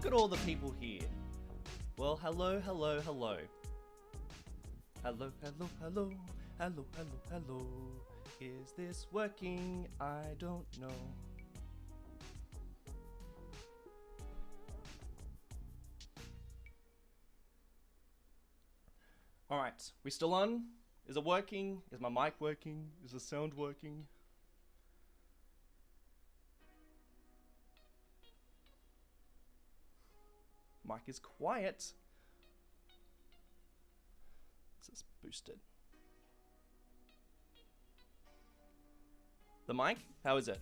at all the people here. Well, hello, hello, hello. Hello, hello, hello, hello, hello, hello. Is this working? I don't know. Alright, we still on? Is it working? Is my mic working? Is the sound working? Mic is quiet. This is boosted. The mic? How is it?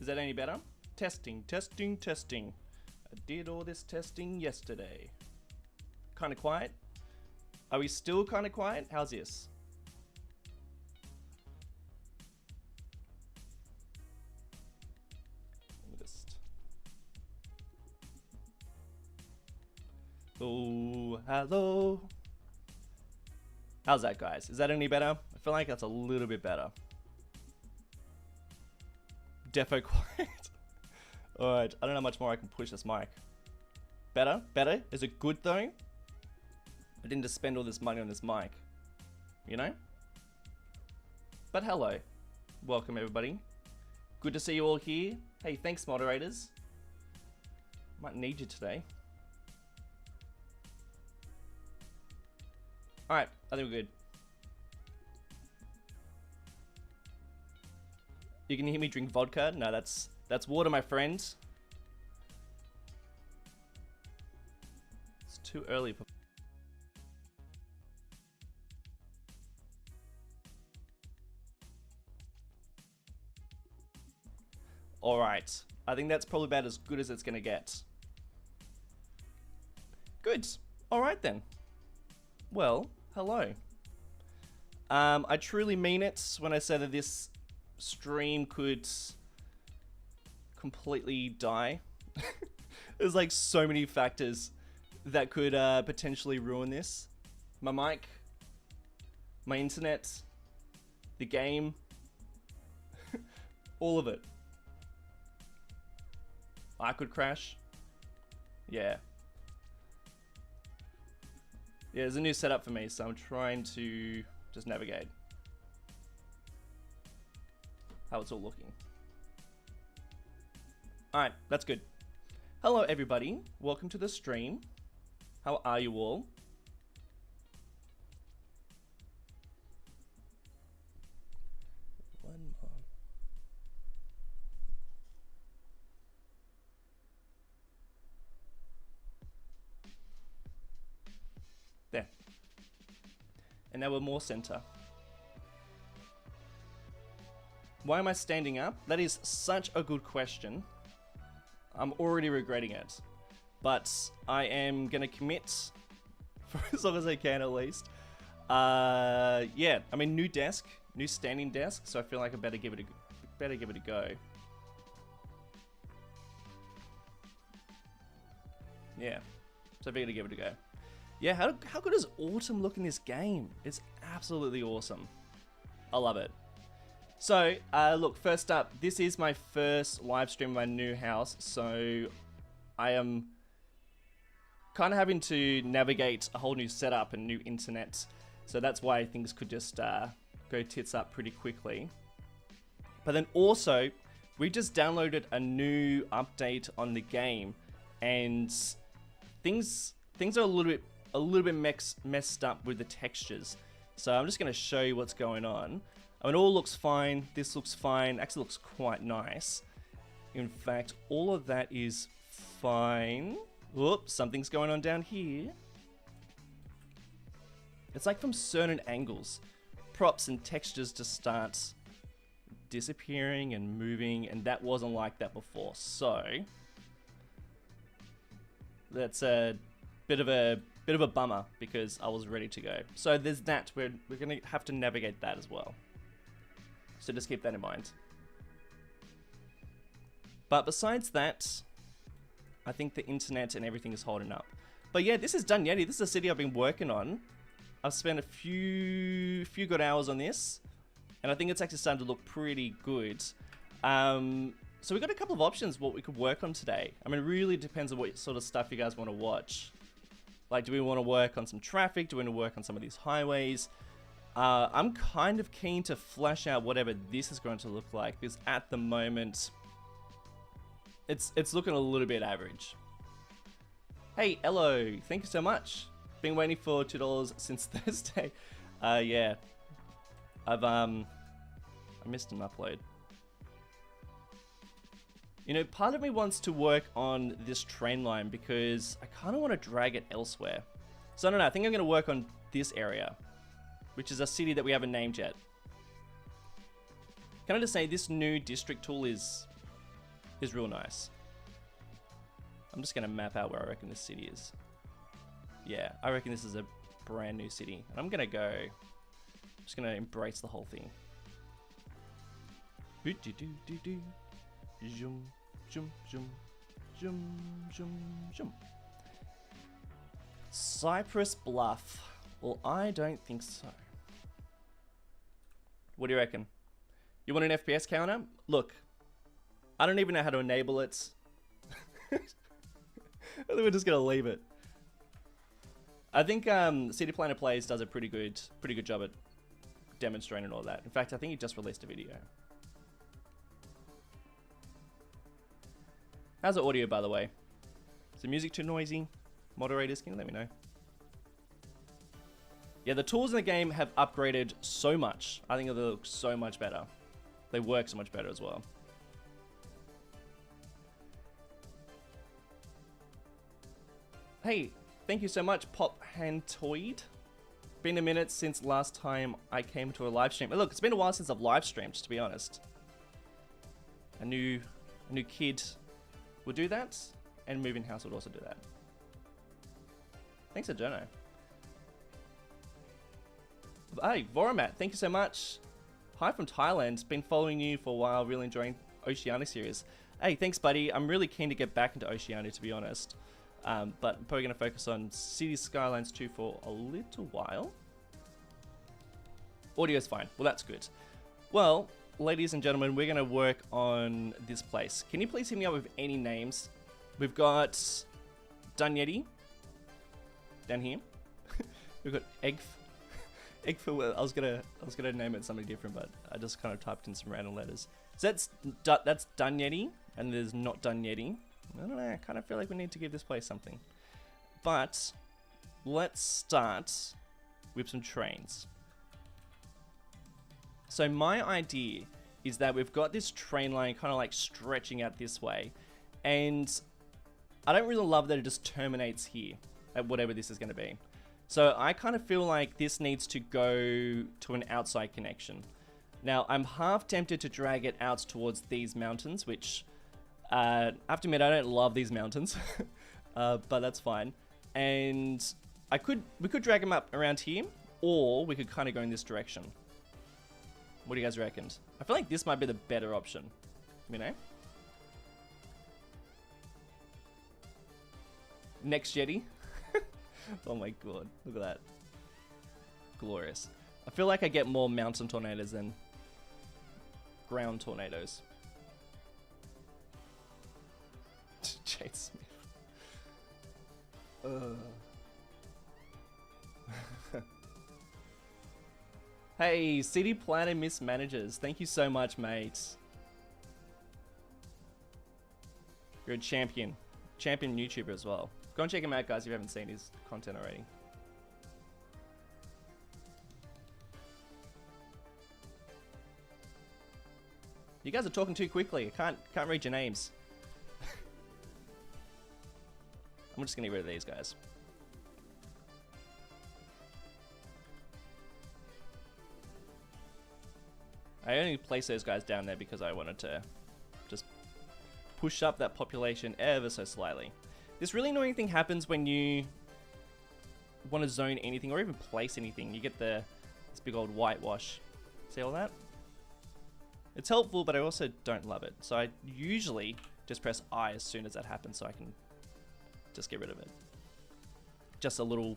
Is that any better? Testing, testing, testing. I did all this testing yesterday. Kind of quiet? Are we still kind of quiet? How's this? Oh, hello. How's that, guys? Is that any better? I feel like that's a little bit better. Defo quiet. Alright, I don't know how much more I can push this mic. Better? Better? Is it good though? I didn't just spend all this money on this mic. You know? But hello. Welcome everybody. Good to see you all here. Hey, thanks moderators. Might need you today. Alright, I think we're good. You can hear me drink vodka? No, that's water, my friend. It's too early for... Alright, I think that's probably about as good as it's gonna get. Good. Alright then. Well, hello. I truly mean it when I say that this stream could completely die. There's like so many factors that could potentially ruin this. My mic, my internet, the game, all of it. I could crash. Yeah. Yeah, there's a new setup for me, so I'm trying to just navigate how it's all looking. Alright, that's good. Hello everybody, welcome to the stream. How are you all? One more. There. And now we're more center. Why am I standing up? That is such a good question. I'm already regretting it. But I am going to commit for as long as I can at least. Yeah, I mean, new desk, new standing desk, so I feel like I better give it a go. Yeah, so I figured to give it a go. Yeah, how good does autumn look in this game? It's absolutely awesome. I love it. So, look, first up, this is my first live stream in my new house, so I am kind of having to navigate a whole new setup and new internet, so that's why things could just go tits up pretty quickly. But then also, we just downloaded a new update on the game, and things are a little bit messed up with the textures. So I'm just going to show you what's going on. I mean, it all looks fine. This looks fine. Actually looks quite nice. In fact, all of that is fine. Whoops, something's going on down here. It's like from certain angles, props and textures just start disappearing and moving, and that wasn't like that before. So that's a bit of a bummer because I was ready to go. So there's that. We're gonna have to navigate that as well. So just keep that in mind. But besides that, I think the internet and everything is holding up. But yeah, this is Dun Yeti. This is a city I've been working on I've spent a few good hours on this, and I think it's actually starting to look pretty good. So we've got a couple of options what we could work on today. I mean, it really depends on what sort of stuff you guys want to watch. Like, do we want to work on some traffic? Do we want to work on some of these highways? I'm kind of keen to flesh out whatever this is going to look like, because at the moment, it's looking a little bit average. Hey, hello, thank you so much. Been waiting for $2 since Thursday. Yeah, I missed an upload. You know, part of me wants to work on this train line because I kind of want to drag it elsewhere. So I don't know, I think I'm going to work on this area, which is a city that we haven't named yet. Can I just say this new district tool is real nice. I'm just going to map out where I reckon this city is. Yeah, I reckon this is a brand new city. And I'm going to just going to embrace the whole thing. Zoom, zoom, zoom, zoom, zoom, zoom. Cypress Bluff. Well, I don't think so. What do you reckon? You want an FPS counter? Look, I don't even know how to enable it. I think we're just gonna leave it. I think City Planner Plays does a pretty good job at demonstrating all that. In fact, I think he just released a video. How's the audio, by the way? Is the music too noisy? Moderators, can you let me know? Yeah, the tools in the game have upgraded so much. I think they look so much better. They work so much better as well. Hey, thank you so much, Pop Hantoid. Been a minute since last time I came to a live stream. Look, it's been a while since I've live streamed, to be honest. A new kid would do that, and Moving House would also do that. Thanks, Adjono. Hey, Voromat, thank you so much. Hi from Thailand. Been following you for a while, really enjoying Oceania series. Hey, thanks, buddy. I'm really keen to get back into Oceania, to be honest. But I'm probably going to focus on Cities Skylines 2 for a little while. Audio's fine. Well, that's good. Well, ladies and gentlemen, we're going to work on this place. Can you please hit me up with any names? We've got Dunyeti down here. We've got Egg for I was gonna name it something different, but I just kind of typed in some random letters. So that's Dunyeti, and there's not Dunyeti. I don't know. I kind of feel like we need to give this place something. But let's start with some trains. So my idea is that we've got this train line kind of like stretching out this way, and I don't really love that it just terminates here at whatever this is going to be. So I kind of feel like this needs to go to an outside connection. Now I'm half tempted to drag it out towards these mountains, which I have to admit I don't love these mountains, but that's fine. And we could drag them up around here, or we could kind of go in this direction. What do you guys reckon? I feel like this might be the better option, you know? Next Yeti. Oh my god, look at that. Glorious. I feel like I get more mountain tornadoes than ground tornadoes. Jade Smith. Hey, City Planner Mismanagers. Thank you so much, mate. You're a champion. Champion YouTuber as well. Go and check him out, guys, if you haven't seen his content already. You guys are talking too quickly. I can't read your names. I'm just gonna get rid of these guys. I only placed those guys down there because I wanted to just push up that population ever so slightly. This really annoying thing happens when you want to zone anything or even place anything. You get this big old whitewash. See all that? It's helpful, but I also don't love it. So I usually just press I as soon as that happens so I can just get rid of it. Just a little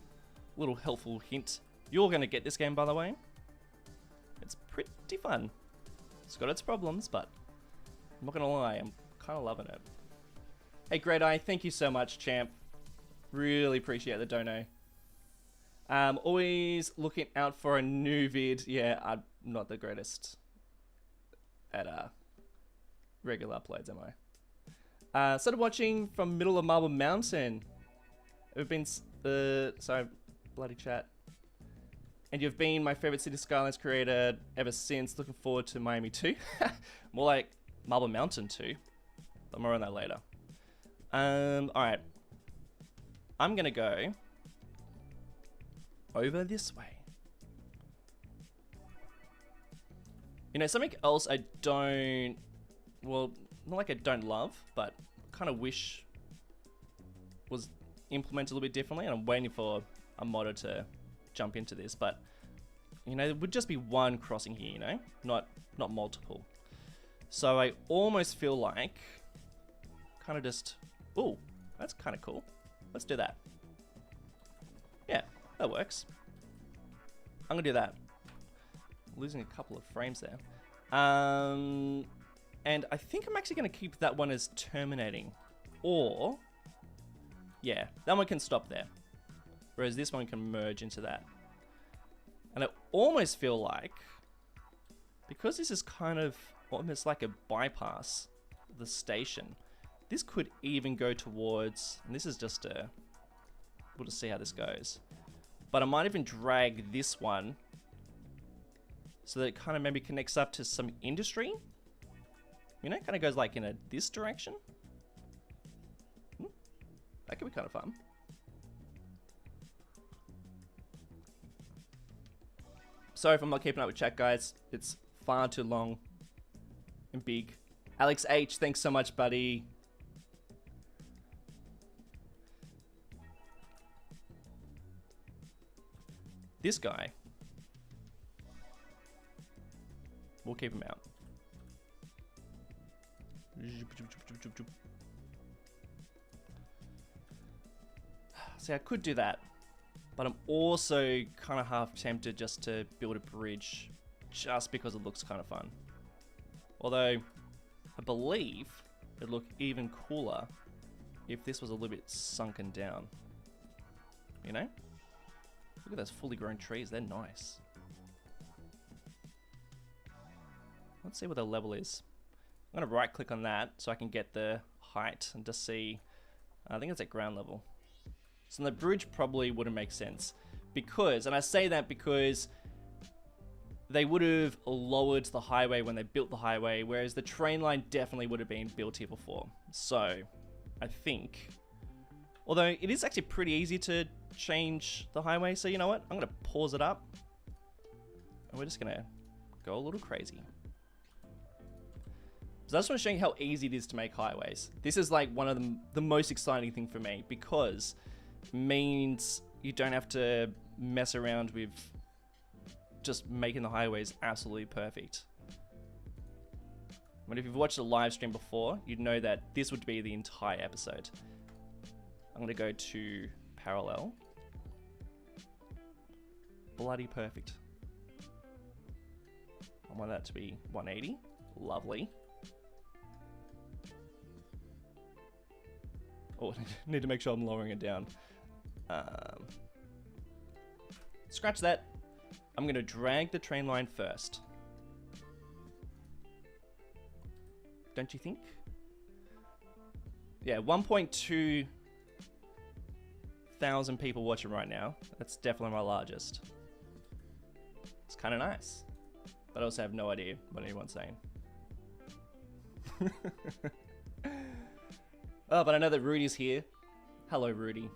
helpful hint You're going to get this game, by the way. It's pretty fun. It's got its problems, but I'm not going to lie, I'm kind of loving it. Hey, Great Eye, thank you so much, champ. Really appreciate the dono. Always looking out for a new vid. Yeah, I'm not the greatest at regular uploads, am I? Started watching from middle of Marble Mountain. We've been, sorry, bloody chat. And you've been my favorite City Skylines creator ever since. Looking forward to Miami 2. More like Marble Mountain 2. But more on that later. Alright. I'm gonna go over this way. You know, something else I don't, well, not like I don't love, but kind of wish was implemented a little bit differently, and I'm waiting for a modder to jump into this, but you know, it would just be one crossing here, you know, not multiple. So I almost feel like kind of just, ooh, that's kind of cool. Let's do that. Yeah, that works. I'm gonna do that. Losing a couple of frames there. And I think I'm actually gonna keep that one as terminating, or yeah, that one can stop there. Whereas this one can merge into that. And I almost feel like, because this is kind of almost like a bypass of the station, this could even go towards, and this is just a, we'll just see how this goes. But I might even drag this one so that it kind of maybe connects up to some industry. You know, kind of goes like in this direction. That could be kind of fun. Sorry if I'm not keeping up with chat, guys. It's far too long and big. Alex H, thanks so much, buddy. This guy, we'll keep him out. See, I could do that, but I'm also kind of half tempted just to build a bridge just because it looks kind of fun. Although, I believe it'd look even cooler if this was a little bit sunken down. You know? Look at those fully grown trees, they're nice. Let's see what the level is. I'm gonna right click on that so I can get the height and just see, I think it's at ground level. So the bridge probably wouldn't make sense because, and I say that because they would have lowered the highway when they built the highway, whereas the train line definitely would have been built here before. So I think, although it is actually pretty easy to change the highway, so you know what? I'm gonna pause it up and we're just gonna go a little crazy. So I just want to show you how easy it is to make highways. This is like one of the most exciting thing for me because it means you don't have to mess around with just making the highways absolutely perfect. But if you've watched a live stream before, you'd know that this would be the entire episode. I'm gonna go to parallel. Bloody perfect. I want that to be 180. Lovely. Oh, need to make sure I'm lowering it down. Scratch that. I'm gonna drag the train line first. Don't you think? Yeah, 1.2 thousand people watching right now. That's definitely my largest. It's kind of nice. But I also have no idea what anyone's saying. Oh, but I know that Rudy's here. Hello, Rudy.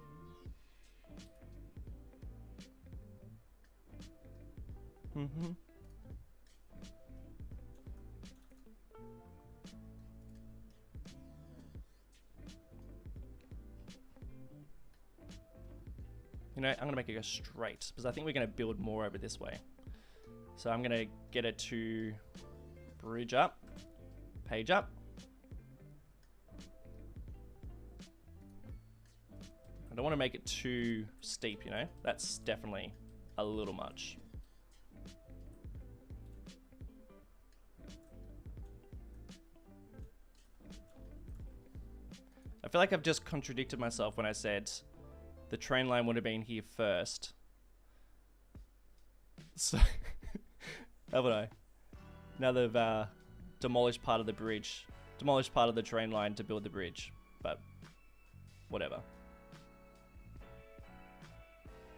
Mm-hmm. You know, I'm gonna make it go straight because I think we're gonna build more over this way. So I'm gonna get it to bridge up, page up. I don't want to make it too steep, you know? That's definitely a little much. I feel like I've just contradicted myself when I said the train line would have been here first. So, haven't I? Now they've demolished part of the bridge, demolished part of the train line to build the bridge, but whatever.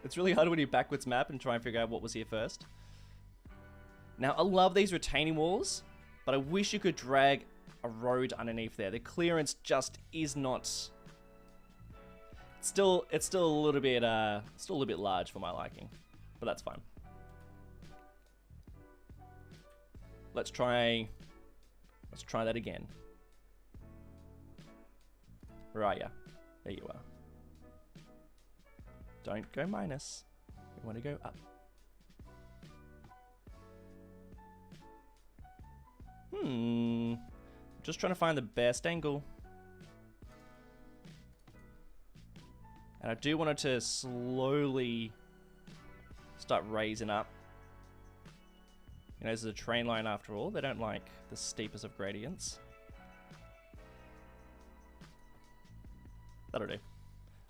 It's really hard when you backwards map and try and figure out what was here first. Now, I love these retaining walls, but I wish you could drag a road underneath there. The clearance just is not. It's still a little bit large for my liking, but that's fine. Let's try that again. Where are ya? There you are. Don't go minus. We want to go up. Just trying to find the best angle. And I do want it to slowly start raising up. You know, this is a train line after all. They don't like the steepest of gradients. That'll do.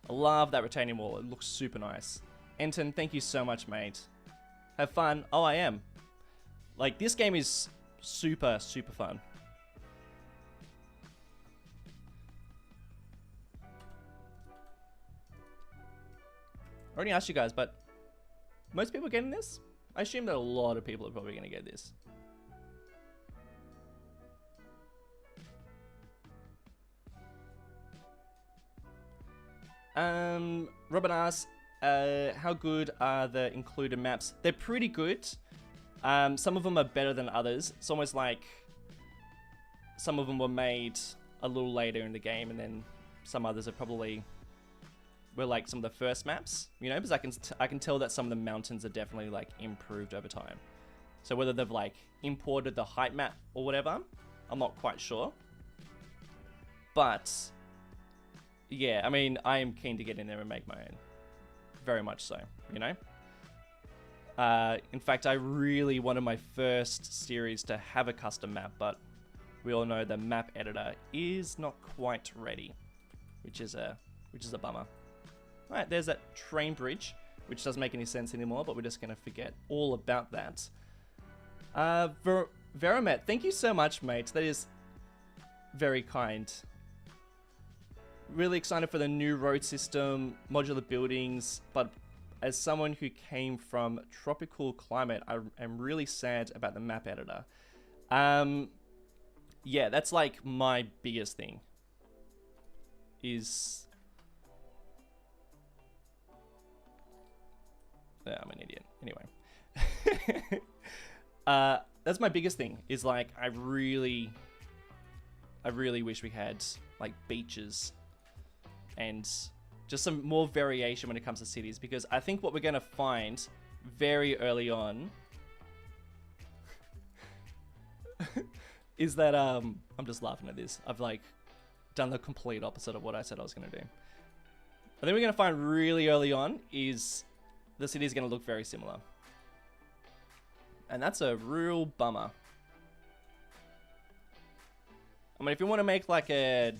I love that retaining wall. It looks super nice. Enton, thank you so much, mate. Have fun. Oh, I am. Like, this game is super, super fun. I already asked you guys, but most people are getting this? I assume that a lot of people are probably going to get this. Robin asks, how good are the included maps? They're pretty good. Some of them are better than others. It's almost like some of them were made a little later in the game, and then some others are probably were like some of the first maps, you know, because I can tell that some of the mountains are definitely like improved over time. So whether they've like imported the height map or whatever, I'm not quite sure. But yeah, I mean, I am keen to get in there and make my own. Very much so, you know. In fact, I really wanted my first series to have a custom map, but we all know the map editor is not quite ready, which is a bummer. All right, there's that train bridge, which doesn't make any sense anymore, but we're just going to forget all about that. Veramet, thank you so much, mate. That is very kind. Really excited for the new road system, modular buildings, but as someone who came from tropical climate, I am really sad about the map editor. Yeah, that's like my biggest thing. I'm an idiot. Anyway. That's my biggest thing, is like, I really wish we had like beaches and just some more variation when it comes to cities, because I think what we're going to find very early on is that, I'm just laughing at this. I've like done the complete opposite of what I said I was going to do. I think we're going to find really early on is the city is going to look very similar. And that's a real bummer. I mean, if you want to make like a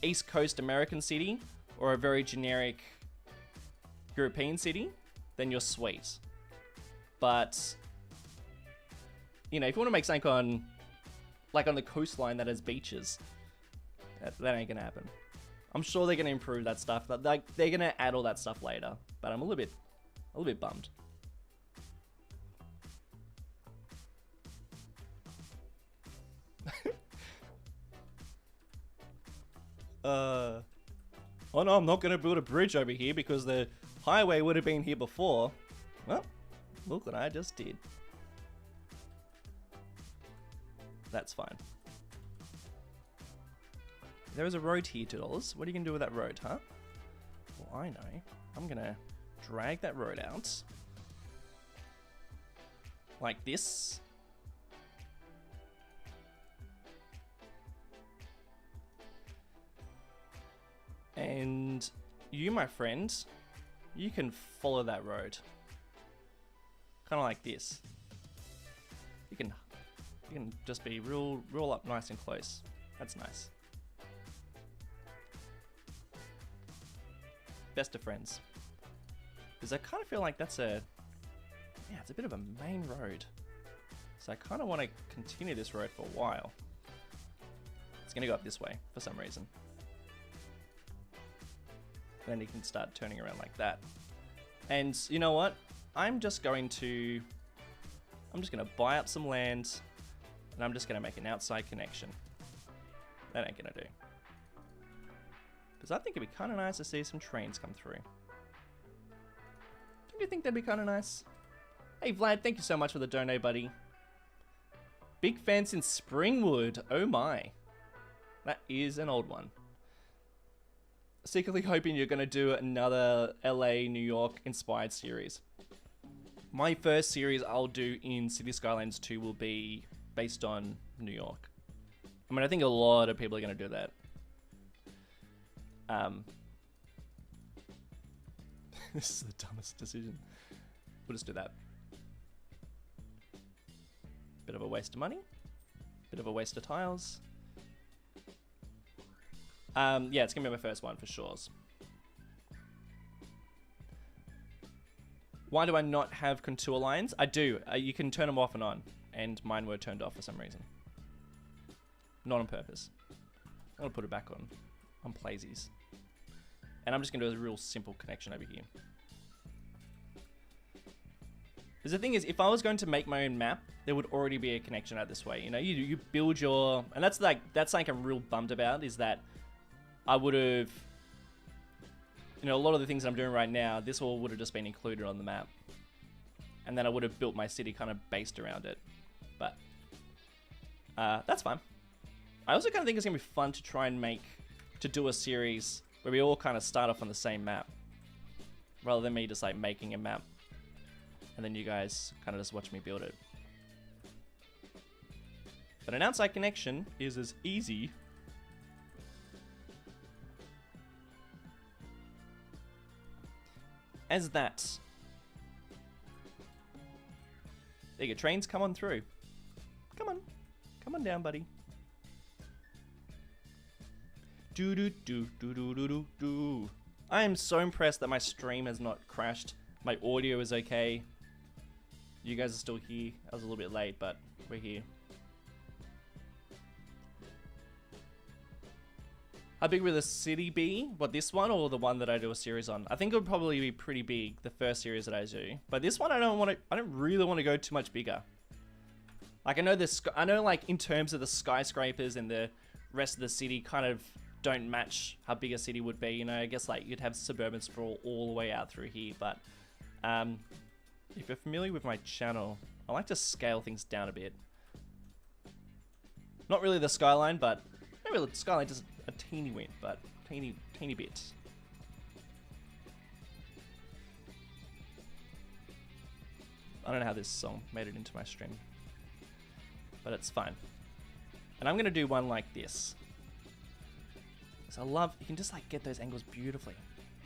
East Coast American city or a very generic European city, then you're sweet. But, you know, if you want to make something on, like on the coastline that has beaches, that ain't gonna happen. I'm sure they're gonna improve that stuff. Like, they're gonna add all that stuff later. But I'm a little bit bummed. Oh no, I'm not gonna build a bridge over here because the highway would have been here before. Well, look what I just did. That's fine. There is a road here, $2. What are you gonna do with that road, huh? Well, I know. I'm gonna drag that road out. Like this. And you, my friend, you can follow that road. kind of like this. You can just be real up nice and close. That's nice. Best of friends. Because I kind of feel like that's it's a bit of a main road. So I kind of want to continue this road for a while. It's going to go up this way for some reason. And then you can start turning around like that. And you know what? I'm just going to buy up some land, and I'm just going to make an outside connection. That ain't going to do. Because I think it'd be kind of nice to see some trains come through. Don't you think that'd be kind of nice? Hey Vlad, thank you so much for the donate, buddy. Big fence in Springwood. Oh my. That is an old one. Secretly hoping you're going to do another LA, New York inspired series. My first series I'll do in City Skylines 2 will be based on New York. I mean, I think a lot of people are going to do that. This is the dumbest decision. We'll just do that. Bit of a waste of money. Bit of a waste of tiles. Yeah, it's going to be my first one for sure. Why do I not have contour lines? I do. You can turn them off and on. And mine were turned off for some reason. Not on purpose. I'm going to put it back on Plaisies. And I'm just going to do a real simple connection over here. Because the thing is, if I was going to make my own map, there would already be a connection out this way. You know, you build your... And that's like I'm real bummed about, is that I would have... You know, a lot of the things I'm doing right now, this all would have just been included on the map. And then I would have built my city kind of based around it. But that's fine. I also kind of think it's going to be fun to try and do a series where we all kind of start off on the same map. Rather than me just like making a map. And then you guys kind of just watch me build it. But an outside connection is as easy as that. There you go, trains, come on through. Come on. Come on down, buddy. Do do do do do do do do. I am so impressed that my stream has not crashed. My audio is okay. You guys are still here. I was a little bit late, but we're here. How big will the city be? What, this one or the one that I do a series on? I think it would probably be pretty big, the first series that I do. But this one, I don't really want to go too much bigger. Like, I know like in terms of the skyscrapers and the rest of the city kind of don't match how big a city would be. You know, I guess like you'd have Suburban sprawl all the way out through here. But if you're familiar with my channel, I like to scale things down a bit. Not really the skyline, but maybe the skyline just a teeny bit, but teeny bit. I don't know how this song made it into my stream, but it's fine. And I'm gonna do one like this. So I love, you can just like get those angles beautifully.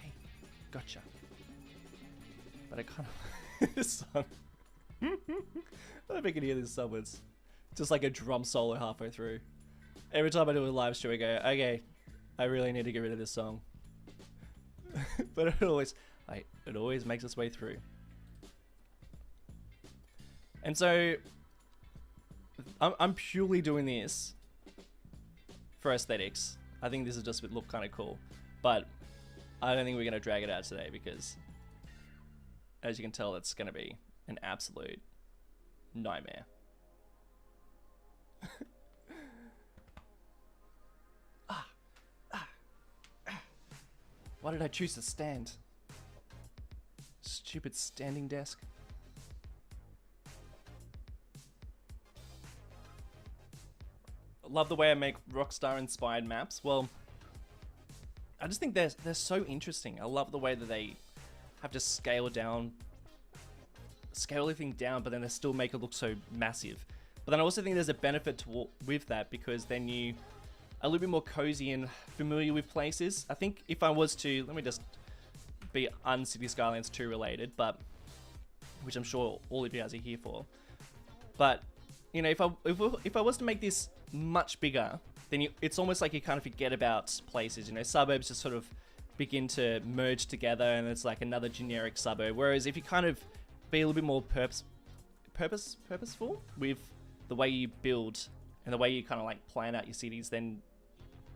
Hey, gotcha. But I kind of, this song, I don't know if I can hear this somewhere. It's just like a drum solo halfway through. Every time I do a live stream, I go, okay, I really need to get rid of this song. But it always makes its way through. And so, I'm purely doing this for aesthetics. I think this is just look kind of cool. But I don't think we're going to drag it out today because, as you can tell, it's going to be an absolute nightmare. Why did I choose to stand? Stupid standing desk. Love the way I make Rockstar inspired maps. Well, I just think they're so interesting. I love the way that they have to scale everything down, but then they still make it look so massive. But then I also think there's a benefit with that because then you a little bit more cozy and familiar with places. I think if I was to, let me just be un-City Skylines 2 related, but which I'm sure all of you guys are here for. But, you know, if I was to make this much bigger, then it's almost like you kind of forget about places. You know, suburbs just sort of begin to merge together, and it's like another generic suburb. Whereas if you kind of be a little bit more purposeful with the way you build and the way you kind of like plan out your cities, then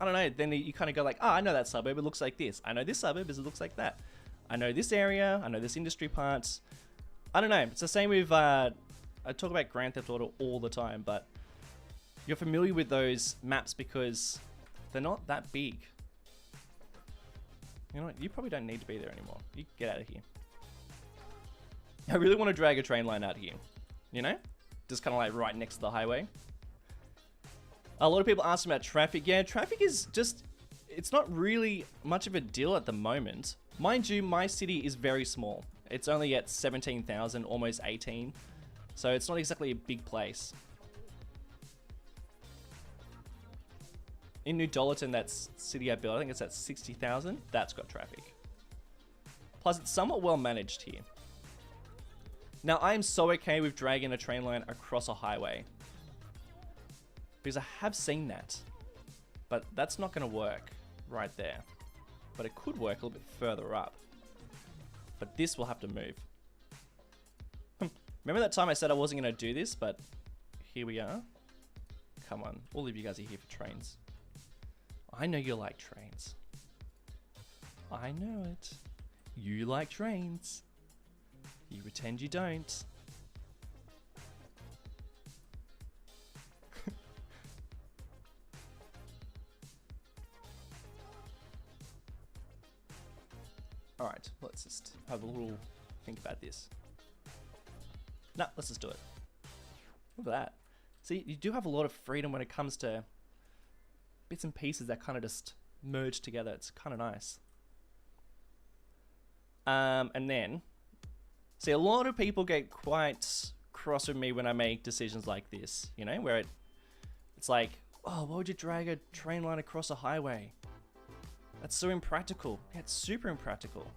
I don't know, then you kind of go like, oh, I know that suburb, it looks like this. I know this suburb, it looks like that. I know this area, I know this industry parts. I don't know, it's the same with, I talk about Grand Theft Auto all the time, but you're familiar with those maps because they're not that big. You know what, you probably don't need to be there anymore. You get out of here. I really want to drag a train line out here, you know? Just kind of like right next to the highway. A lot of people ask about traffic. Yeah, traffic is just, it's not really much of a deal at the moment. Mind you, my city is very small. It's only at 17,000, almost 18. So it's not exactly a big place. In New Dollarton, that city I built, I think it's at 60,000. That's got traffic. Plus, it's somewhat well managed here. Now, I am so okay with dragging a train line across a highway, because I have seen that, but that's not going to work right there. But it could work a little bit further up. But this will have to move. Remember that time I said I wasn't going to do this, but here we are. Come on, all of you guys are here for trains. I know you like trains. I know it. You like trains. You pretend you don't. Alright, let's just have a little think about this. No, let's just do it. Look at that. See, you do have a lot of freedom when it comes to bits and pieces that kind of just merge together. It's kind of nice. And then, see, a lot of people get quite cross with me when I make decisions like this, you know, where it's like, oh, why would you drag a train line across a highway? That's so impractical. Yeah, it's super impractical.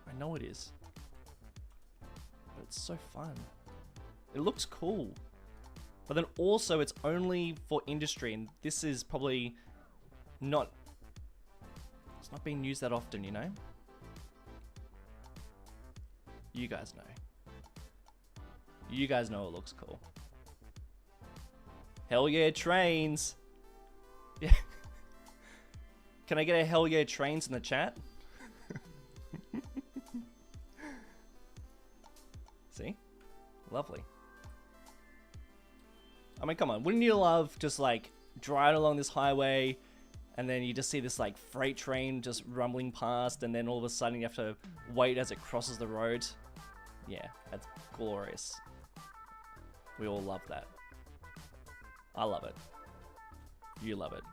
I know it is. But it's so fun. It looks cool. But then also it's only for industry, and this is probably not... It's not being used that often, you know? You guys know. You guys know it looks cool. Hell yeah, trains! Yeah. Can I get a hell yeah trains in the chat? See? Lovely. I mean, come on. Wouldn't you love just like driving along this highway and then you just see this like freight train just rumbling past, and then all of a sudden you have to wait as it crosses the road? Yeah, that's glorious. We all love that. I love it. You love it.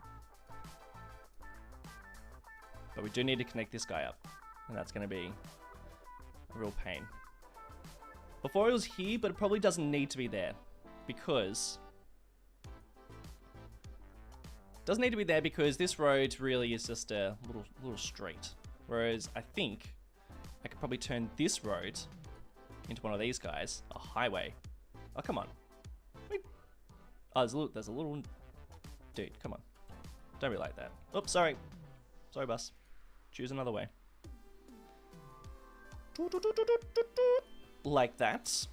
But we do need to connect this guy up, and that's going to be a real pain. Before it was here, but it probably doesn't need to be there, because... Doesn't need to be there because this road really is just a little street. Whereas I think I could probably turn this road into one of these guys, a highway. Oh, come on. Wait. Oh, there's a little... Dude, come on. Don't be like that. Oops, sorry. Sorry, bus. Choose another way. Like that.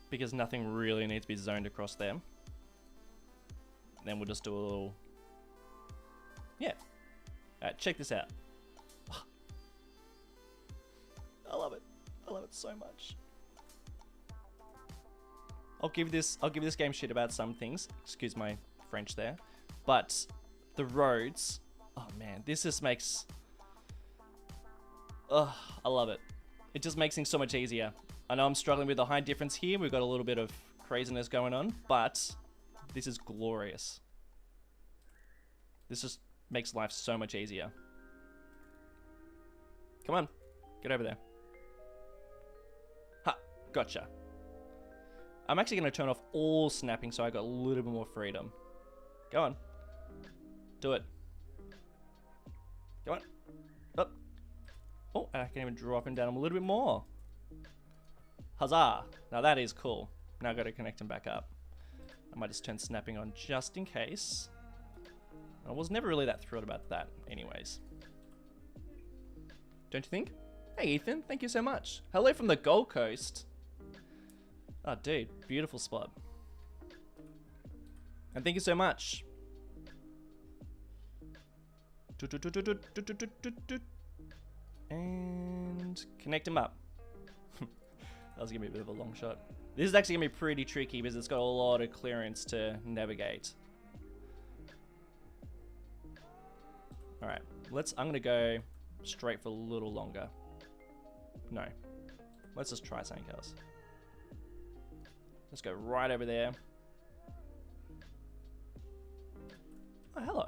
Because nothing really needs to be zoned across there. Then we'll just do a little... Yeah. Alright, check this out. I love it. I love it so much. I'll give this game shit about some things. Excuse my French there. But the roads... Oh man, this just makes... Ugh, I love it. It just makes things so much easier. I know I'm struggling with the high difference here. We've got a little bit of craziness going on, but this is glorious. This just makes life so much easier. Come on, get over there. Ha, gotcha. I'm actually going to turn off all snapping so I got a little bit more freedom. Go on. Do it. Go on. Up. Oh, and I can even drop him down a little bit more. Huzzah! Now that is cool. Now I've got to connect them back up. I might just turn snapping on just in case. I was never really that thrilled about that anyways. Don't you think? Hey Ethan, thank you so much. Hello from the Gold Coast. Oh dude, beautiful spot. And thank you so much. And connect him up. That was gonna be a bit of a long shot. This is actually gonna be pretty tricky because it's got a lot of clearance to navigate. Alright, I'm gonna go straight for a little longer. No. Let's just try something else. Let's go right over there. Oh, hello.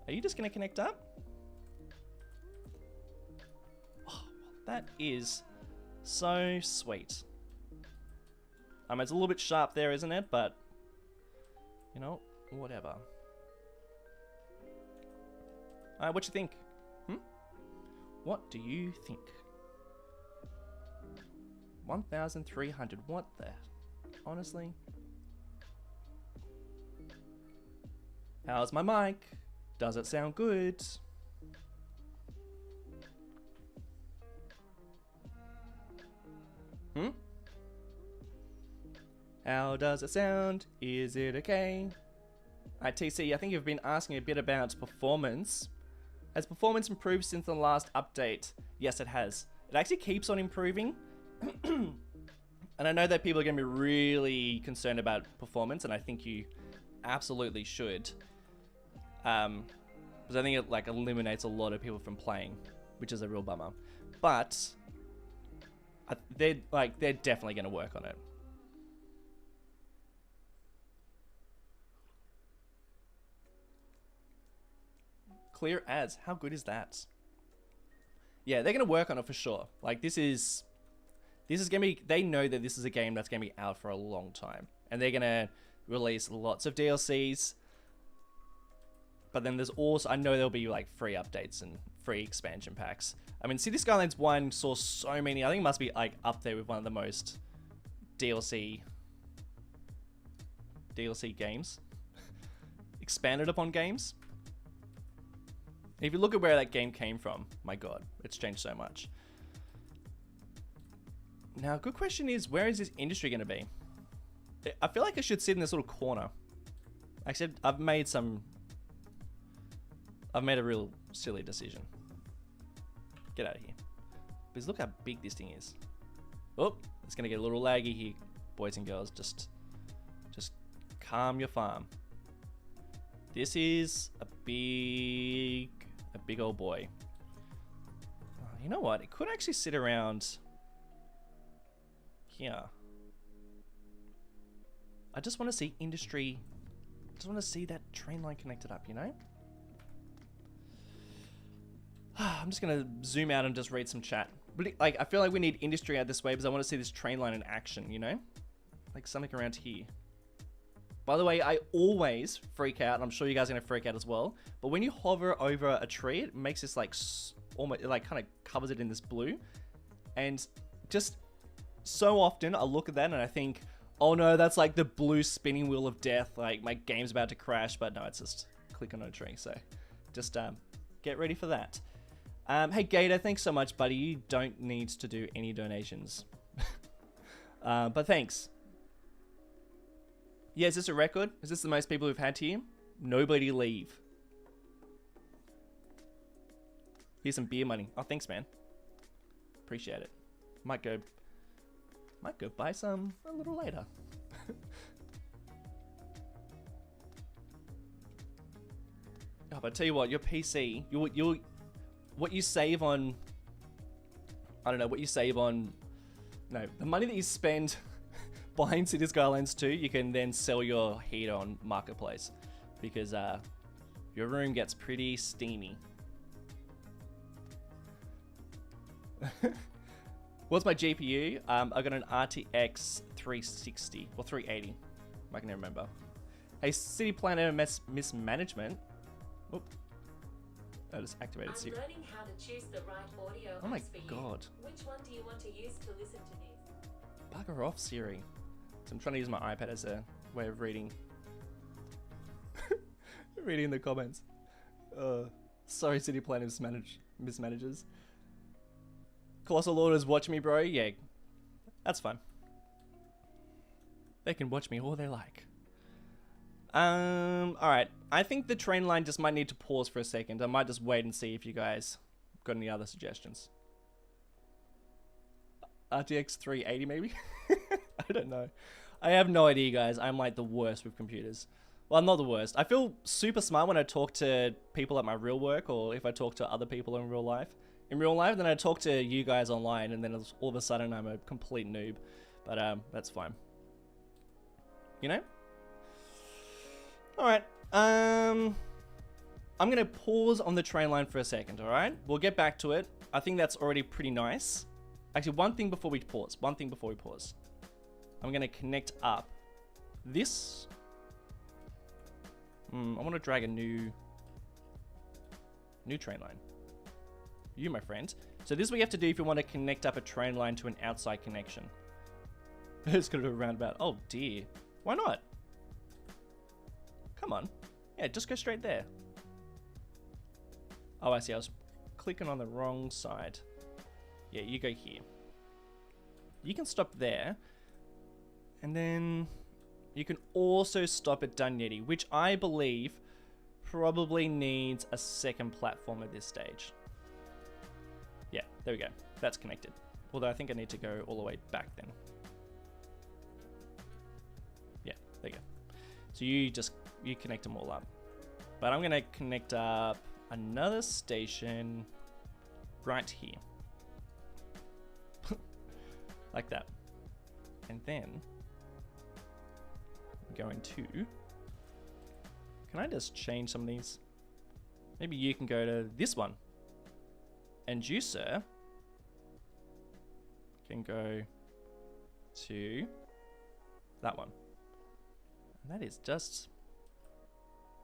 Are you just gonna connect up? Oh, that is so sweet. It's a little bit sharp there, isn't it? But, you know, whatever. Alright, what you think? What do you think? 1,300. What the? Honestly? How's my mic? Does it sound good? How does it sound? Is it okay? Alright, TC, I think you've been asking a bit about performance. Has performance improved since the last update? Yes, it has. It actually keeps on improving. And I know that people are going to be really concerned about performance, and I think you absolutely should. Because I think it like eliminates a lot of people from playing, which is a real bummer. But they're definitely going to work on it. Clear ads. How good is that? Yeah, they're going to work on it for sure. Like this is going to be, they know that this is a game that's going to be out for a long time. And they're going to release lots of DLCs. But then there's also, I know there'll be like free updates and free expansion packs. I mean, City Skylines 1 saw so many, I think it must be like up there with one of the most DLC games. Expanded upon games. If you look at where that game came from, my god, it's changed so much. Now, good question is, where is this industry going to be? I feel like it should sit in this little corner. Actually, I've made a real silly decision. Get out of here. Because look how big this thing is. Oh, it's going to get a little laggy here, boys and girls. Just calm your farm. This is a big old boy. You know what? It could actually sit around here. I just want to see industry. I just want to see that train line connected up, you know? I'm just going to zoom out and just read some chat. But like, I feel like we need industry out this way because I want to see this train line in action, you know? Like something around here. By the way, I always freak out, and I'm sure you guys are going to freak out as well, but when you hover over a tree, it makes this like, almost, it like kind of covers it in this blue, and just so often I look at that and I think, oh no, that's like the blue spinning wheel of death, like my game's about to crash, but no, it's just click on a tree, so just get ready for that. Hey Gator, thanks so much, buddy. You don't need to do any donations, but thanks. Yeah, is this a record? Is this the most people we've had here? Nobody leave. Here's some beer money. Oh, thanks, man. Appreciate it. Might go buy some a little later. Oh, but I tell you what, your PC, what you save on, I don't know, what you save on, no, the money that you spend buying City Skylines 2, you can then sell your heater on Marketplace because your room gets pretty steamy. What's my GPU? I got an RTX 360 or 380. I can remember. Hey, City Planner mismanagement. Oop. I just activated I'm learning how to choose the right audio Oh my apps for you. god. Which one do you want to use to listen to this? Bugger off, Siri. So I'm trying to use my iPad as a way of reading. Reading the comments. Sorry, City Planner mismanagers. Colossal Orders watch me, bro. Yeah, that's fine. They can watch me all they like. Alright. I think the train line just might need to pause for a second. I might just wait and see if you guys got any other suggestions. RTX 380 maybe? I don't know. I have no idea, guys. I'm like the worst with computers. Well, I'm not the worst. I feel super smart when I talk to people at my real work, or if I talk to other people in real life. In real life, then I talk to you guys online, and then all of a sudden I'm a complete noob. But that's fine. You know? Alright. I'm gonna pause on the train line for a second, alright? We'll get back to it. I think that's already pretty nice. Actually, one thing before we pause. I'm gonna connect up this. I want to drag a new train line. You, my friend. So this is what you have to do if you want to connect up a train line to an outside connection. It's gonna do a roundabout. Oh dear. Why not? Come on. Yeah, just go straight there. Oh, I see. I was clicking on the wrong side. Yeah, you go here. You can stop there. And then you can also stop at Dunyeti, which I believe probably needs a second platform at this stage. Yeah, there we go. That's connected. Although I think I need to go all the way back then. Yeah, there you go. So you connect them all up. But I'm going to connect up another station right here. Like that. And then I'm going to... Can I just change some of these? Maybe you can go to this one. And you, sir, can go to that one. And that is just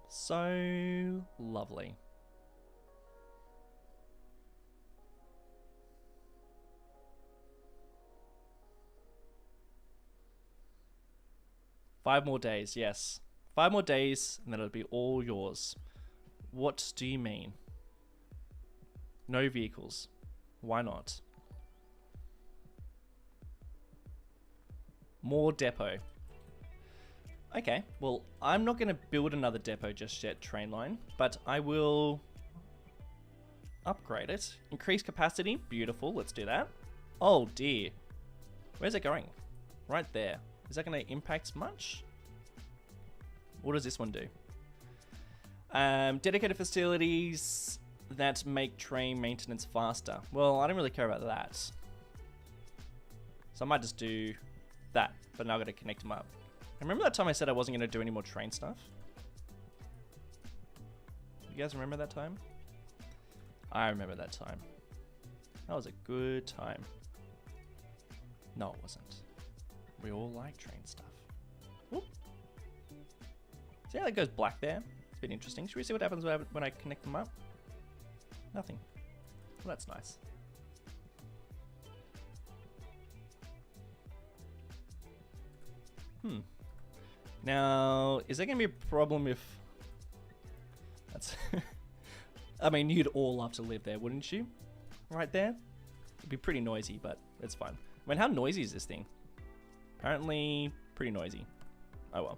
so lovely. Five more days, yes. 5 more days, and then it'll be all yours. What do you mean? No vehicles. Why not? More depot. Okay, well, I'm not going to build another depot just yet, train line, but I will upgrade it. Increase capacity. Beautiful. Let's do that. Oh, dear. Where's it going? Right there. Is that going to impact much? What does this one do? Dedicated facilities that make train maintenance faster. Well, I don't really care about that. So I might just do that, but now I've got to connect them up. Remember that time I said I wasn't going to do any more train stuff? You guys remember that time? I remember that time. That was a good time. No, it wasn't. We all like train stuff. Whoop. See how that goes black there? It's a bit interesting. Should we see what happens when I connect them up? Nothing. Well, that's nice. Now, is there going to be a problem if... That's... I mean, you'd all love to live there, wouldn't you? Right there? It'd be pretty noisy, but it's fine. I mean, how noisy is this thing? Apparently, pretty noisy. Oh well.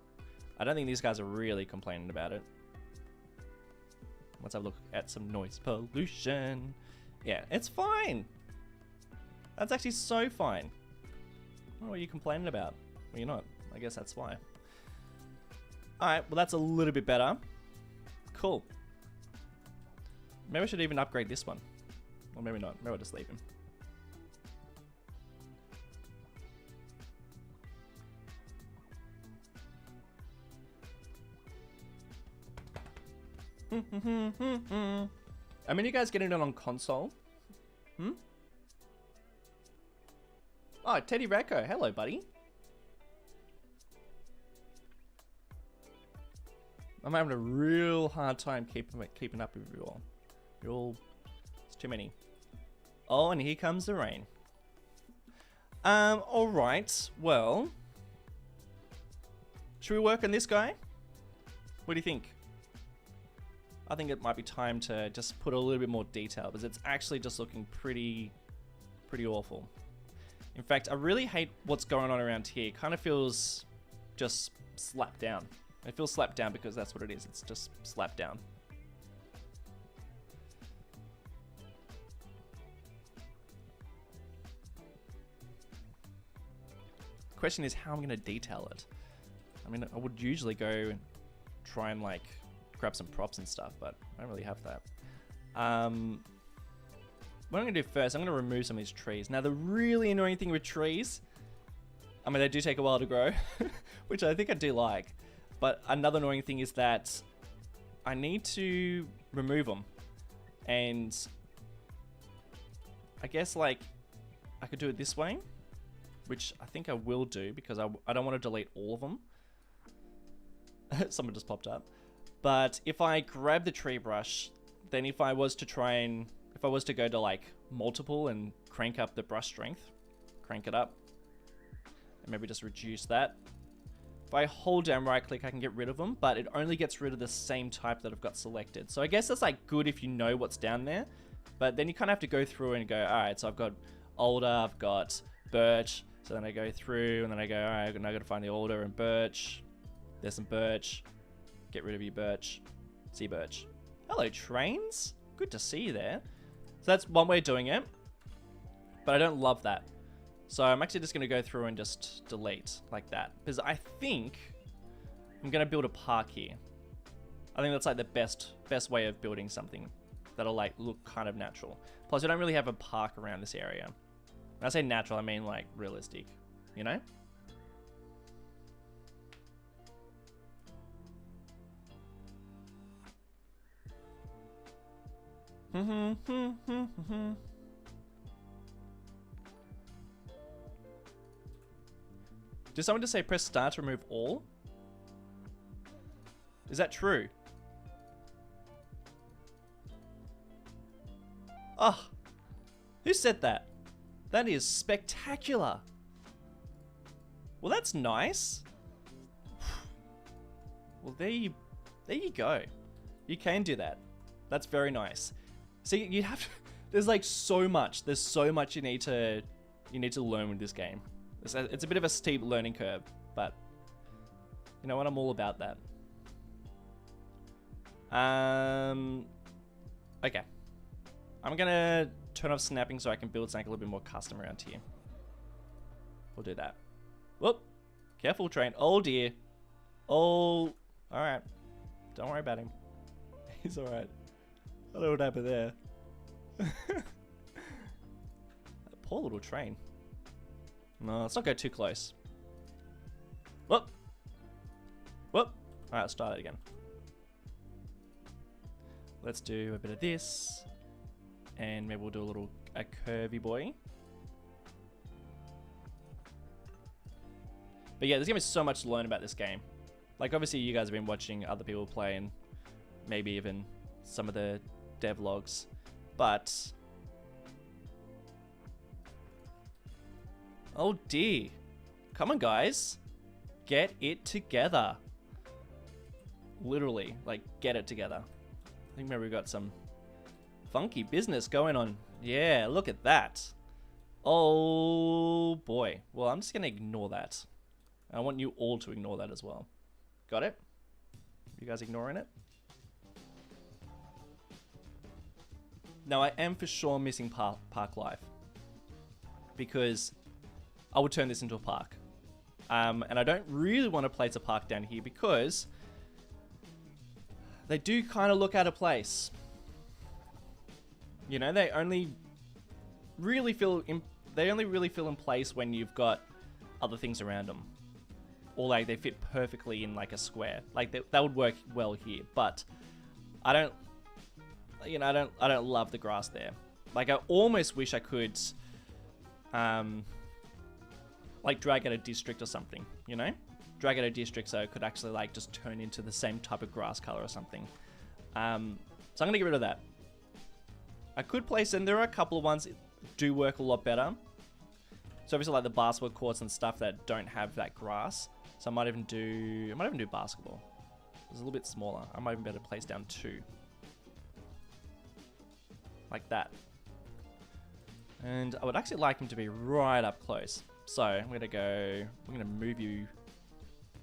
I don't think these guys are really complaining about it. Let's have a look at some noise pollution. Yeah, it's fine. That's actually so fine. What are you complaining about? Well, you're not. I guess that's why. Alright, well that's a little bit better. Cool. Maybe I should even upgrade this one. Or maybe not. Maybe I'll just leave him. I mean, you guys getting it on console? Oh, Teddy Recco. Hello, buddy. I'm having a real hard time keeping up with you all. You're all... It's too many. Oh, and here comes the rain. Alright. Well... Should we work on this guy? What do you think? I think it might be time to just put a little bit more detail, because it's actually just looking pretty awful. In fact, I really hate what's going on around here. It kind of feels just slapped down. It feels slapped down because that's what it is. It's just slapped down. The question is how I'm going to detail it. I mean, I would usually go and try and like grab some props and stuff, but I don't really have that. What I'm going to do first, I'm going to remove some of these trees. Now, the really annoying thing with trees, I mean, they do take a while to grow, which I think I do like. But another annoying thing is that I need to remove them. And I guess, like, I could do it this way, which I think I will do because I don't want to delete all of them. Someone just popped up. But if I grab the tree brush, then if I was to go to like multiple and crank up the brush strength, crank it up, and maybe just reduce that. If I hold down right click, I can get rid of them, but it only gets rid of the same type that I've got selected. So I guess that's like good if you know what's down there, but then you kind of have to go through and go, all right, so I've got alder, I've got birch. So then I go through and then I go, all right, now I got to find the alder and birch. There's some birch. Get rid of your birch. See birch. Hello, trains. Good to see you there. So that's one way of doing it, but I don't love that. So I'm actually just going to go through and just delete like that, because I think I'm going to build a park here. I think that's like the best way of building something that'll like look kind of natural. Plus, we don't really have a park around this area. When I say natural, I mean like realistic, you know? Did someone just say press start to remove all? Is that true? Oh, who said that? That is spectacular. Well, that's nice. Well, there you go. You can do that. That's very nice. See, you have to, there's like so much. There's so much you need to learn with this game. It's a bit of a steep learning curve, but you know what? I'm all about that. Okay. I'm gonna turn off snapping so I can build something a little bit more custom around here. We'll do that. Whoop! Careful, train. Oh dear. Oh. All right. Don't worry about him. He's all right. I don't know what happened there. That poor little train. No, let's not go too close. Whoop. Whoop. All right, let's start it again. Let's do a bit of this. And maybe we'll do a curvy boy. But yeah, there's gonna be so much to learn about this game. Like, obviously you guys have been watching other people play and maybe even some of the devlogs, but oh dear, come on guys, get it together. Literally, like, get it together. I think maybe we've got some funky business going on. Yeah, look at that. Oh boy. Well, I'm just gonna ignore that. I want you all to ignore that as well. Got it? You guys ignoring it? Now, I am for sure missing park life, because I would turn this into a park. And I don't really want to place a park down here because they do kind of look out of place. You know, they only really feel in place when you've got other things around them, or like they fit perfectly in like a square. Like that would work well here, but I don't. You know, I don't love the grass there. Like, I almost wish I could, like, drag out a district or something, you know? Drag out a district so it could actually, like, just turn into the same type of grass color or something. So I'm going to get rid of that. I could place in. There are a couple of ones that do work a lot better. So obviously like the basketball courts and stuff that don't have that grass. So I might even do basketball. It's a little bit smaller. I might even be able to place down 2. Like that. And I would actually like him to be right up close. So I'm going to move you,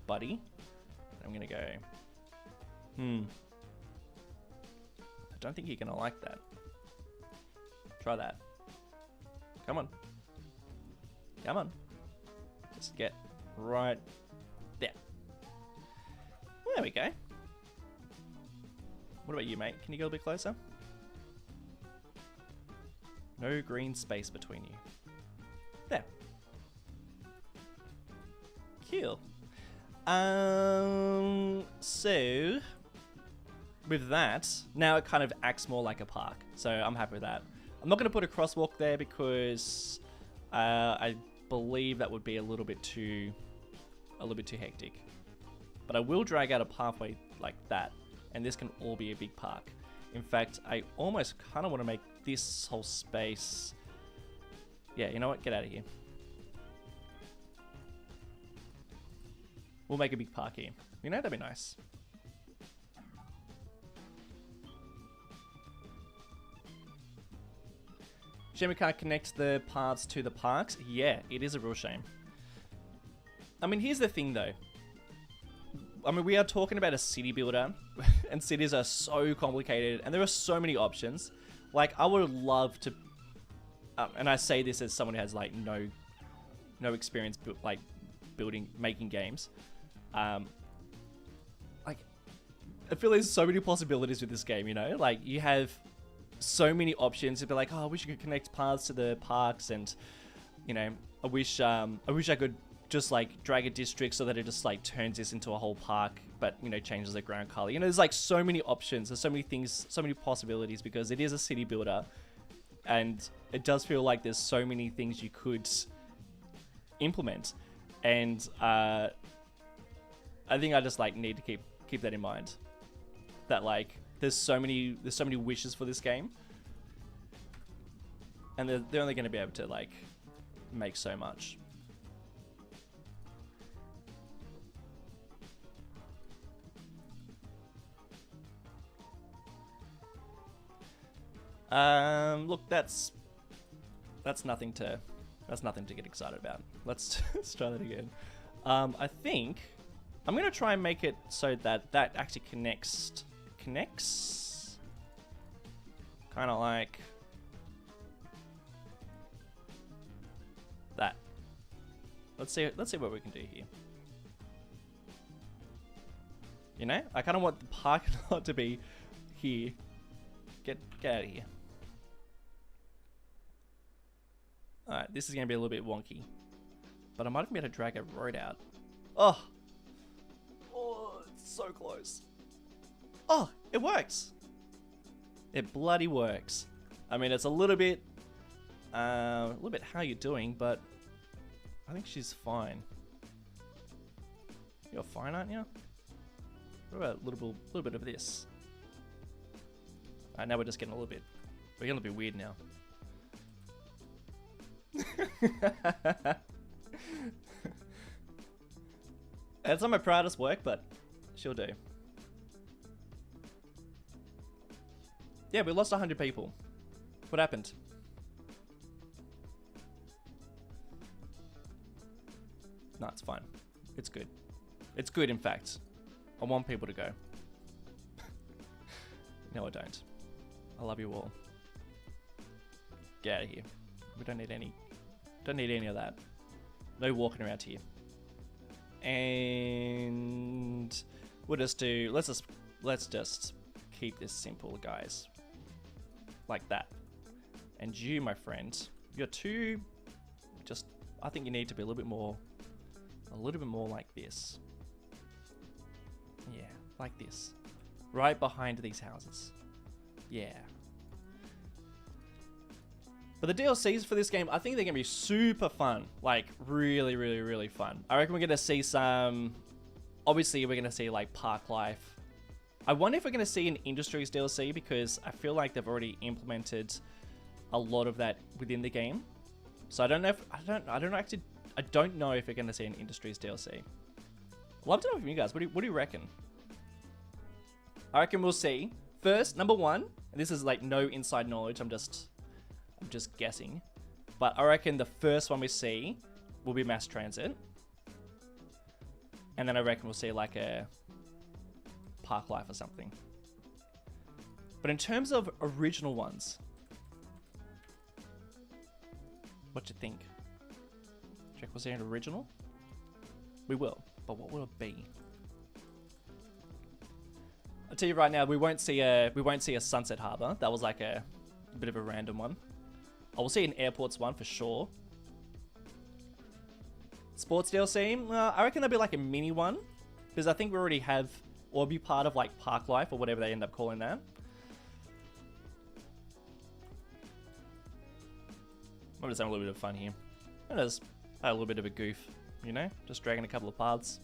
buddy. I'm going to go, I don't think you're going to like that. Try that. Come on. Come on. Just get right there. There we go. What about you, mate? Can you go a bit closer? No green space between you. There. Cool. So with that, now it kind of acts more like a park. So I'm happy with that. I'm not going to put a crosswalk there because I believe that would be a little bit too hectic. But I will drag out a pathway like that, and this can all be a big park. In fact, I almost kind of want to make this whole space... Yeah, you know what? Get out of here. We'll make a big park here. You know, that'd be nice. Shame we can't connect the paths to the parks. Yeah, it is a real shame. I mean, here's the thing though. I mean, we are talking about a city builder, and cities are so complicated, and there are so many options. Like, I would love to, and I say this as someone who has like no experience making games. Like, I feel there's so many possibilities with this game. You know, like you have so many options. You'd be like, oh, I wish you could connect paths to the parks, and you know, I wish I could just like drag a district so that it just like turns this into a whole park, but you know, changes the ground color. You know, there's like so many options, there's so many things, so many possibilities, because it is a city builder, and it does feel like there's so many things you could implement. And I think I just like need to keep that in mind, that like there's so many wishes for this game, and they're only going to be able to like make so much. Look, that's nothing to get excited about. Let's try that again. I think I'm gonna try and make it so that actually connects kind of like that. Let's see what we can do here. You know, I kind of want the parking lot to be here. Get out of here. Alright, this is going to be a little bit wonky. But I might be able to drag a road out. Oh, it's so close. Oh, it works. It bloody works. I mean, it's a little bit how you're doing, but I think she's fine. You're fine, aren't you? What about a little bit of this? Alright, now we're just getting a little bit weird now. It's not my proudest work, but she'll do. Yeah, we lost 100 people. What happened? No, it's fine. It's good. It's good, in fact. I want people to go. No, I don't. I love you all. Get out of here. We don't need any of that. No walking around here. And we'll just do, let's just keep this simple, guys. Like that. And you, my friend, you're too, I think you need to be a little bit more like this. Yeah, like this. Right behind these houses. Yeah. But the DLCs for this game, I think they're going to be super fun. Like, really, really, really fun. I reckon we're going to see some... Obviously, we're going to see, like, park life. I wonder if we're going to see an Industries DLC, because I feel like they've already implemented a lot of that within the game. So I don't know if I don't know if we're going to see an Industries DLC. Love to know from you guys. What do you reckon? I reckon we'll see. First, number one, and this is like no inside knowledge. I'm just guessing, but I reckon the first one we see will be mass transit, and then I reckon we'll see like a park life or something. But in terms of original ones, what you think? Check, we'll see an original. We will, but what will it be? I'll tell you right now, we won't see a Sunset Harbor. That was like a bit of a random one. I will see an Airports one for sure. Sports DLC, I reckon there'll be like a mini one, because I think we already have, or be part of like Park Life or whatever they end up calling that. I'm just having a little bit of fun here. And just a little bit of a goof, you know, just dragging a couple of paths.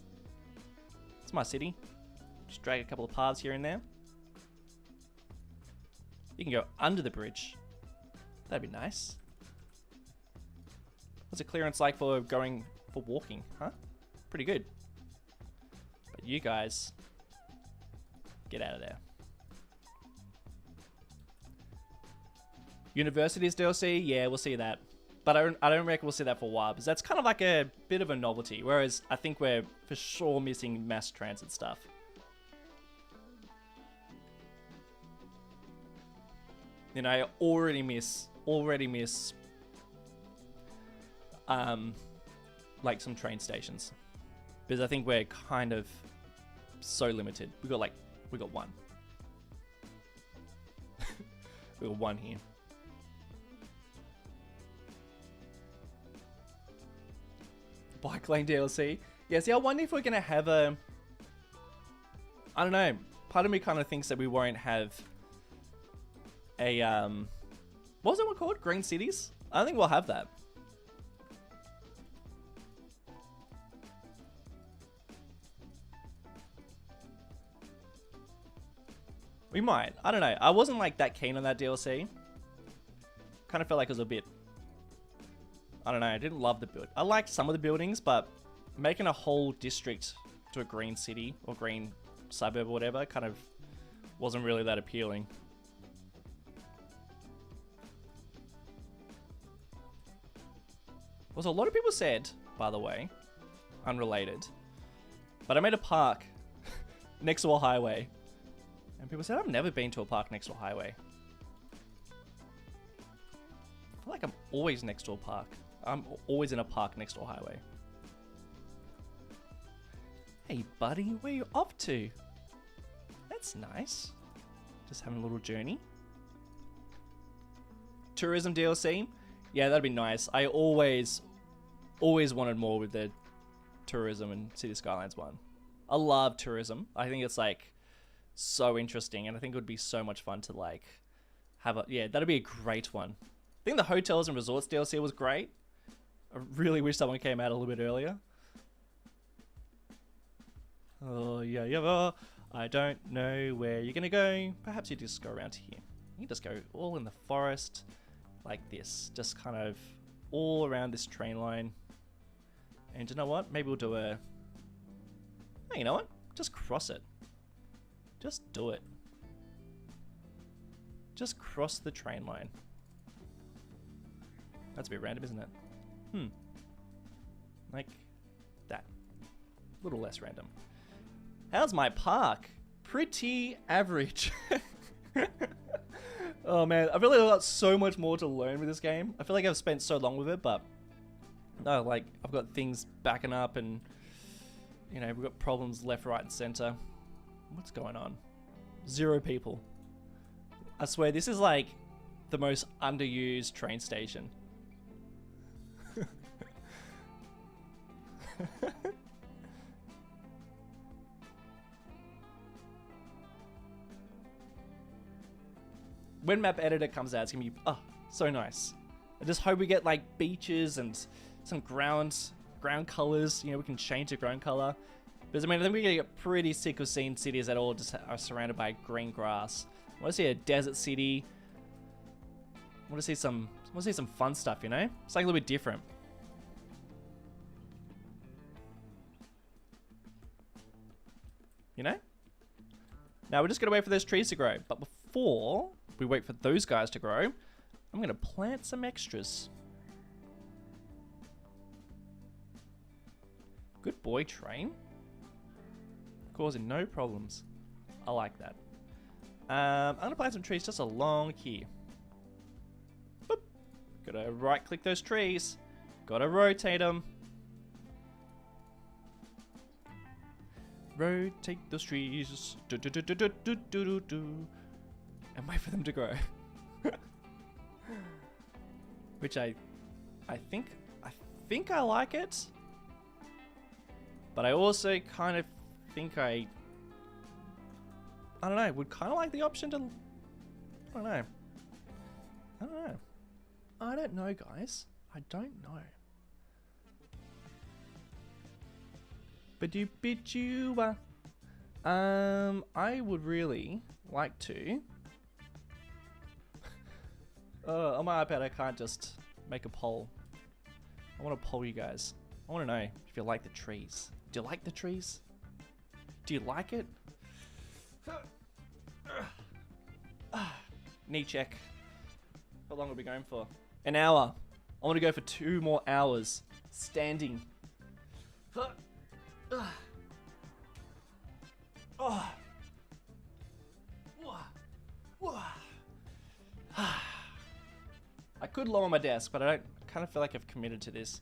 It's my city. Just drag a couple of paths here and there. You can go under the bridge. That'd be nice. What's the clearance like for walking, huh? Pretty good. But you guys, get out of there. Universities DLC, yeah, we'll see that. But I don't reckon we'll see that for a while, because that's kind of like a bit of a novelty. Whereas I think we're for sure missing mass transit stuff. You know, I already miss like some train stations, because I think we're kind of so limited. We got one. We got one here. Bike lane DLC. Yeah, see, I wonder if we're gonna have a, I don't know. Part of me kind of thinks that we won't have a what was that one called? Green Cities? I don't think we'll have that. We might. I don't know. I wasn't like that keen on that DLC. Kind of felt like it was a bit, I don't know. I didn't love the build. I liked some of the buildings, but making a whole district to a green city or green suburb or whatever kind of wasn't really that appealing. Was a lot of people said, by the way, unrelated, but I made a park next to a highway, and people said I've never been to a park next to a highway. I feel like I'm always next to a park. I'm always in a park next to a highway. Hey buddy, where you off to? That's nice. Just having a little journey. Tourism DLC? Yeah, that'd be nice. I always wanted more with the tourism and City Skylines one. I love tourism. I think it's like so interesting, and I think it would be so much fun to like have a, yeah, that'd be a great one. I think the hotels and resorts DLC was great. I really wish that one came out a little bit earlier. Oh yeah, I don't know where you're gonna go. Perhaps you just go around here. You can just go all in the forest like this, just kind of all around this train line. And you know what? Maybe we'll do a, hey, you know what? Just cross it. Just do it. Just cross the train line. That's a bit random, isn't it? Like that. A little less random. How's my park? Pretty average. Oh man, I feel like I've got so much more to learn with this game. I feel like I've spent so long with it, but no, like I've got things backing up, and you know, we've got problems left, right, and center. What's going on? 0 people. I swear this is like the most underused train station. When map editor comes out, it's gonna be so nice. I just hope we get like beaches and some ground colors. You know, we can change the ground color. Because I mean, I think we're gonna get pretty sick of seeing cities that all just are surrounded by green grass. I want to see a desert city. I want to see some fun stuff, you know? It's like a little bit different. You know? Now we're just gonna wait for those trees to grow. But before we wait for those guys to grow, I'm gonna plant some extras. Good boy, Train. Causing no problems. I like that. I'm gonna plant some trees just along here. Boop. Gotta right click those trees. Gotta rotate them. Rotate those trees. Do, do, do, do, do, do, do, do. And wait for them to grow. Which I think I like it. But I also kind of think I don't know, would kind of like the option to, I don't know, guys. I don't know. Ba-do-ba-doo-ba. I would really like to. On my iPad, I can't just make a poll. I want to poll you guys. I want to know if you like the trees. Do you like the trees? Do you like it? Knee check. How long are we going for? An hour. I want to go for 2 more hours. Standing. I could lower my desk, but I kind of feel like I've committed to this.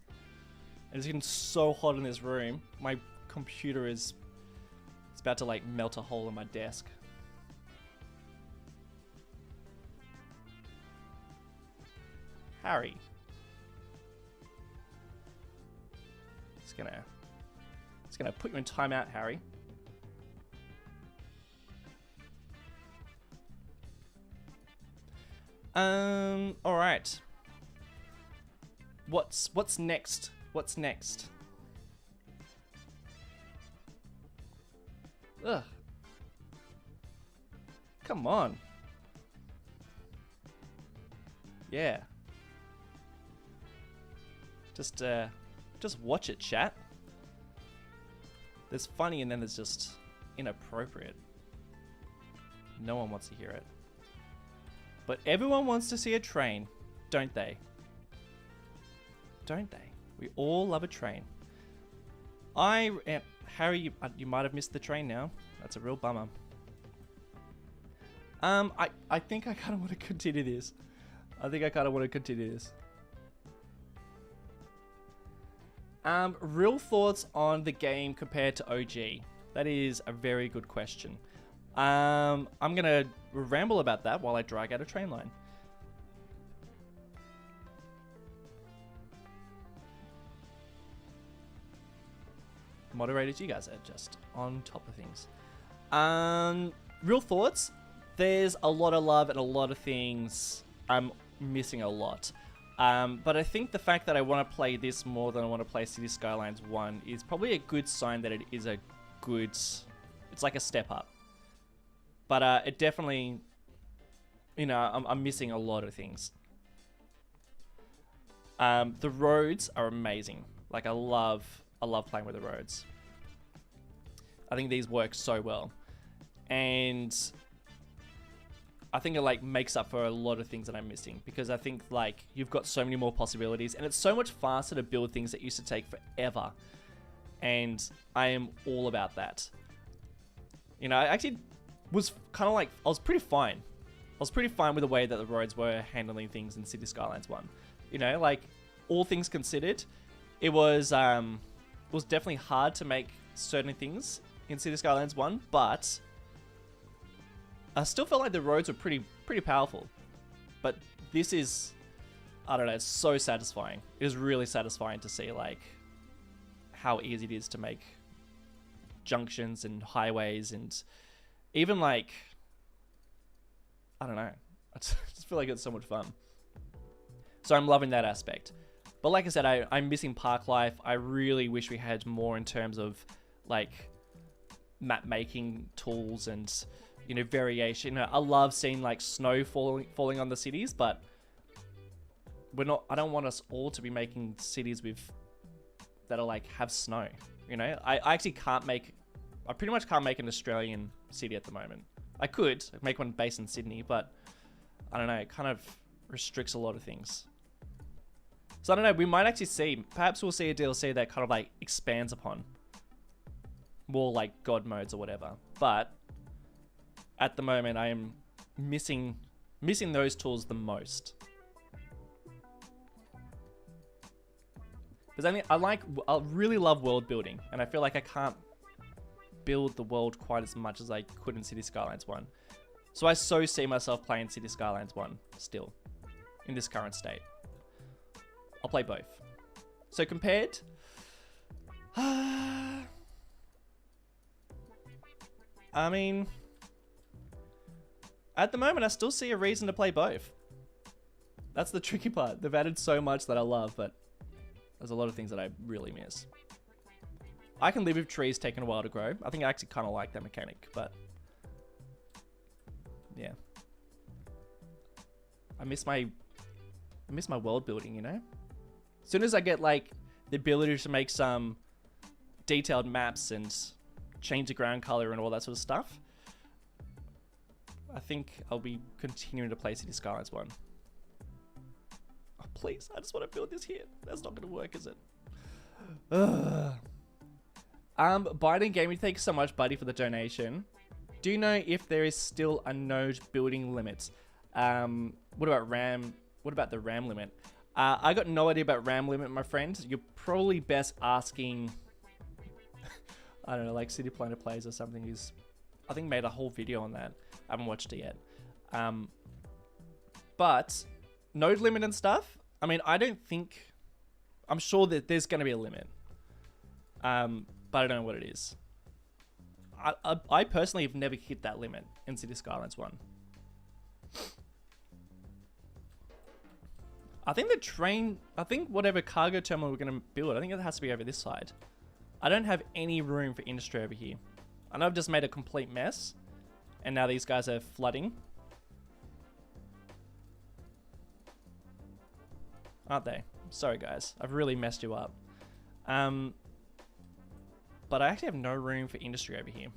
It's getting so hot in this room. My computer is about to like melt a hole in my desk. Harry. It's gonna put you in timeout, Harry. All right. What's next? What's next? Ugh. Come on. Yeah. Just watch it, chat. There's funny and then there's just inappropriate. No one wants to hear it. But everyone wants to see a train, don't they? Don't they? We all love a train. Harry, you might have missed the train now. That's a real bummer. I think I kind of want to continue this. Real thoughts on the game compared to OG? That is a very good question. I'm gonna ramble about that while I drag out a train line. Moderators, you guys are just on top of things. Real thoughts. There's a lot of love and a lot of things I'm missing a lot. But I think the fact that I want to play this more than I want to play City Skylines 1 is probably a good sign that it is a good... It's like a step up. But it definitely... You know, I'm missing a lot of things. The roads are amazing. Like, I love playing with the roads. I think these work so well. And... I think it like makes up for a lot of things that I'm missing, because I think like you've got so many more possibilities and it's so much faster to build things that used to take forever. And I am all about that. You know, I actually was kind of like, I was pretty fine with the way that the roads were handling things in City Skylines 1. You know, like all things considered, it was definitely hard to make certain things in City Skylines 1, but I still felt like the roads were pretty powerful. But this is, I don't know, it's so satisfying. It is really satisfying to see like how easy it is to make junctions and highways, and even like, I don't know, I just feel like it's so much fun. So I'm loving that aspect. But like I said, I'm missing park life. I really wish we had more in terms of like map making tools and, you know, variation. You know, I love seeing like snow falling on the cities, but I don't want us all to be making cities that are like have snow. You know, I actually I pretty much can't make an Australian city at the moment. I could make one based in Sydney, but I don't know, it kind of restricts a lot of things. So I don't know, we might actually perhaps we'll see a DLC that kind of like expands upon more like God modes or whatever. But at the moment, I am missing those tools the most. Because I really love world building, and I feel like I can't build the world quite as much as I could in City Skylines 1. So I see myself playing City Skylines 1 still, in this current state. I'll play both. So compared... I mean... At the moment, I still see a reason to play both. That's the tricky part. They've added so much that I love, but there's a lot of things that I really miss. I can live with trees taking a while to grow. I think I actually kind of like that mechanic, but... Yeah. I miss my world building, you know? As soon as I get, like, the ability to make some detailed maps and change the ground color and all that sort of stuff, I think I'll be continuing to play City Skylines 1. Oh, please, I just want to build this here. That's not going to work, is it? Biden Gaming, thanks so much, buddy, for the donation. Do you know if there is still a node building limit? What about RAM? What about the RAM limit? I got no idea about RAM limit, my friend. You're probably best asking, I don't know, like City Planner Plays or something, who's, I think, made a whole video on that. I haven't watched it yet. But node limit and stuff, I mean, I'm sure that there's going to be a limit. But I don't know what it is. I personally have never hit that limit in City Skylines 1. I think whatever cargo terminal we're going to build, I think it has to be over this side. I don't have any room for industry over here. I know I've just made a complete mess, and now these guys are flooding. Aren't they? Sorry guys, I've really messed you up. But I actually have no room for industry over here.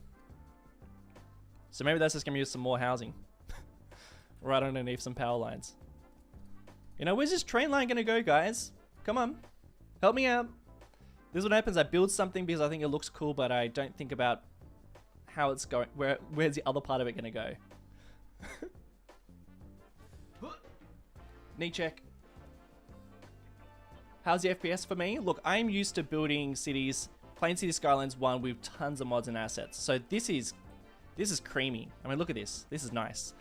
So maybe that's just going to be some more housing. Right underneath some power lines. You know, where's this train line going to go, guys? Come on. Help me out. This is what happens. I build something because I think it looks cool, but I don't think about how it's going. Where's the other part of it going to go? Knee check. How's the FPS for me? Look, I'm used to building cities, playing City Skylines 1 with tons of mods and assets. So this is creamy. I mean, look at this. This is nice.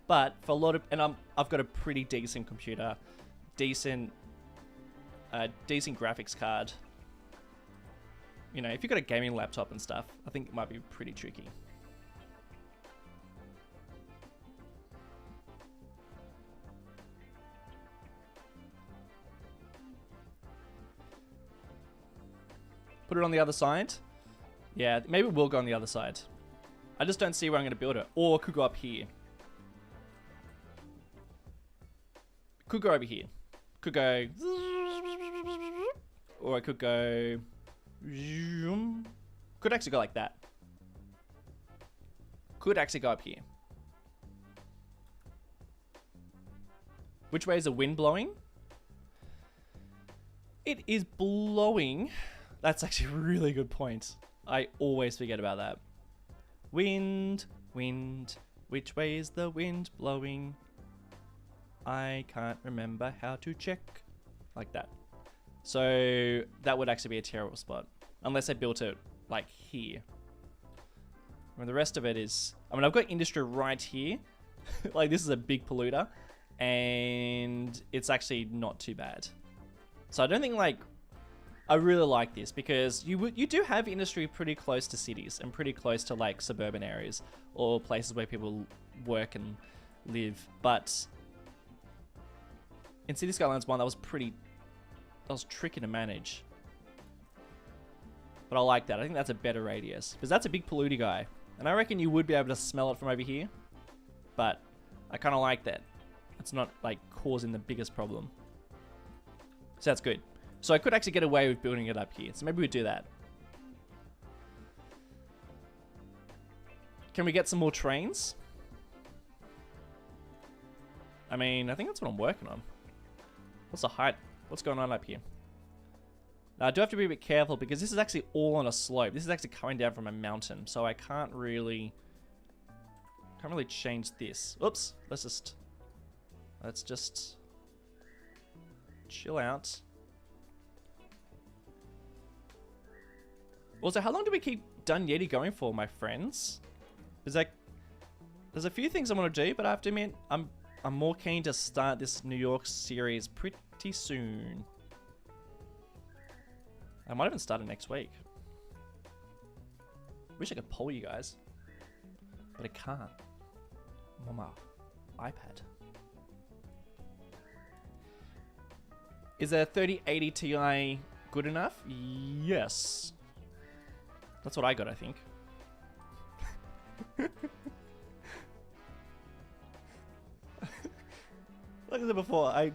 But for a lot of, and I've got a pretty decent computer, decent graphics card. You know, if you've got a gaming laptop and stuff, I think it might be pretty tricky. Put it on the other side. Yeah, maybe we'll go on the other side. I just don't see where I'm going to build it. Or it could go up here. Could go over here. Could go... Or I could go... Could actually go like that. Could actually go up here. Which way is the wind blowing? It is blowing... That's actually a really good point. I always forget about that. Wind, wind, which way is the wind blowing? I can't remember how to check. Like that. So that would actually be a terrible spot. Unless I built it like here. I mean, the rest of it is... I mean, I've got industry right here. Like, this is a big polluter. And it's actually not too bad. So I don't think, like... I really like this because you do have industry pretty close to cities and pretty close to like suburban areas or places where people work and live. But in City Skylines 1, that was tricky to manage. But I like that. I think that's a better radius. Because that's a big polluter guy. And I reckon you would be able to smell it from over here. But I kind of like that. It's not like causing the biggest problem. So that's good. So I could actually get away with building it up here. So maybe we do that. Can we get some more trains? I mean, I think that's what I'm working on. What's the height? What's going on up here? Now, I do have to be a bit careful because this is actually all on a slope. This is actually coming down from a mountain. So I can't really change this. Oops. Let's just chill out. Also, how long do we keep Dun Yeti going for, my friends? There's a few things I want to do, but I have to admit, I'm more keen to start this New York series pretty soon. I might even start it next week. Wish I could poll you guys, but I can't. Mama, iPad. Is a 3080 Ti good enough? Yes. That's what I got, I think. Like I said before, I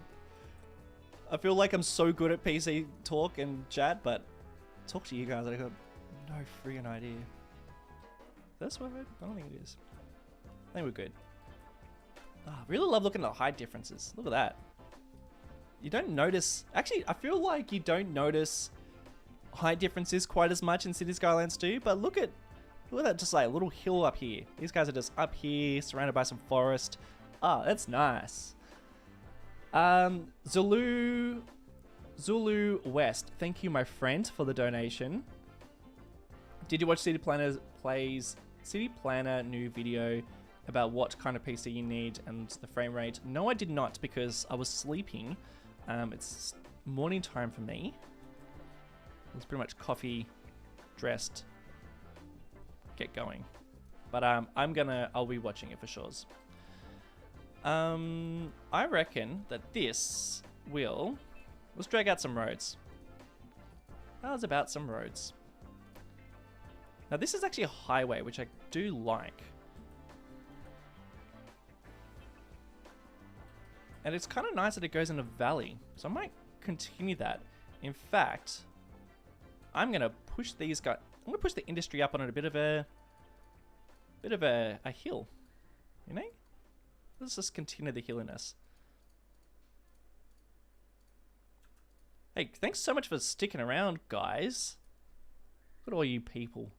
feel like I'm so good at PC talk and chat, but talk to you guys, I got no freaking idea. That's what I don't think it is. I think we're good. I really love looking at the height differences. Look at that. You don't notice... Actually, I feel like you don't notice height differences quite as much in City Skylines 2, but look at that, just like a little hill up here. These guys are just up here, surrounded by some forest. Ah, that's nice. Zulu West, thank you, my friend, for the donation. Did you watch City Planner new video about what kind of PC you need and the frame rate? No, I did not, because I was sleeping. It's morning time for me. It's pretty much coffee, dressed, get going. But I'll be watching it for sure. I reckon that this will... Let's drag out some roads. How's about some roads? Now this is actually a highway, which I do like. And it's kind of nice that it goes in a valley. So I might continue that. In fact, I'm going to push these guys... I'm going to push the industry up on a bit of a hill. You know? Let's just continue the hilliness. Hey, thanks so much for sticking around, guys. Look at all you people.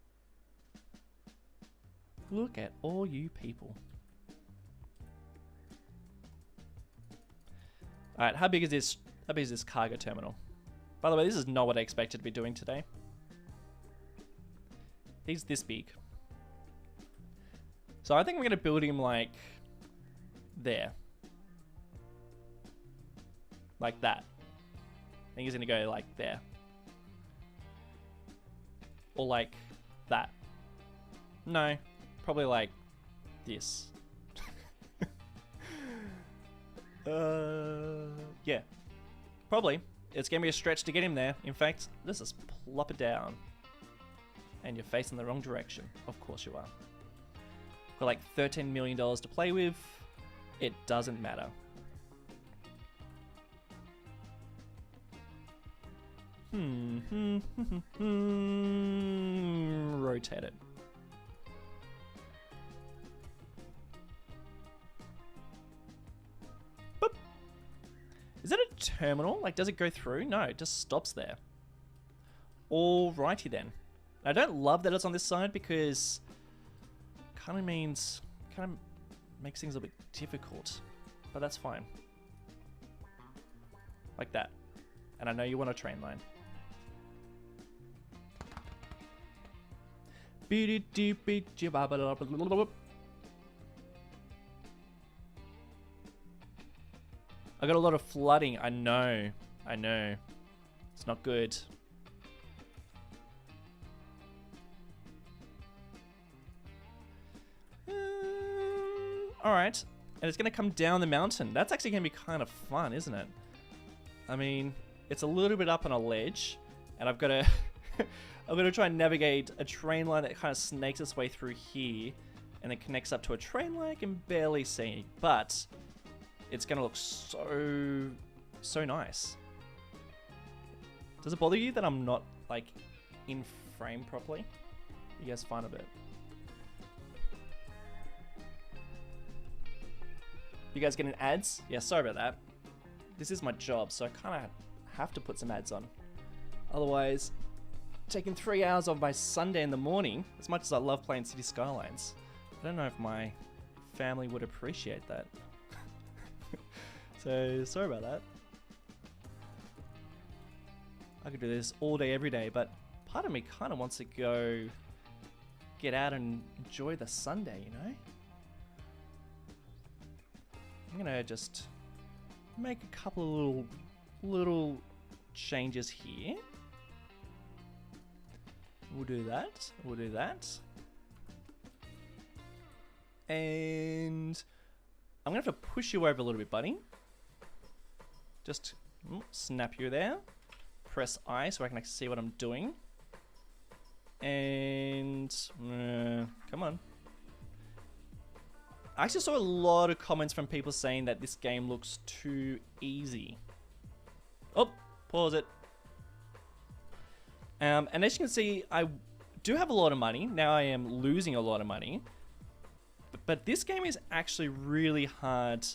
Look at all you people. Alright, how big is this? How big is this cargo terminal? By the way, this is not what I expected to be doing today. He's this big. So I think I'm going to build him like... there. Like that. I think he's going to go like there. Or like that. No, probably like this. Yeah. Probably. It's going to be a stretch to get him there. In fact, let's just plop it down. And you're facing the wrong direction. Of course you are. Got like $13 million to play with. It doesn't matter. Rotate it. Boop. Is that a terminal? Like, does it go through? No, it just stops there. Alrighty then. I don't love that it's on this side because kind of makes things a bit difficult, but that's fine. Like that. And I know you want a train line. I got a lot of flooding. I know. It's not good. Alright. And it's going to come down the mountain. That's actually going to be kind of fun, isn't it? I mean, it's a little bit up on a ledge. And I've got to... I'm going to try and navigate a train line that kind of snakes its way through here and then connects up to a train line I can barely see, but it's going to look so nice. Does it bother you that I'm not like in frame properly? You guys fine with it? You guys getting ads? Yeah, sorry about that. This is my job, so I kind of have to put some ads on. Otherwise, taking 3 hours of my Sunday in the morning, as much as I love playing City Skylines, I don't know if my family would appreciate that. So, sorry about that. I could do this all day, every day, but part of me kind of wants to go get out and enjoy the Sunday, you know? I'm gonna just make a couple of little changes here. We'll do that. We'll do that. And I'm gonna have to push you over a little bit, buddy. Just snap you there. Press I so I can actually see what I'm doing. And come on. I actually saw a lot of comments from people saying that this game looks too easy. Oh, pause it. And as you can see, I do have a lot of money. Now I am losing a lot of money. But this game is actually really hard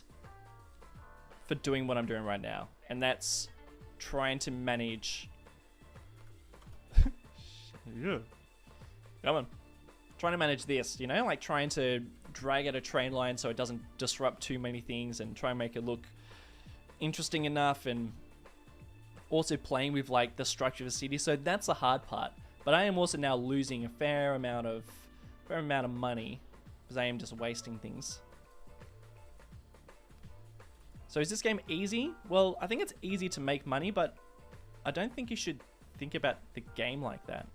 for doing what I'm doing right now. And that's trying to manage... Yeah. Come on. Trying to manage this, you know? Like trying to drag out a train line so it doesn't disrupt too many things and try and make it look interesting enough, and also playing with like the structure of the city. So that's the hard part. But I am also now losing a fair amount of money because I am just wasting things. So is this game easy? Well, I think it's easy to make money, but I don't think you should think about the game like that.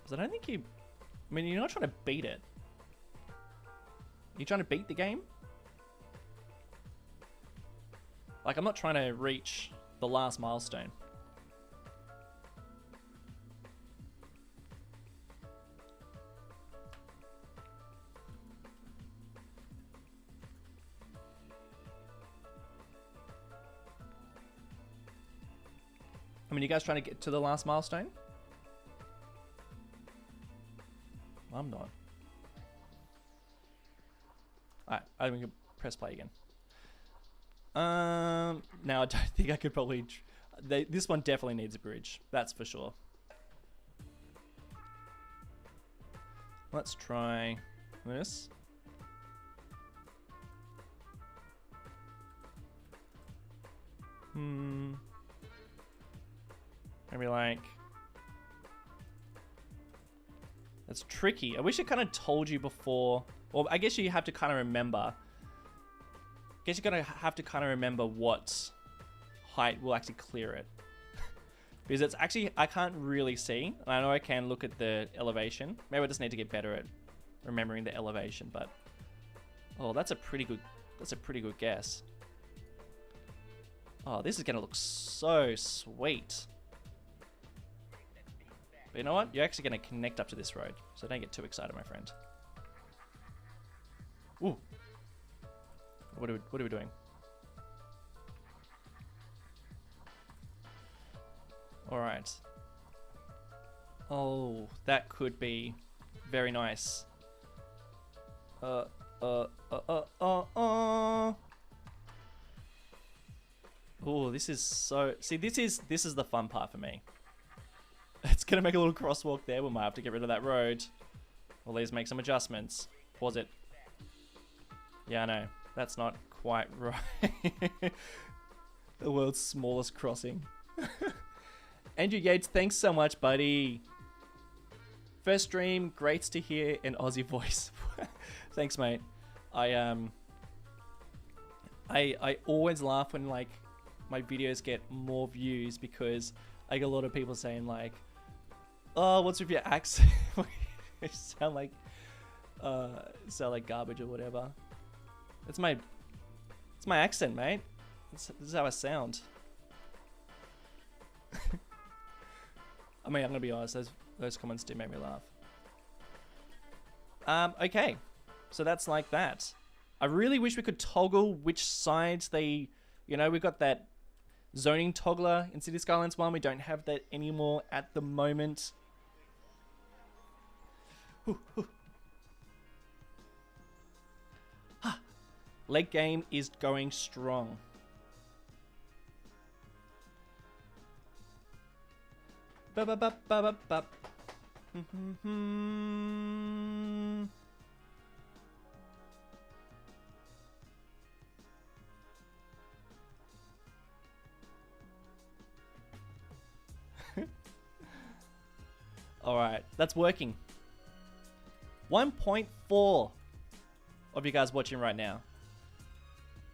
Because I don't think you... I mean, you're not trying to beat it. You're trying to beat the game? Like, I'm not trying to reach the last milestone. I mean, you guys trying to get to the last milestone? I'm not. Alright, I think we can press play again. Now I don't think I could probably... this one definitely needs a bridge. That's for sure. Let's try this. Maybe like... It's tricky. I wish I kind of told you before. Or I guess you have to kind of remember. I guess you're going to have to kind of remember what height will actually clear it. Because it's actually, I can't really see. I know I can look at the elevation. Maybe I just need to get better at remembering the elevation, but... Oh, that's a pretty good guess. Oh, this is going to look so sweet. But you know what? You're actually going to connect up to this road. So don't get too excited, my friend. Ooh. What are we doing? Alright. Oh, that could be very nice. Oh, this is so... See, this is the fun part for me. It's gonna make a little crosswalk there. We might have to get rid of that road. Or at least make some adjustments. Pause it. Yeah, I know. That's not quite right. The world's smallest crossing. Andrew Yates, thanks so much, buddy. First stream, great to hear an Aussie voice. Thanks, mate. I always laugh when like my videos get more views because I get a lot of people saying like, "Oh, what's with your accent? You sound like garbage or whatever." It's my accent, mate. This is how I sound. I mean, I'm gonna be honest. Those comments do make me laugh. Okay, so that's like that. I really wish we could toggle which sides they. You know, we've got that zoning toggler in City Skylines 1. We don't have that anymore at the moment. Late game is going strong. Ba-ba-ba-ba-ba-ba. Alright, that's working. 1.4 of you guys watching right now.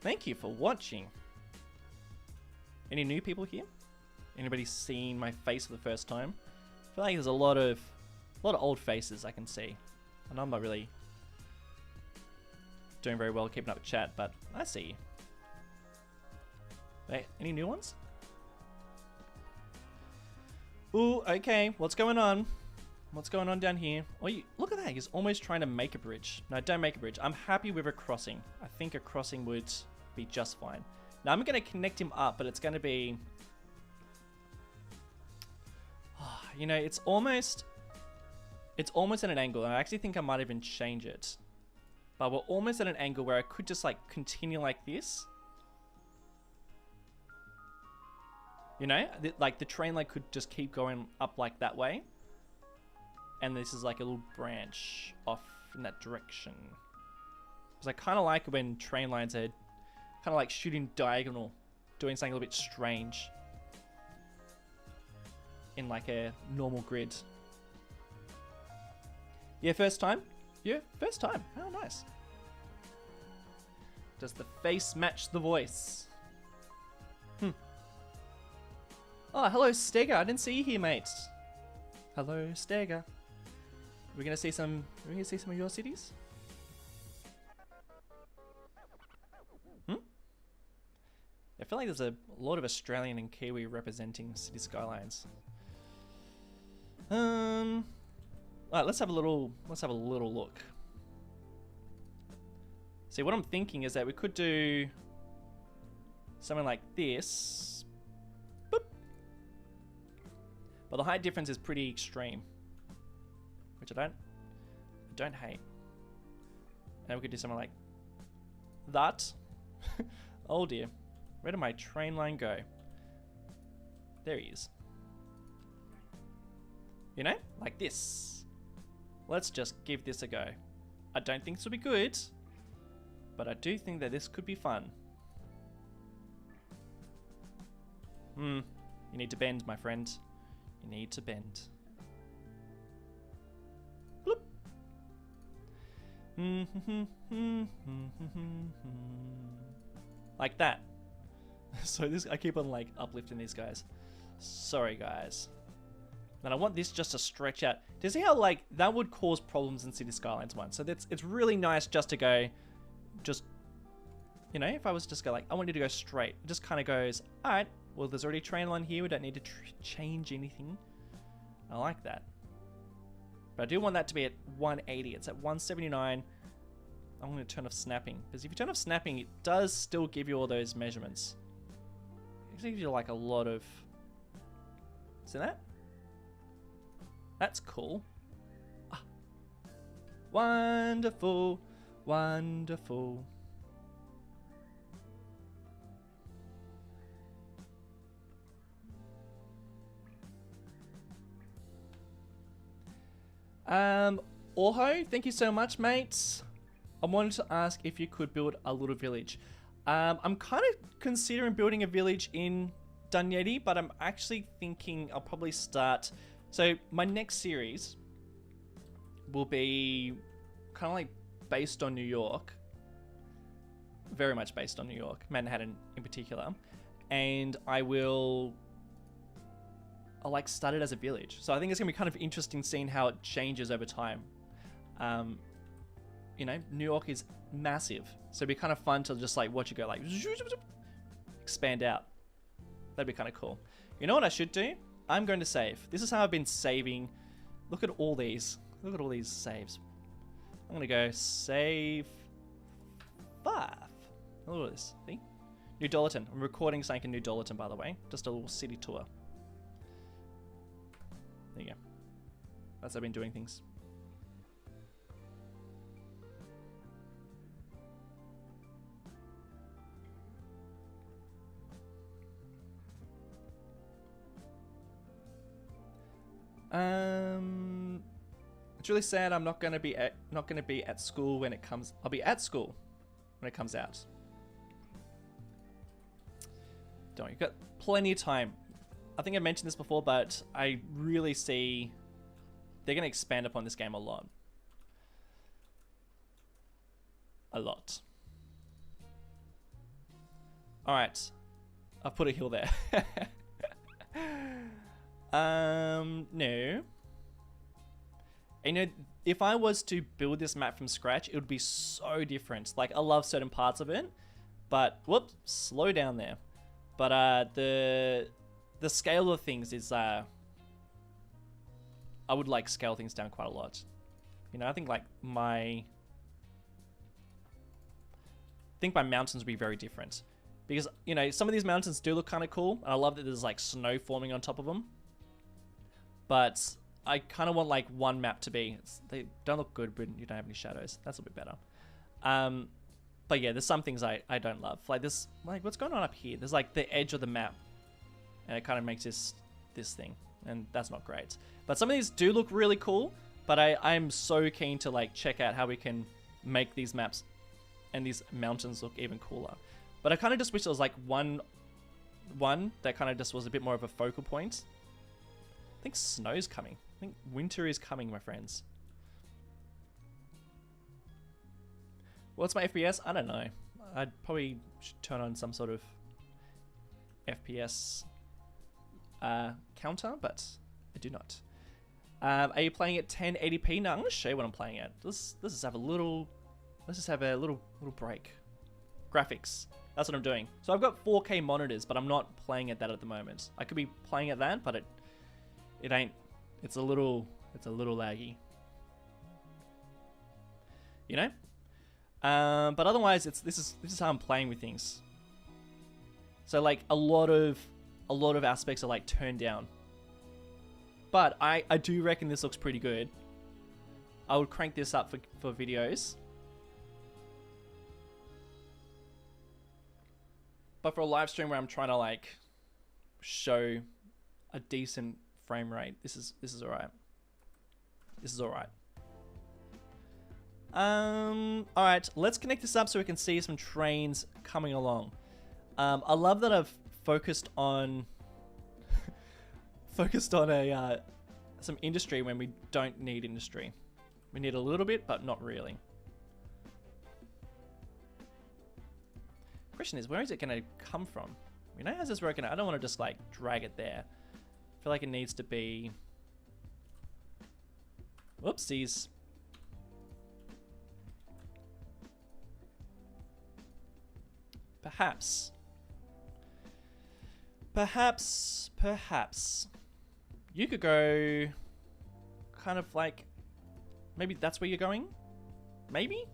Thank you for watching. Any new people here? Anybody seen my face for the first time? I feel like there's a lot of old faces I can see. I know I'm not really doing very well keeping up with chat, but I see you. Wait, any new ones? Ooh, okay. What's going on? What's going on down here? Oh, look at that. He's almost trying to make a bridge. No, don't make a bridge. I'm happy with a crossing. I think a crossing would be just fine. Now, I'm going to connect him up, but it's going to be... you know, it's almost at an angle, and I actually think I might even change it. But we're almost at an angle where I could just, like, continue like this. You know, like the train line could just keep going up like that way. And this is like a little branch off in that direction. Because I kind of like when train lines are kind of like shooting diagonal, doing something a little bit strange. In like a normal grid. Yeah, first time? Yeah, first time. How nice. Does the face match the voice? Oh, hello, Stega. I didn't see you here, mate. Hello, Stega. We're gonna see some. We're gonna see some of your cities. I feel like there's a lot of Australian and Kiwi representing City Skylines. Alright, let's have a little look. See, what I'm thinking is that we could do something like this. Boop. But the height difference is pretty extreme, which I don't hate. And we could do something like that. Oh dear. Where did my train line go? There he is. You know? Like this. Let's just give this a go. I don't think this will be good, but I do think that this could be fun. You need to bend, my friend. You need to bend. Bloop. Like that. So this, I keep on like uplifting these guys. Sorry guys. Then I want this just to stretch out. Do you see how like that would cause problems in City Skylines 1? So it's really nice just to go, just, you know, if I was just go like, I want you to go straight. It just kind of goes, all right, well, there's already a train line here. We don't need to change anything. I like that. But I do want that to be at 180. It's at 179. I'm going to turn off snapping. Because if you turn off snapping, it does still give you all those measurements. It gives you like a lot of... See that? That's cool. Ah. Wonderful. Wonderful. Orho, thank you so much, mates. I wanted to ask if you could build a little village. I'm kind of considering building a village in Dunyeti, but I'm actually thinking I'll probably start... So my next series will be kind of like based on New York. Very much based on New York, Manhattan in particular. And I'll like start it as a village. So I think it's gonna be kind of interesting seeing how it changes over time. You know, New York is massive. So it'd be kind of fun to just like watch it go like expand out. That'd be kind of cool. You know what I should do? I'm going to save. This is how I've been saving. Look at all these. Look at all these saves. I'm going to go save 5. Look at this. See? New Dollarton. I'm recording something in New Dollarton, by the way. Just a little city tour. There you go. That's how I've been doing things. It's really sad. I'm not gonna be at school when it comes. I'll be at school when it comes out. Don't. You've got plenty of time. I think I mentioned this before, but I really see they're gonna expand upon this game a lot. A lot. All right, I've put a hill there. No. You know, if I was to build this map from scratch, it would be so different. Like, I love certain parts of it, but whoops, slow down there. But the scale of things is I would like scale things down quite a lot. You know, I think like my mountains would be very different because, you know, some of these mountains do look kind of cool, and I love that there's like snow forming on top of them. But I kind of want like one map to be. They don't look good when you don't have any shadows. That's a bit better. But yeah, there's some things I don't love. Like this, like what's going on up here? There's like the edge of the map, and it kind of makes this thing, and that's not great. But some of these do look really cool. But I'm so keen to like check out how we can make these maps and these mountains look even cooler. But I kind of just wish there was like one that kind of just was a bit more of a focal point. I think snow's coming. I think winter is coming, my friends. What's my FPS? I don't know. I'd probably should turn on some sort of FPS counter, but I do not. Are you playing at 1080p? No, I'm gonna show you what I'm playing at. Let's just have a little break. Graphics. That's what I'm doing. So I've got 4K monitors, but I'm not playing at that at the moment. I could be playing at that, but it ain't. It's a little laggy. You know? But otherwise, this is how I'm playing with things. So like a lot of aspects are like turned down. But I do reckon this looks pretty good. I would crank this up for videos. But for a live stream where I'm trying to like show a decent frame rate, this is alright. This is alright. Alright, let's connect this up so we can see some trains coming along. I love that I've focused on some industry when we don't need industry. We need a little bit, but not really. Question is, where is it going to come from? You know, how's this working out? I don't want to just like drag it there. I feel like it needs to be. Whoopsies. Perhaps. You could go kind of like, maybe that's where you're going? Maybe?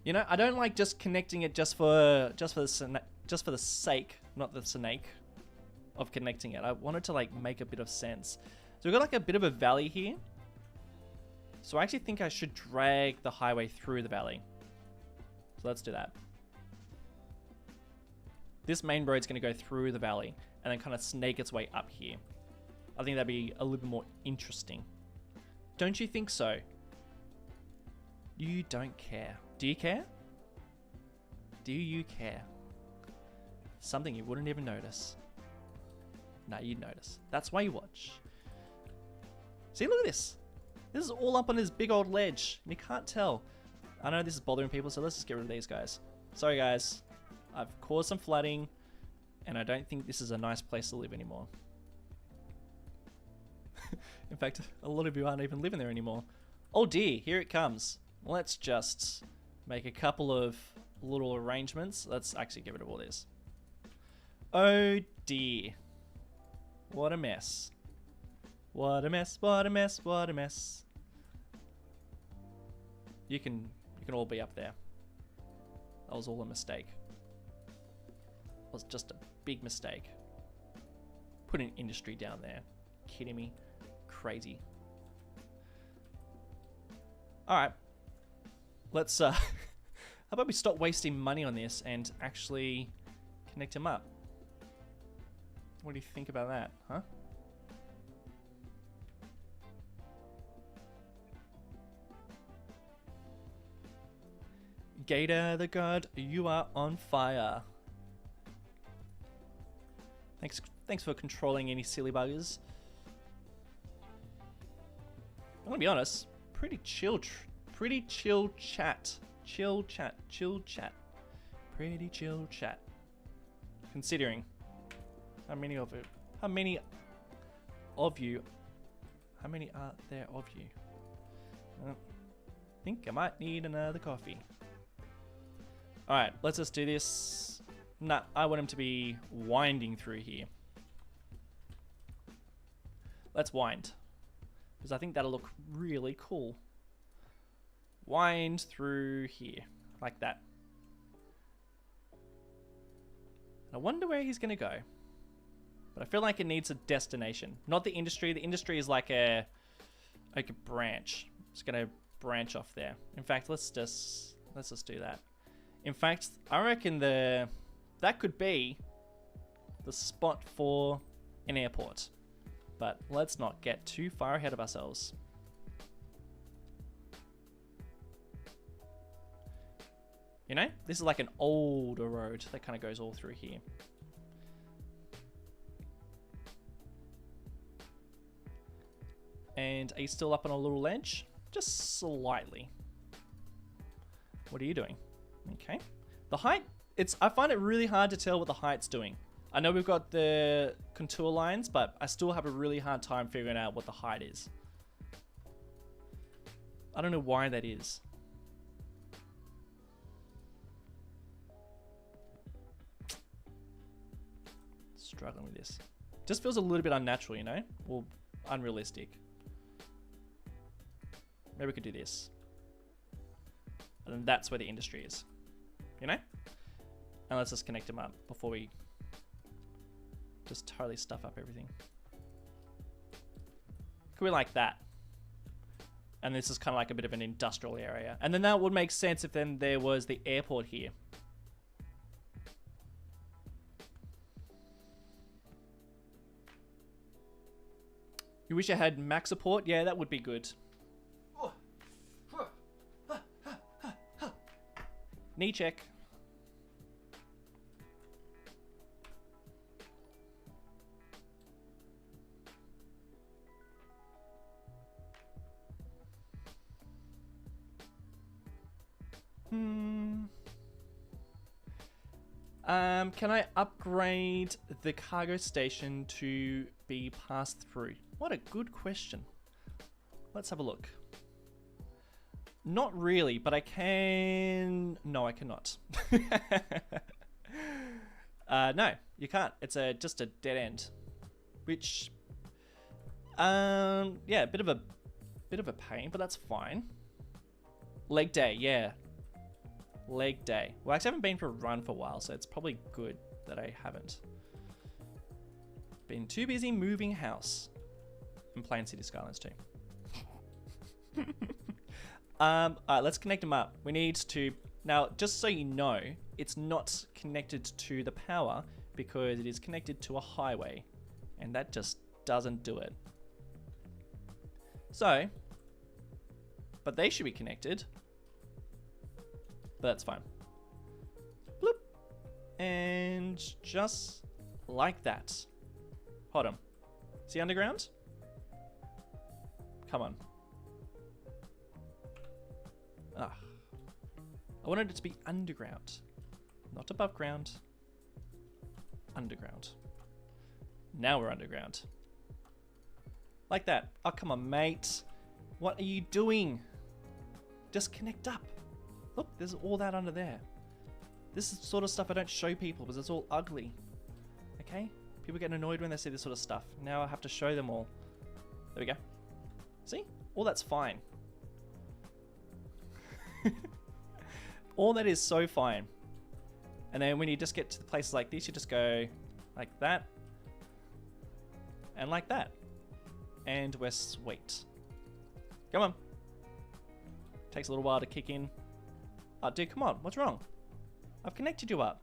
You know, I don't like just connecting it just for the sake, not the snake of connecting it. I wanted to like make a bit of sense. So we've got like a bit of a valley here. So I actually think I should drag the highway through the valley. So let's do that. This main road's going to go through the valley and then kind of snake its way up here. I think that'd be a little bit more interesting. Don't you think so? You don't care. Do you care? Do you care? Something you wouldn't even notice. No, you'd notice. That's why you watch. See, look at this. This is all up on this big old ledge, and you can't tell. I know this is bothering people, so let's just get rid of these guys. Sorry, guys. I've caused some flooding, and I don't think this is a nice place to live anymore. In fact, a lot of you aren't even living there anymore. Oh dear, here it comes. Let's just make a couple of little arrangements. Let's actually get rid of all this. Oh dear. What a mess. What a mess, what a mess, what a mess. You can all be up there. That was all a mistake. It was just a big mistake. Putting industry down there. Kidding me? Crazy. Alright. Let's how about we stop wasting money on this and actually connect them up? What do you think about that, huh? Gator the God, you are on fire. Thanks for controlling any silly buggers. I'm gonna be honest, pretty chill chat. Chill chat. Pretty chill chat. Considering how many are there of you? I think I might need another coffee. Alright, let's just do this. Nah, I want him to be winding through here. Let's wind. Because I think that'll look really cool. Wind through here. Like that. I wonder where he's going to go. But I feel like it needs a destination. Not the industry. The industry is like a branch. It's going to branch off there. In fact, let's just do that. In fact, I reckon that could be the spot for an airport. But let's not get too far ahead of ourselves. You know, this is like an older road that kind of goes all through here. And are you still up on a little ledge? Just slightly. What are you doing? Okay. The height, I find it really hard to tell what the height's doing. I know we've got the contour lines, but I still have a really hard time figuring out what the height is. I don't know why that is. Struggling with this. Just feels a little bit unnatural, you know? Or unrealistic. Maybe we could do this. And then that's where the industry is. You know? And let's just connect them up before we just totally stuff up everything. Could be like that. And this is kind of like a bit of an industrial area. And then that would make sense if then there was the airport here. You wish I had Mac support? Yeah, that would be good. Knee check. Can I upgrade the cargo station to be passed through? What a good question. Let's have a look. Not really, but I can... No, I cannot. No, you can't. It's just a dead end. Which... yeah, a bit of a pain, but that's fine. Leg day, yeah. Leg day. Well, I actually haven't been for a run for a while, so it's probably good that I haven't. Been too busy moving house. And playing City Skylines too. Alright, let's connect them up. We need to... Now, just so you know, it's not connected to the power because it is connected to a highway. And that just doesn't do it. So... But they should be connected. But that's fine. Bloop. And just like that. Hold on. Is he underground? Come on. Ah. I wanted it to be underground. Not above ground. Underground. Now we're underground. Like that. Oh, come on, mate. What are you doing? Just connect up. Look, there's all that under there. This is the sort of stuff I don't show people because it's all ugly. Okay? People getting annoyed when they see this sort of stuff. Now I have to show them all. There we go. See? All that's fine. All that is so fine. And then when you just get to the places like this, you just go like that. And like that. And we're sweet. Come on. Takes a little while to kick in. Oh, dude, come on. What's wrong? I've connected you up.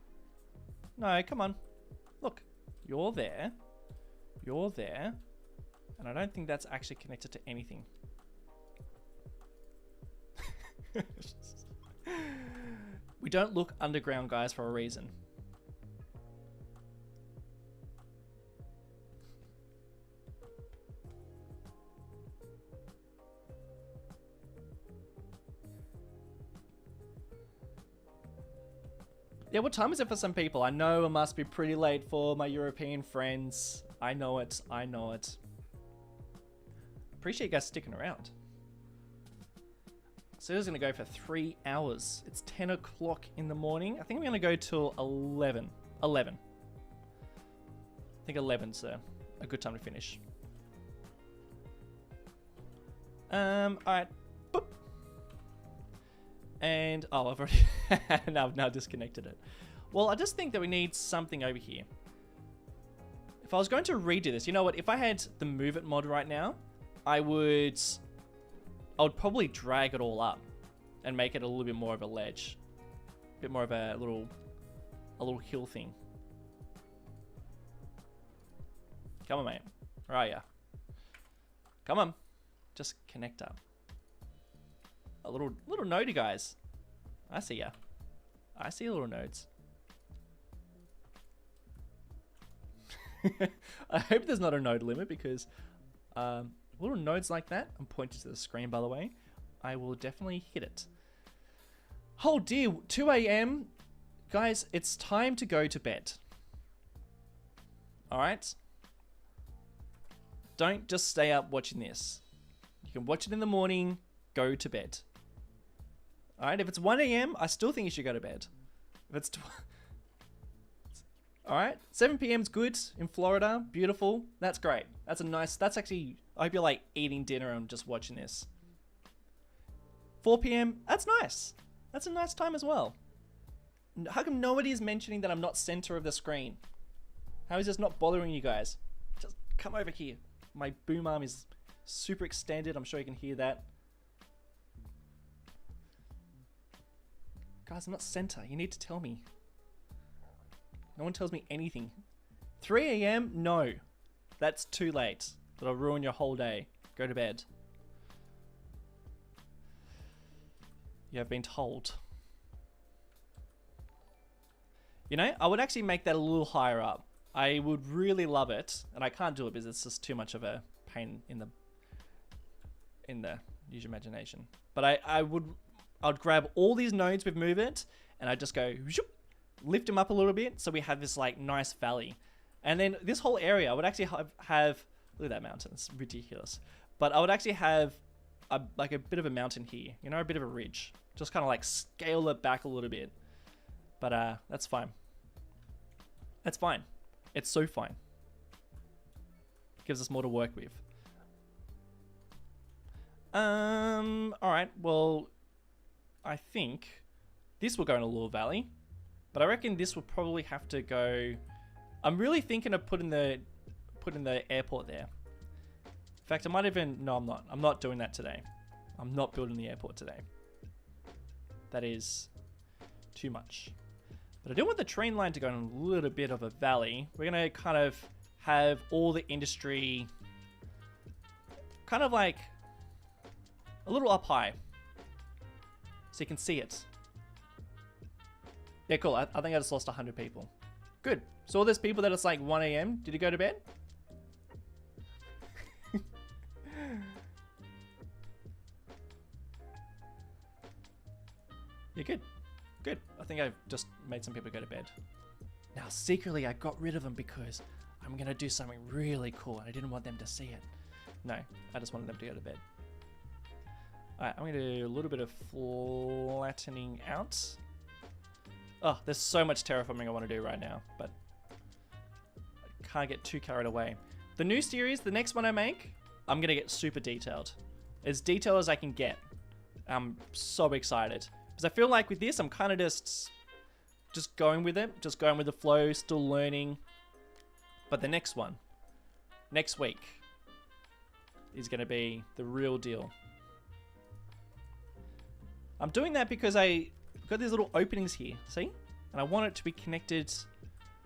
No, come on. Look. You're there. You're there. And I don't think that's actually connected to anything. We don't look underground, guys, for a reason. Yeah, what time is it for some people? I know it must be pretty late for my European friends. I know it. I know it. Appreciate you guys sticking around. So this is going to go for 3 hours. It's 10 o'clock in the morning. I think I'm going to go till 11. 11. I think 11's a good time to finish. Alright. Boop. And, oh, I've already, I've now disconnected it. Well, I just think that we need something over here. If I was going to redo this, you know what? If I had the Move It mod right now, I would probably drag it all up and make it a little bit more of a ledge. A bit more of a little hill thing. Come on, mate. Where are ya? Come on. Just connect up. A little nodey, guys. I see ya. I see little nodes. I hope there's not a node limit because little nodes like that, I'm pointing to the screen by the way, I will definitely hit it. Oh dear, 2 a.m. Guys, it's time to go to bed. Alright? Don't just stay up watching this. You can watch it in the morning, go to bed. Alright, if it's 1 a.m., I still think you should go to bed. If it's... Alright, 7 p.m. is good in Florida. Beautiful. That's great. That's a nice... That's actually... I hope you're like eating dinner and just watching this. 4 p.m. That's nice. That's a nice time as well. How come nobody is mentioning that I'm not center of the screen? How is this not bothering you guys? Just come over here. My boom arm is super extended. I'm sure you can hear that. Guys, I'm not center. You need to tell me. No one tells me anything. 3 a.m.? No. That's too late. That'll ruin your whole day. Go to bed. You have been told. You know, I would actually make that a little higher up. I would really love it. And I can't do it because it's just too much of a pain in the use your imagination. But I would grab all these nodes with Move It and I'd just go lift them up a little bit so we have this like nice valley. And then this whole area would actually have look at that mountain, it's ridiculous. But I would actually have like a bit of a mountain here, you know, a bit of a ridge. Just kind of like scale it back a little bit. But that's fine. That's fine. It's so fine. Gives us more to work with. Alright, well, I think this will go in a little valley. But I reckon this will probably have to go... I'm really thinking of putting the airport there. In fact, I might even... No, I'm not. I'm not doing that today. I'm not building the airport today. That is too much. But I do want the train line to go in a little bit of a valley. We're going to kind of have all the industry kind of like a little up high. So you can see it. Yeah, cool. I think I just lost 100 people. Good. So all those people that it's like 1 a.m., did you go to bed? Yeah, good. Good. I think I've just made some people go to bed. Now, secretly, I got rid of them because I'm going to do something really cool and I didn't want them to see it. No, I just wanted them to go to bed. Alright, I'm going to do a little bit of flattening out. Oh, there's so much terraforming I want to do right now, but can't get too carried away. The new series, the next one I make, I'm gonna get super detailed. As detailed as I can get. I'm so excited. Because I feel like with this, I'm kind of just going with it. Just going with the flow, still learning. But the next one, next week, is gonna be the real deal. I'm doing that because I got these little openings here, see? And I want it to be connected.